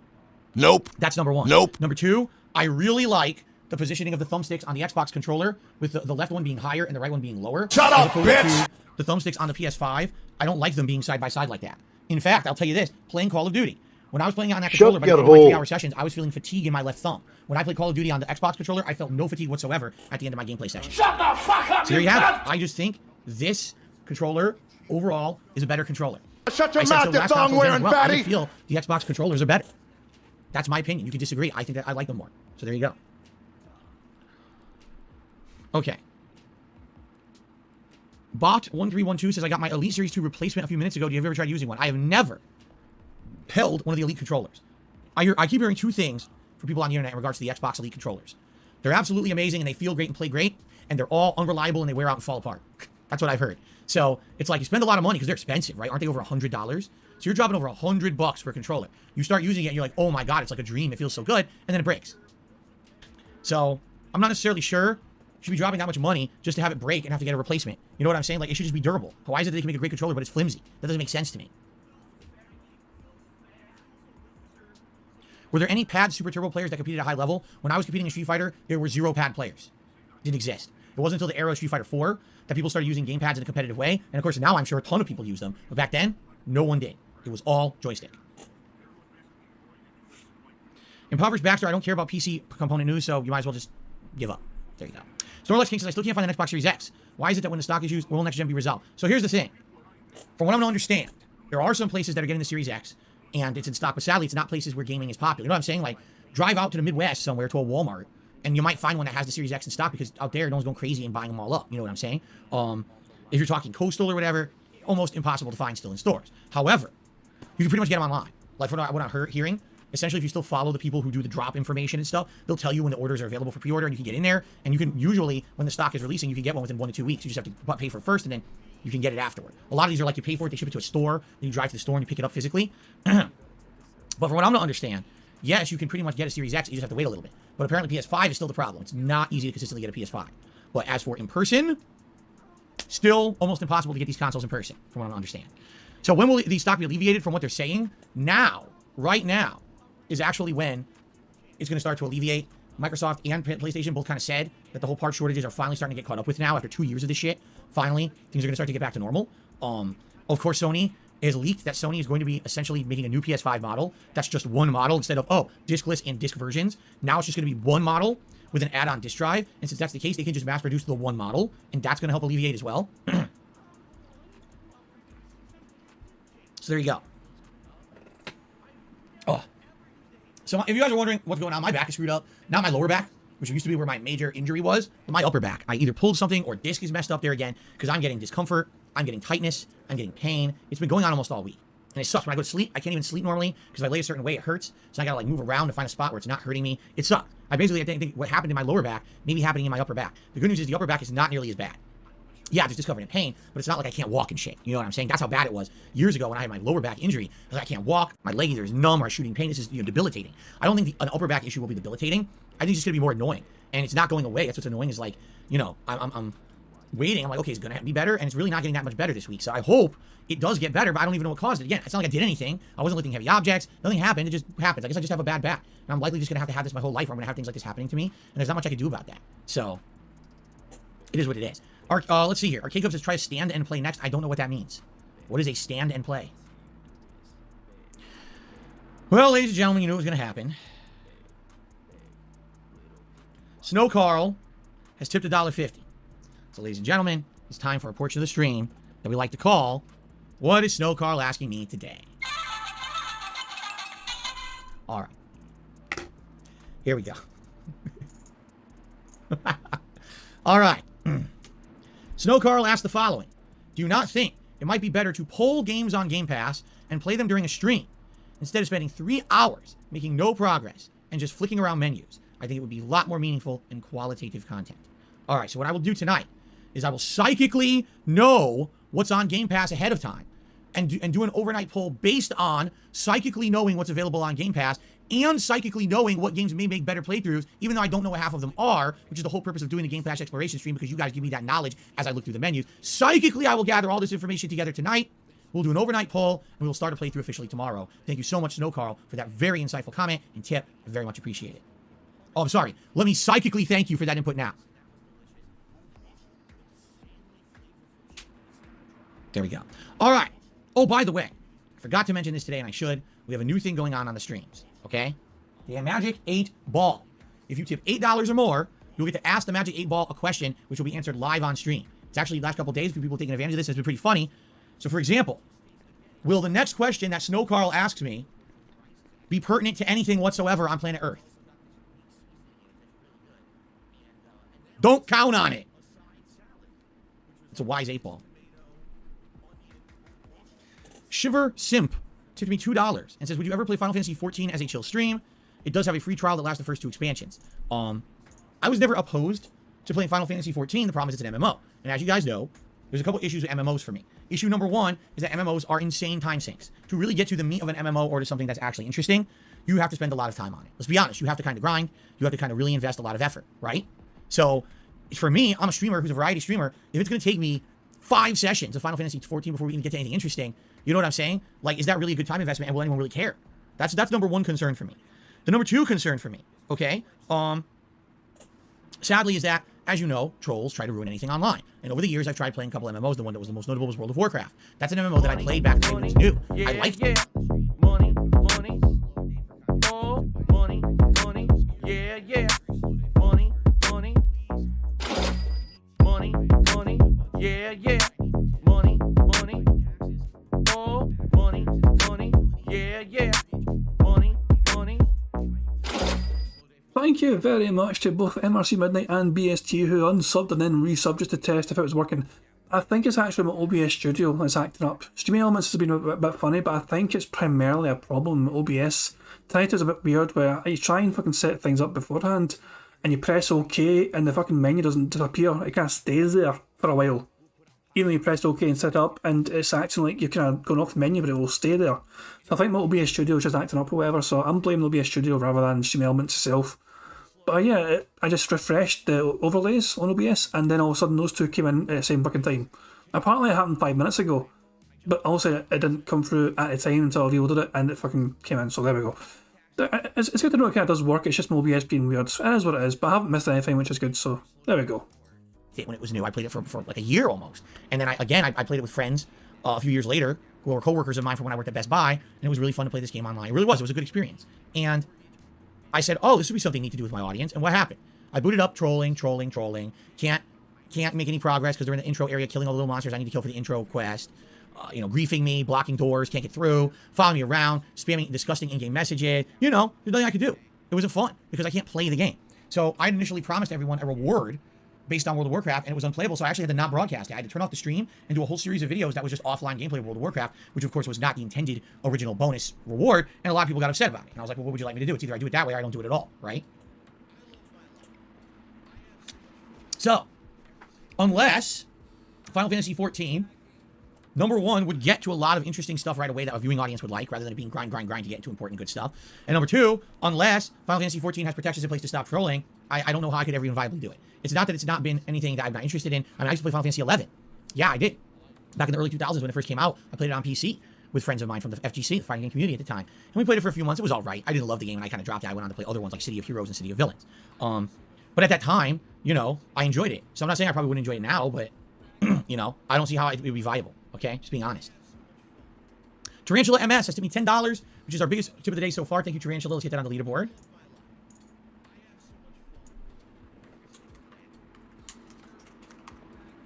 That's number one. Number two, I really like the positioning of the thumbsticks on the Xbox controller, with the left one being higher and the right one being lower. Shut up, bitch! The thumbsticks on the PS5, I don't like them being side by side like that. In fact, I'll tell you this, playing Call of Duty, when I was playing on that controller, by the end of my 3-hour sessions, I was feeling fatigue in my left thumb. When I played Call of Duty on the Xbox controller, I felt no fatigue whatsoever at the end of my gameplay session. Shut the fuck up, so there you have it. I just think this controller, overall, is a better controller. Shut your mouth, you thong-wearing fatty! I feel the Xbox controllers are better. That's my opinion. You can disagree. I think that I like them more. So there you go. Okay. Bot1312 says, I got my Elite Series 2 replacement a few minutes ago. Do you have ever tried using one? I have never held one of the Elite controllers. I keep hearing two things from people on the internet in regards to the Xbox Elite controllers. They're absolutely amazing and they feel great and play great, and they're all unreliable and they wear out and fall apart. That's what I've heard. So it's like you spend a lot of money because they're expensive, right? Aren't they over $100? So you're dropping over $100 for a controller. You start using it and you're like, oh my God, it's like a dream. It feels so good. And then it breaks. So I'm not necessarily sure should be dropping that much money just to have it break and have to get a replacement. You know what I'm saying? Like, it should just be durable. Why is it they can make a great controller, but it's flimsy? That doesn't make sense to me. Were there any pad Super Turbo players that competed at a high level? When I was competing in Street Fighter, there were 0 pad players. Didn't exist. It wasn't until the era of Street Fighter 4 that people started using game pads in a competitive way. And of course, now I'm sure a ton of people use them. But back then, no one did. It was all joystick. Impoverished Baxter, I don't care about PC component news, so you might as well just give up. There you go. Snorlax King says, I still can't find the Xbox Series X. Why is it that when the stock is used, will next gen be resolved? So here's the thing. From what I'm going to understand, there are some places that are getting the Series X, and it's in stock, but sadly, it's not places where gaming is popular. You know what I'm saying? Like, drive out to the Midwest somewhere to a Walmart, and you might find one that has the Series X in stock, because out there, no one's going crazy and buying them all up. You know what I'm saying? If you're talking coastal or whatever, almost impossible to find still in stores. However, you can pretty much get them online. Like, from what I'm hearing, essentially, if you still follow the people who do the drop information and stuff, they'll tell you when the orders are available for pre-order, and you can get in there, and you can usually, when the stock is releasing, you can get one within 1 to 2 weeks. You just have to pay for it first, and then you can get it afterward. A lot of these are like you pay for it, they ship it to a store, then you drive to the store and you pick it up physically. But from what I'm going to understand, yes, you can pretty much get a Series X, you just have to wait a little bit. But apparently PS5 is still the problem. It's not easy to consistently get a PS5. But as for in person, still almost impossible to get these consoles in person, from what I understand. So when will these stock be alleviated from what they're saying? Now, right now, is actually when it's going to start to alleviate. Microsoft and PlayStation both kind of said that the whole part shortages are finally starting to get caught up with now after 2 years of this shit. Finally, things are going to start to get back to normal. Of course, Sony has leaked that Sony is going to be essentially making a new PS5 model. That's just one model instead of, diskless and disc versions. Now it's just going to be one model with an add-on disk drive. And since that's the case, they can just mass produce the one model. And that's going to help alleviate as well. So there you go. So if you guys are wondering what's going on, my back is screwed up. Not my lower back, which used to be where my major injury was, but my upper back. I either pulled something or disc is messed up there again because I'm getting discomfort, I'm getting tightness, I'm getting pain. It's been going on almost all week. And it sucks. When I go to sleep, I can't even sleep normally because if I lay a certain way, it hurts. So I got to like move around to find a spot where it's not hurting me. It sucks. I think what happened in my lower back may be happening in my upper back. The good news is the upper back is not nearly as bad. Yeah, just discovering pain, but it's not like I can't walk and shit. You know what I'm saying? That's how bad it was years ago when I had my lower back injury. I can't walk, my leg either is numb or shooting pain. This is debilitating. I don't think an upper back issue will be debilitating. I think it's just gonna be more annoying, and it's not going away. That's what's annoying is like, I'm waiting. I'm like, okay, it's gonna be better, and it's really not getting that much better this week. So I hope it does get better, but I don't even know what caused it. Again, it's not like I did anything. I wasn't lifting heavy objects. Nothing happened. It just happens. I guess I just have a bad back, and I'm likely just gonna have this my whole life, or I'm gonna have things like this happening to me, and there's not much I can do about that. So it is what it is. Let's see here. Arcade Cup says try to stand and play next. I don't know what that means. What is a stand and play? Well, ladies and gentlemen, you knew it was going to happen. Snow Carl has tipped $1.50. So, ladies and gentlemen, it's time for a portion of the stream that we like to call, What is Snow Carl asking me today? All right. Here we go. All right. Snow Carl asked the following. Do you not think it might be better to pull games on Game Pass and play them during a stream instead of spending 3 hours making no progress and just flicking around menus? I think it would be a lot more meaningful and qualitative content. All right, so what I will do tonight is I will psychically know what's on Game Pass ahead of time and do an overnight poll based on psychically knowing what's available on Game Pass and psychically knowing what games may make better playthroughs, even though I don't know what half of them are, which is the whole purpose of doing the Game Pass exploration stream, because you guys give me that knowledge as I look through the menus. Psychically, I will gather all this information together tonight. We'll do an overnight poll, and we'll start a playthrough officially tomorrow. Thank you so much, Snow Carl, for that very insightful comment and tip. I very much appreciate it. Oh, I'm sorry. Let me psychically thank you for that input now. There we go. All right. Oh, by the way, I forgot to mention this today, and I should. We have a new thing going on the streams, okay? The Magic 8 Ball. If you tip $8 or more, you'll get to ask the Magic 8 Ball a question, which will be answered live on stream. It's actually the last couple days, people taking advantage of this. It's been pretty funny. So, for example, will the next question that Snow Carl asks me be pertinent to anything whatsoever on planet Earth? Don't count on it. It's a wise 8 Ball. Shiver Simp tipped me $2 and says, would you ever play Final Fantasy 14 as a chill stream? It does have a free trial that lasts the first 2 expansions. I was never opposed to playing Final Fantasy 14. The problem is it's an MMO. And as you guys know, there's a couple issues with MMOs for me. Issue number 1 is that MMOs are insane time sinks. To really get to the meat of an MMO or to something that's actually interesting, you have to spend a lot of time on it. Let's be honest. You have to kind of grind. You have to kind of really invest a lot of effort, right? So for me, I'm a streamer who's a variety streamer. If it's going to take me 5 sessions of Final Fantasy 14 before we even get to anything interesting, you know what I'm saying? Like, is that really a good time investment, and will anyone really care? That's number one concern for me. The number two concern for me, okay, sadly, is that, as you know, trolls try to ruin anything online. And over the years, I've tried playing a couple MMOs. The one that was the most notable was World of Warcraft. That's an MMO that I played back when it was new. I liked it. Money, money, oh, money, money, yeah, yeah. Money, money, money, money, yeah, yeah. Money, money, oh, money, money, yeah, yeah. Money, money. Thank you very much to both MRC Midnight and BST who unsubbed and then resubbed just to test if it was working. I think it's actually my OBS studio that's acting up. Streaming Elements has been a bit funny, but I think it's primarily a problem with OBS. Tonight is a bit weird where you try and fucking set things up beforehand and you press OK and the fucking menu doesn't disappear. It kind of stays there for a while. Even though you press OK and set up, and it's acting like you're kind of going off the menu, but it will stay there. So I think my OBS studio is just acting up or whatever, so I'm blaming OBS studio rather than Streaming Elements itself. But yeah, I just refreshed the overlays on OBS, and then all of a sudden those two came in at the same fucking time. Apparently it happened 5 minutes ago, but also it didn't come through at the time until I reloaded it, and it fucking came in, so there we go. It's good to know it kind of does work, it's just my OBS being weird. It is what it is, but I haven't missed anything, which is good, so there we go. When it was new, I played it for like a year almost. And then I played it with friends a few years later, who were co-workers of mine from when I worked at Best Buy, and it was really fun to play this game online. It really was. It was a good experience. And I said, oh, this would be something neat to do with my audience. And what happened? I booted up, trolling. Can't make any progress because they're in the intro area killing all the little monsters I need to kill for the intro quest. Griefing me, blocking doors, can't get through, following me around, spamming disgusting in-game messages. There's nothing I could do. It wasn't fun because I can't play the game. So I initially promised everyone a reward based on World of Warcraft, and it was unplayable, so I actually had to not broadcast it. I had to turn off the stream and do a whole series of videos that was just offline gameplay of World of Warcraft, which of course was not the intended original bonus reward, and a lot of people got upset about it. And I was like, well, what would you like me to do? It's either I do it that way or I don't do it at all, right? So, unless Final Fantasy 14, number one, would get to a lot of interesting stuff right away that a viewing audience would like, rather than it being grind to get into important good stuff. And number two, unless Final Fantasy 14 has protections in place to stop trolling, I don't know how I could ever even viably do it. It's not that it's not been anything that I'm not interested in. I used to play Final Fantasy 11. Yeah, I did. Back in the early 2000s when it first came out, I played it on PC with friends of mine from the FGC, the fighting game community at the time. And we played it for a few months. It was all right. I didn't love the game, and I kind of dropped it. I went on to play other ones like City of Heroes and City of Villains. But at that time, I enjoyed it. So I'm not saying I probably wouldn't enjoy it now, but, I don't see how it would be viable. Okay? Just being honest. Tarantula MS has to be $10, which is our biggest tip of the day so far. Thank you, Tarantula. Let's get that on the leaderboard.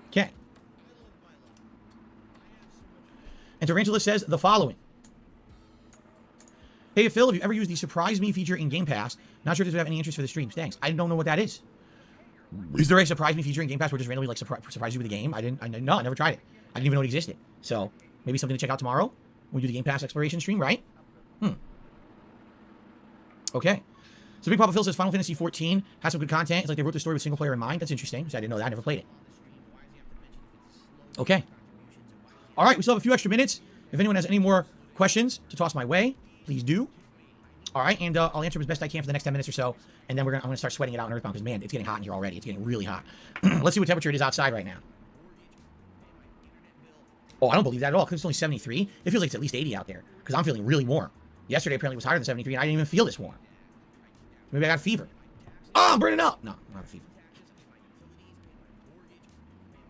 Okay. And Tarantula says the following. Hey, Phil, have you ever used the Surprise Me feature in Game Pass? Not sure if this would have any interest for the streams. Thanks. I don't know what that is. Is there a Surprise Me feature in Game Pass where it just randomly surprise you with the game? No, I never tried it. I didn't even know it existed. So, maybe something to check out tomorrow when we do the Game Pass exploration stream, right? Okay. So Big Papa Phil says Final Fantasy 14 has some good content. It's like they wrote the story with single player in mind. That's interesting. So I didn't know that. I never played it. Okay. All right. We still have a few extra minutes. If anyone has any more questions to toss my way, please do. All right. And I'll answer them as best I can for the next 10 minutes or so. And then I'm going to start sweating it out in Earthbound because, man, it's getting hot in here already. It's getting really hot. Let's see what temperature it is outside right now. Oh, I don't believe that at all because it's only 73. It feels like it's at least 80 out there because I'm feeling really warm. Yesterday apparently it was higher than 73 and I didn't even feel this warm. Maybe I got a fever. Oh, I'm burning up. No, not a fever.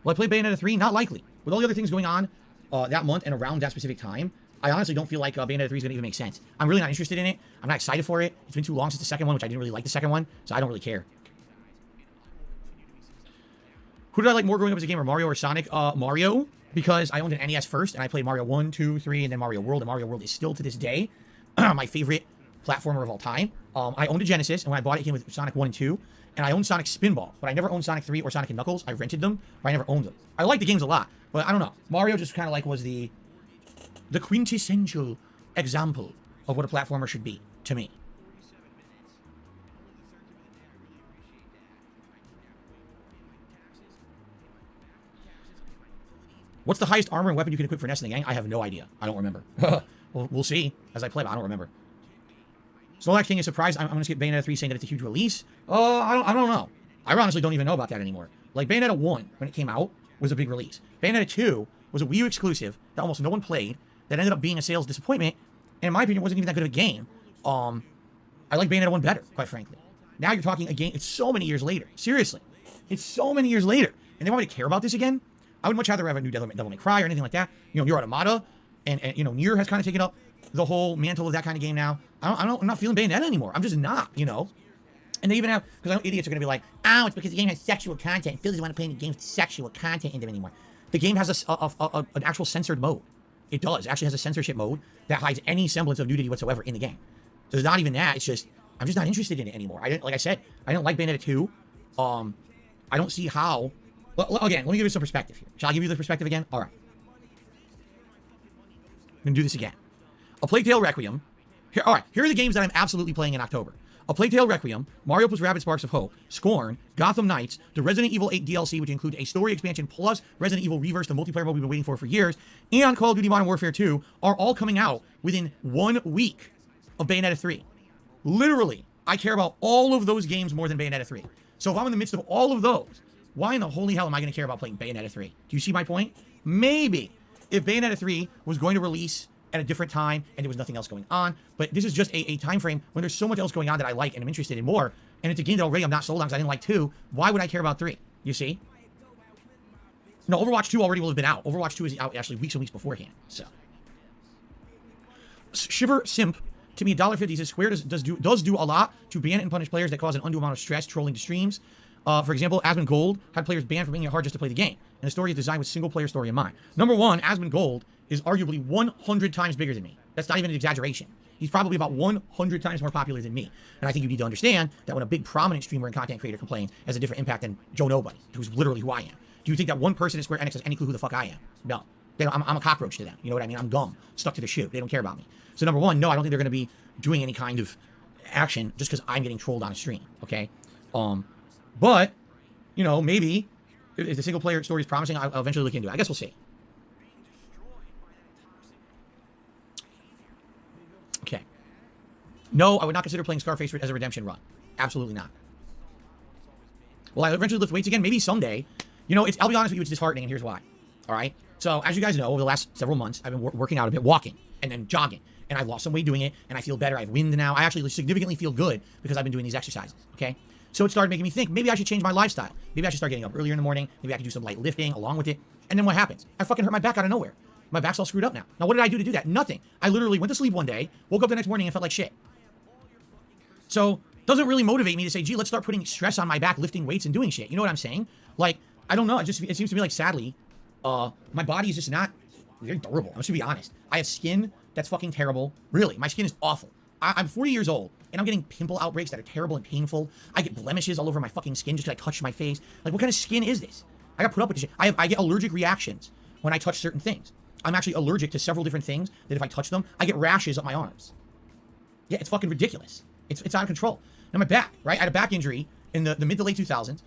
Will I play Bayonetta 3? Not likely. With all the other things going on that month and around that specific time, I honestly don't feel like Bayonetta 3 is going to even make sense. I'm really not interested in it. I'm not excited for it. It's been too long since the second one, which I didn't really like the second one, so I don't really care. Who did I like more growing up as a gamer, Mario or Sonic? Mario, because I owned an NES first, and I played Mario 1, 2, 3, and then Mario World, and Mario World is still, to this day, my favorite platformer of all time. I owned a Genesis, and when I bought it, it came with Sonic 1 and 2, and I owned Sonic Spinball, but I never owned Sonic 3 or Sonic and Knuckles. I rented them, but I never owned them. I liked the games a lot, but I don't know. Mario just kind of like was the quintessential example of what a platformer should be, to me. What's the highest armor and weapon you can equip for Ness in the gang? I have no idea. I don't remember. Well, we'll see as I play, but I don't remember. Snorlax King is surprised. I'm going to skip Bayonetta 3 saying that it's a huge release. I don't know. I honestly don't even know about that anymore. Like, Bayonetta 1, when it came out, was a big release. Bayonetta 2 was a Wii U exclusive that almost no one played, that ended up being a sales disappointment, and in my opinion, wasn't even that good of a game. I like Bayonetta 1 better, quite frankly. Now you're talking a game, it's so many years later. Seriously. It's so many years later. And they want me to care about this again? I would much rather have a new Devil May Cry or anything like that. You know, Nier Automata, and you know, Nier has kind of taken up the whole mantle of that kind of game now. I'm not feeling Bayonetta anymore. I'm just not, you know. And they even have, because I know idiots are going to be like, oh, it's because the game has sexual content. Phil doesn't want to play any games with sexual content in them anymore. The game has an actual censored mode. It does. It actually has a censorship mode that hides any semblance of nudity whatsoever in the game. So it's not even that. It's just, I'm just not interested in it anymore. Like I said, I didn't like Bayonetta 2. I don't see how. Well, again, let me give you some perspective here. Shall I give you the perspective again? All right. I'm going to do this again. A Plague Tale Requiem. Here are the games that I'm absolutely playing in October. A Plague Tale Requiem, Mario plus Rabbids Sparks of Hope, Scorn, Gotham Knights, the Resident Evil 8 DLC, which includes a story expansion plus Resident Evil Reverse, the multiplayer mode we've been waiting for years, and Call of Duty Modern Warfare 2 are all coming out within 1 week of Bayonetta 3. Literally, I care about all of those games more than Bayonetta 3. So if I'm in the midst of all of those, why in the holy hell am I going to care about playing Bayonetta 3? Do you see my point? Maybe if Bayonetta 3 was going to release at a different time and there was nothing else going on, but this is just a time frame when there's so much else going on that I like and I'm interested in more, and it's a game that already I'm not sold on because I didn't like 2. Why would I care about 3? You see? No, Overwatch 2 already will have been out. Overwatch 2 is out actually weeks and weeks beforehand. So Shiver Simp to me, $1.50 says Square does do a lot to ban and punish players that cause an undue amount of stress trolling to streams. For example, Asmongold had players banned from making it hard just to play the game, and the story is designed with single-player story in mind. Number one, Asmongold is arguably 100 times bigger than me. That's not even an exaggeration. He's probably about 100 times more popular than me. And I think you need to understand that when a big prominent streamer and content creator can play has a different impact than Joe Nobody, who's literally who I am. Do you think that one person at Square Enix has any clue who the fuck I am? No. I'm a cockroach to them. You know what I mean? I'm gum stuck to the shoe. They don't care about me. So number one, no, I don't think they're going to be doing any kind of action just because I'm getting trolled on a stream. Okay? But, you know, maybe if the single player story is promising, I'll eventually look into it. I guess we'll see. Okay. No, I would not consider playing Scarface as a redemption run. Absolutely not. Will I eventually lift weights again? Maybe someday. You know, I'll be honest with you, it's disheartening, and here's why. All right? So, as you guys know, over the last several months, I've been working out a bit, walking, and then jogging. And I've lost some weight doing it, and I feel better. I have wind now. I actually significantly feel good because I've been doing these exercises, okay? So it started making me think, maybe I should change my lifestyle. Maybe I should start getting up earlier in the morning. Maybe I could do some light lifting along with it. And then what happens? I fucking hurt my back out of nowhere. My back's all screwed up now. Now, what did I do to do that? Nothing. I literally went to sleep one day, woke up the next morning, and felt like shit. So, doesn't really motivate me to say, gee, let's start putting stress on my back, lifting weights and doing shit. You know what I'm saying? Like, I don't know. It seems to me like, sadly, my body is just not very durable. I'm just gonna be honest. I have skin that's fucking terrible. Really, my skin is awful. I'm 40 years old, and I'm getting pimple outbreaks that are terrible and painful. I get blemishes all over my fucking skin just because I touch my face. Like, what kind of skin is this? I got put up with this shit. I get allergic reactions when I touch certain things. I'm actually allergic to several different things that if I touch them, I get rashes up my arms. Yeah, it's fucking ridiculous. It's out of control. Now, my back, right? I had a back injury in the mid to late 2000s.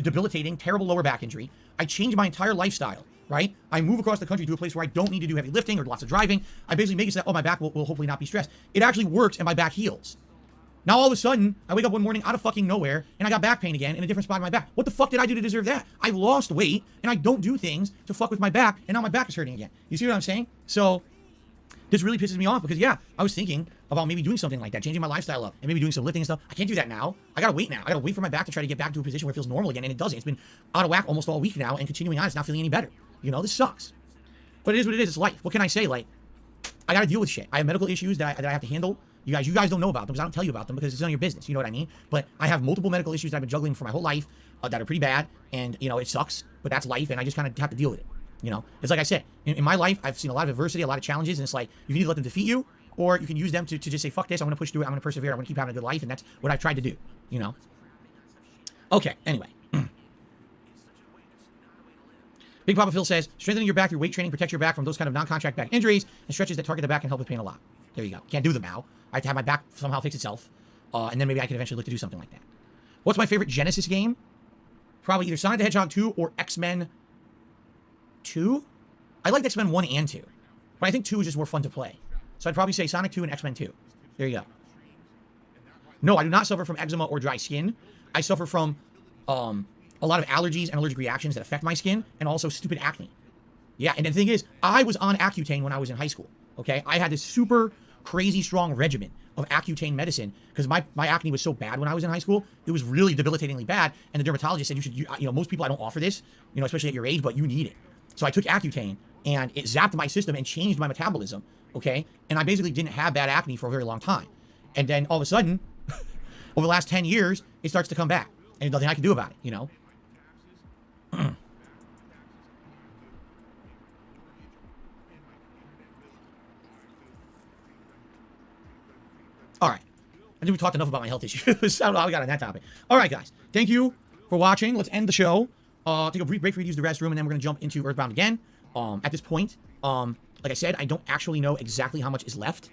Debilitating, terrible lower back injury. I changed my entire lifestyle, right? I move across the country to a place where I don't need to do heavy lifting or lots of driving. I basically make it so that, my back will hopefully not be stressed. It actually works and my back heals. Now all of a sudden, I wake up one morning out of fucking nowhere and I got back pain again in a different spot in my back. What the fuck did I do to deserve that? I lost weight and I don't do things to fuck with my back and now my back is hurting again. You see what I'm saying? So this really pisses me off because, yeah, I was thinking about maybe doing something like that, changing my lifestyle up and maybe doing some lifting and stuff. I can't do that now. I gotta wait now. I gotta wait for my back to try to get back to a position where it feels normal again, and it doesn't. It's been out of whack almost all week now, and continuing on, it's not feeling any better. You know, this sucks. But it is what it is. It's life. What can I say? Like, I gotta deal with shit. I have medical issues that I have to handle. You guys don't know about them because I don't tell you about them because it's none of your business. You know what I mean? But I have multiple medical issues that I've been juggling for my whole life that are pretty bad, and, you know, it sucks, but that's life, and I just kind of have to deal with it. You know, it's like I said, in my life, I've seen a lot of adversity, a lot of challenges, and it's like, you can either let them defeat you, or you can use them to just say, fuck this, I'm going to push through it, I'm going to persevere, I'm going to keep having a good life, and that's what I've tried to do, you know? Okay, anyway. Big Papa Phil says, strengthening your back through weight training protects your back from those kind of non-contract back injuries, and stretches that target the back can help with pain a lot. There you go. Can't do them now. I have to have my back somehow fix itself, and then maybe I can eventually look to do something like that. What's my favorite Genesis game? Probably either Sonic the Hedgehog 2 or X-Men 2? I liked X-Men 1 and 2, but I think 2 is just more fun to play. So I'd probably say Sonic 2 and X-Men 2. There you go. No, I do not suffer from eczema or dry skin. I suffer from a a lot of allergies and allergic reactions that affect my skin, and also stupid acne. Yeah, and the thing is, I was on Accutane when I was in high school, okay? I had this super crazy strong regimen of Accutane medicine because my acne was so bad when I was in high school. It was really debilitatingly bad, and the dermatologist said, you know, most people, I don't offer this, you know, especially at your age, but you need it. So I took Accutane, and it zapped my system and changed my metabolism, okay? And I basically didn't have bad acne for a very long time. And then all of a sudden, over the last 10 years, it starts to come back, and there's nothing I can do about it, you know? All right. I think we talked enough about my health issues. I don't know how we got on that topic. All right, guys. Thank you for watching. Let's end the show. Take a brief break for you to use the restroom, and then we're going to jump into Earthbound again. At this point, like I said, I don't actually know exactly how much is left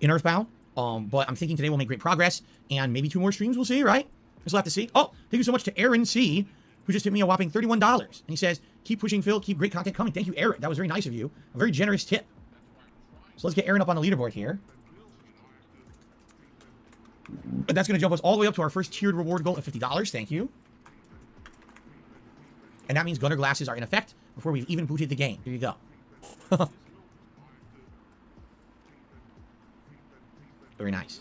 in Earthbound, but I'm thinking today we'll make great progress, and maybe 2 more streams, we'll see, right? We'll have to see. Oh, thank you so much to Aaron C., who just hit me a whopping $31. And he says, keep pushing, Phil. Keep great content coming. Thank you, Aaron. That was very nice of you. A very generous tip. So let's get Aaron up on the leaderboard here. And that's going to jump us all the way up to our first tiered reward goal of $50. Thank you. And that means gunner glasses are in effect before we've even booted the game. Here you go. Very nice.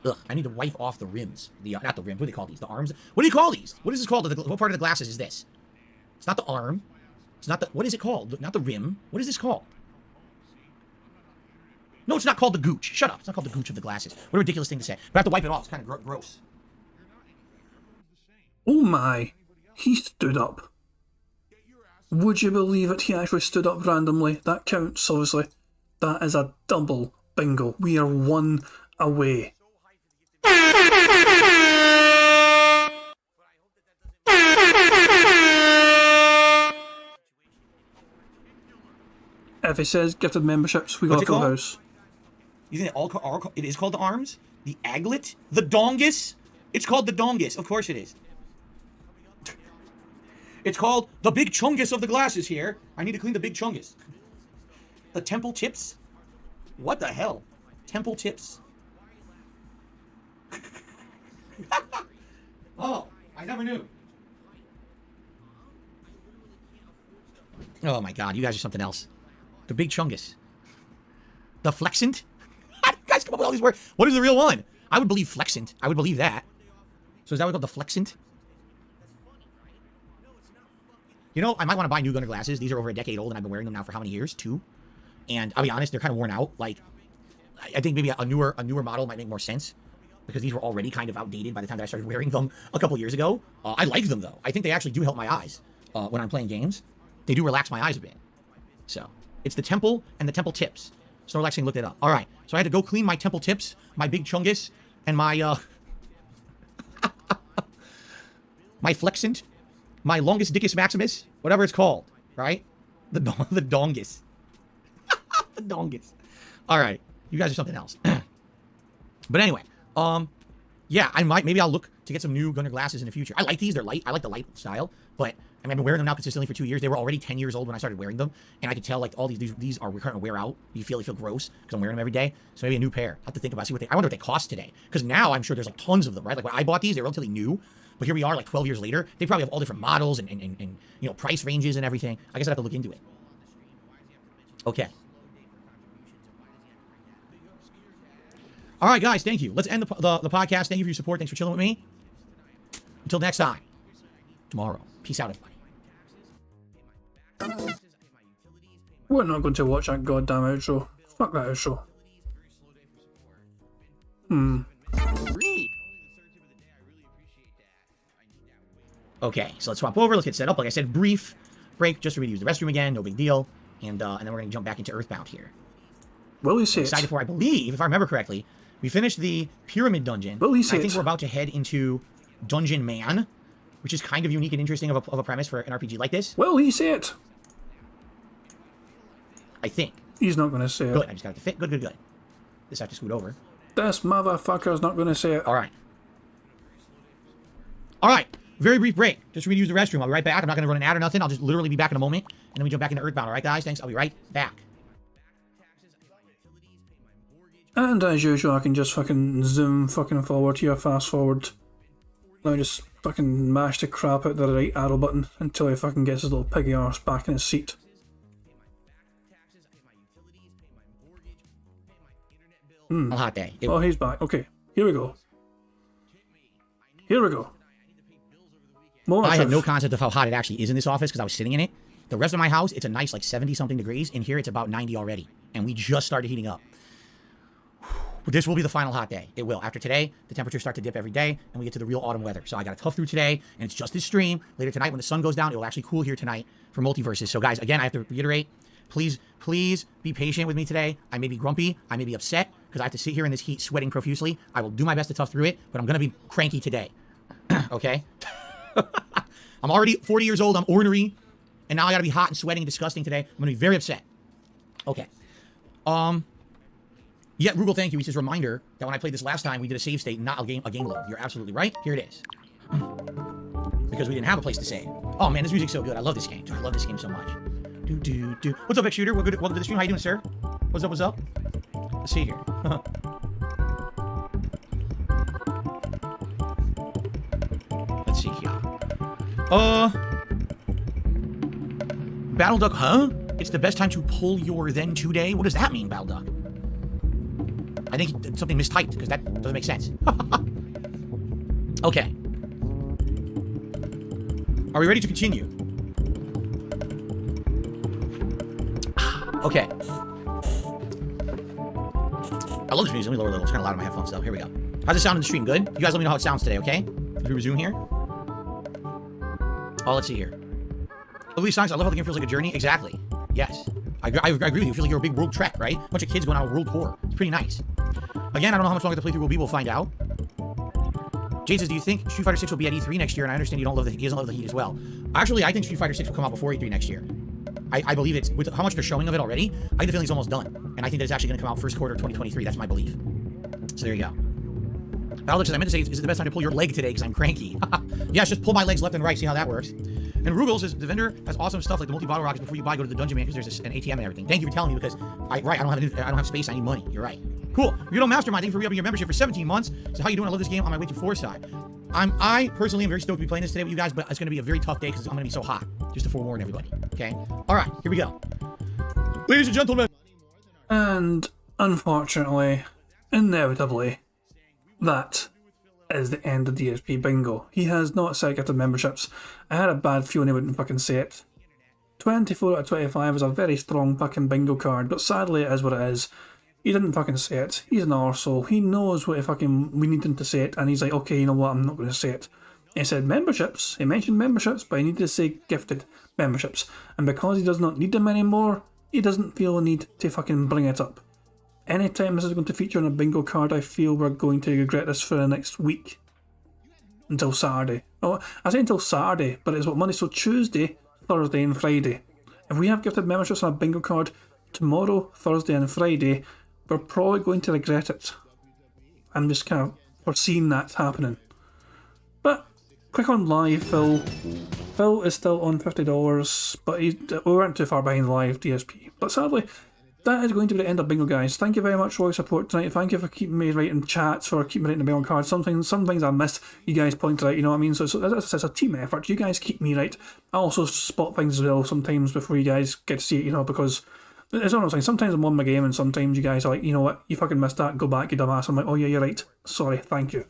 Ugh, I need to wipe off the rims. Not the rims. What do they call these? The arms? What do you call these? What is this called? What part of the glasses is this? It's not the arm. It's not the... What is it called? Not the rim. What is this called? No, it's not called the gooch. Shut up. It's not called the gooch of the glasses. What a ridiculous thing to say. But I have to wipe it off. It's kind of gross. Oh my. He stood up. Would you believe it? He actually stood up randomly. That counts, obviously. That is a double bingo. We are 1 away. If it says gifted memberships, we got a full house. Isn't it it is called the arms? The aglet? The dongus? It's called the dongus. Of course it is. It's called the big chungus of the glasses here. I need to clean the big chungus. The temple tips? What the hell? Temple tips. Oh, I never knew. Oh my god, you guys are something else. The big chungus. The flexant? You guys come up with all these words. What is the real one? I would believe flexant. I would believe that. So is that what called the flexant? You know, I might want to buy new gunner glasses. These are over a decade old, and I've been wearing them now for how many years? 2. And I'll be honest, they're kind of worn out. Like, I think maybe a newer model might make more sense, because these were already kind of outdated by the time that I started wearing them a couple years ago. I like them, though. I think they actually do help my eyes when I'm playing games. They do relax my eyes a bit. So, it's the temple and the temple tips. Snorlaxing looked it up. All right, so I had to go clean my temple tips, my big chungus, and my, my flexant, my longus dickus maximus, whatever it's called, right? The dongus. The dongus. All right, you guys are something else. But anyway, yeah, maybe I'll look to get some new gunner glasses in the future. I like these, they're light. I like the light style, but I mean, I've been wearing them now consistently for 2 years. They were already 10 years old when I started wearing them, and I could tell, like, all these are starting to wear out. They feel gross because I'm wearing them every day. So maybe a new pair. I have to think about, I wonder what they cost today, because now I'm sure there's like tons of them, right? Like when I bought these, they're relatively new, but here we are, like 12 years later. They probably have all different models and you know, price ranges and everything. I guess I have to look into it. Okay. All right, guys, thank you. Let's end the podcast. Thank you for your support. Thanks for chilling with me. Until next time, tomorrow. Peace out, everybody. We're not going to watch that goddamn outro. Fuck that outro. Okay, so let's swap over. Let's get set up. Like I said, brief break just for me to use the restroom again. No big deal. And then we're going to jump back into Earthbound here. Will he say it? Excited for, I believe, if I remember correctly, we finished the Pyramid Dungeon. Will he say I think we're about to head into Dungeon Man, which is kind of unique and interesting of a premise for an RPG like this. Will he say it? I think. He's not going to say it. Good, I just got it to fit. Good. This I have to scoot over. This motherfucker's not going to say it. All right. Very brief break. Just for me to use the restroom. I'll be right back. I'm not going to run an ad or nothing. I'll just literally be back in a moment. And then we jump back into Earthbound. All right, guys? Thanks. I'll be right back. And as usual, I can just fucking zoom fucking forward here, fast forward. Now just fucking mash the crap out the right arrow button until he fucking gets his little piggy arse back in his seat. A hot day. Oh, he's back. Okay, here we go. Here we go. More I have no concept of how hot it actually is in this office because I was sitting in it. The rest of my house, it's a nice like 70-something degrees. In here, it's about 90 already. And we just started heating up. This will be the final hot day. It will. After today, the temperatures start to dip every day, and we get to the real autumn weather. So I got to tough through today, and it's just this stream. Later tonight, when the sun goes down, it will actually cool here tonight for multiverses. So guys, again, I have to reiterate, please be patient with me today. I may be grumpy. I may be upset because I have to sit here in this heat sweating profusely. I will do my best to tough through it, but I'm going to be cranky today. Okay? I'm already 40 years old. I'm ornery. And now I got to be hot and sweating and disgusting today. I'm going to be very upset. Okay. Yeah, Rugal, thank you. He says, reminder that when I played this last time, we did a save state, not a game load. You're absolutely right. Here it is. Because we didn't have a place to save. Oh, man, this music's so good. I love this game. Dude, I love this game so much. What's up, X-Shooter? Welcome to the stream. How you doing, sir? What's up? Let's see here. Let's see here. Battle Duck, huh? It's the best time to pull your then today? What does that mean, Battle Duck? I think something mistyped, because that doesn't make sense. Okay. Are we ready to continue? Okay. I love this music. Let me lower a little. It's kind of loud on my headphones, though. Here we go. How's it sound in the stream? Good? You guys let me know how it sounds today, okay? If we resume here. Oh, let's see here. Louis Science, I love how the game feels like a journey. Exactly. Yes. I agree with you. It feels like you're a big world trek, right? A bunch of kids going on a world tour. It's pretty nice. Again, I don't know how much longer the playthrough will be. We'll find out. Jade says, do you think Street Fighter 6 will be at E3 next year? And I understand you don't love he doesn't love the heat as well. Actually, I think Street Fighter 6 will come out before E3 next year. I believe it's, with how much they're showing of it already, I get the feeling it's almost done. And I think that it's actually going to come out first quarter of 2023. That's my belief. So there you go. Alex says, I meant to say, is it the best time to pull your leg today because I'm cranky? Yes, just pull my legs left and right. See how that works. And Rugal says, the vendor has awesome stuff like the multi-bottle rockets. Before you buy, go to the Dungeon Man because there's an ATM and everything. Thank you for telling me because, I don't have space. I need money. You're right. Cool. You know, Mastermind, thank you for re-upping your membership for 17 months. So how you doing? I love this game on my way to Forsyth. I personally am very stoked to be playing this today with you guys, but it's going to be a very tough day because I'm going to be so hot. Just to forewarn everybody. Okay? All right. Here we go. Ladies and gentlemen. And unfortunately, inevitably, that is the end of DSP Bingo. He has not set gifted memberships. I had a bad feeling he wouldn't fucking say it. 24 out of 25 is a very strong fucking bingo card, but sadly it is what it is. He didn't fucking say it. He's an arsehole. He knows what we need him to say it, and he's like, okay, you know what, I'm not going to say it. He said memberships. He mentioned memberships, but he needed to say gifted memberships. And because he does not need them anymore, he doesn't feel a need to fucking bring it up. Anytime this is going to feature on a bingo card, I feel we're going to regret this for the next week. Until Saturday. Oh, I say until Saturday, but it's what Monday, so Tuesday, Thursday and Friday. If we have gifted memberships on a bingo card tomorrow, Thursday and Friday, we're probably going to regret it. I'm just kind of foreseeing that happening. But, quick on live, Phil. Phil is still on $50, but we weren't too far behind live DSP. But sadly, that is going to be the end of Bingo, guys. Thank you very much for your support tonight. Thank you for keeping me writing chats, for keeping me writing the bingo cards. Some things I missed, you guys pointed out, you know what I mean? So it's a team effort. You guys keep me right. I also spot things as well sometimes before you guys get to see it, you know, because it's what I'm saying. Sometimes I'm on my game and sometimes you guys are like, you know what, you fucking missed that, go back, you dumbass. I'm like, oh yeah, you're right. Sorry, thank you.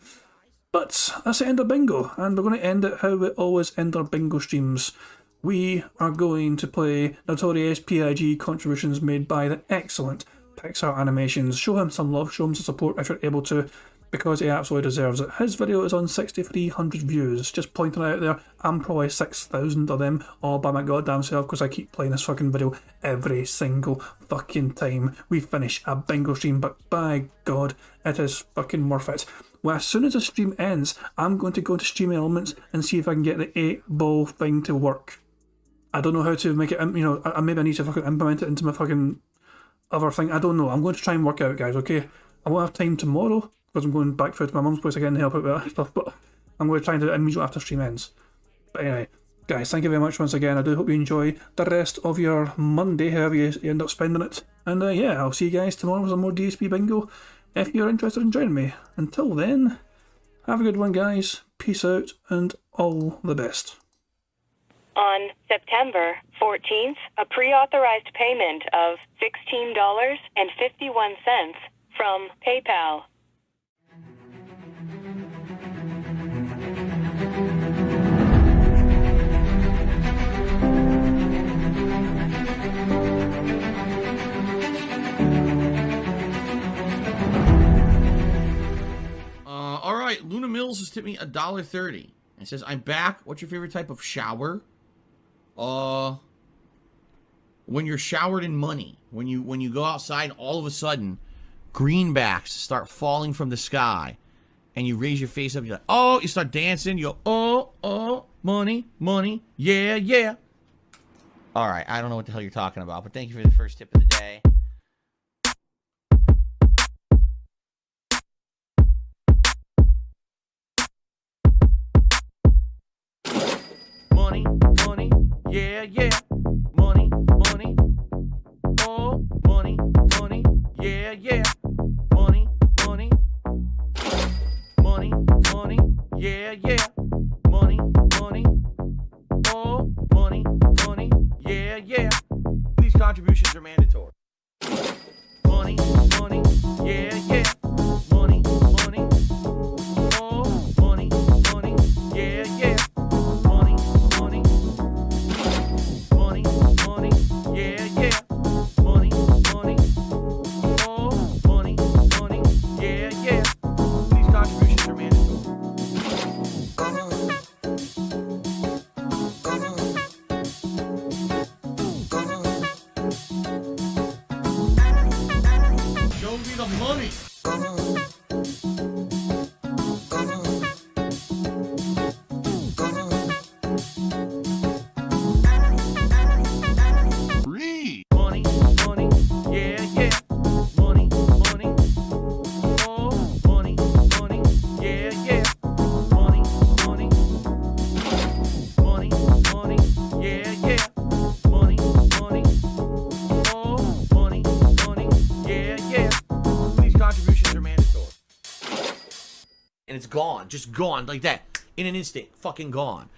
But that's the end of Bingo, and we're going to end it how we always end our Bingo streams. We are going to play Notorious PIG contributions made by the excellent Pixar Animations. Show him some love, show him some support if you're able to, because he absolutely deserves it. His video is on 6,300 views. Just pointing out there, I'm probably 6,000 of them all by my goddamn self because I keep playing this fucking video every single fucking time we finish a Bingo stream, but by God, it is fucking worth it. Well, as soon as the stream ends, I'm going to go to Stream Elements and see if I can get the 8-ball thing to work. I don't know how to make it, you know, maybe I need to fucking implement it into my fucking other thing. I don't know. I'm going to try and work it out, guys, okay? I won't have time tomorrow because I'm going back to my mum's place again to help out with that stuff, but I'm going to try and do it immediately after stream ends. But anyway, Guys, thank you very much once again. I do hope you enjoy the rest of your Monday, however you end up spending it. And yeah, I'll see you guys tomorrow with some more DSP Bingo if you're interested in joining me. Until then, have a good one, guys. Peace out and all the best. On September 14th, a pre-authorized payment of $16.51 from PayPal. All right, Luna Mills has tipped me $1.30. It says, "I'm back. What's your favorite type of shower?" When you're showered in money. When you go outside, and all of a sudden, greenbacks start falling from the sky, and you raise your face up. You're like, oh, you start dancing. You go, oh, money, money, yeah, yeah. All right, I don't know what the hell you're talking about, but thank you for the first tip of the day. Money, money, yeah, yeah. Money, money, oh, money, money, yeah, yeah. Money, money, money, money, yeah, yeah. Money, money, oh, money, money, yeah, yeah. These contributions are mandatory. Money, money, yeah, yeah. Money, money, oh, money, money, yeah, yeah. Money, money, money, money, yeah, yeah. Money, money, oh, money, money, yeah, yeah. These contributions are mandatory. Show me the money. Money, money, yeah, yeah. Money, money, oh, money, money, yeah, yeah. Money, money, money, money, yeah, yeah. Money, money, oh, money, money, yeah, yeah. These contributions are mandatory. And it's gone, just gone like that. In an instant, fucking gone.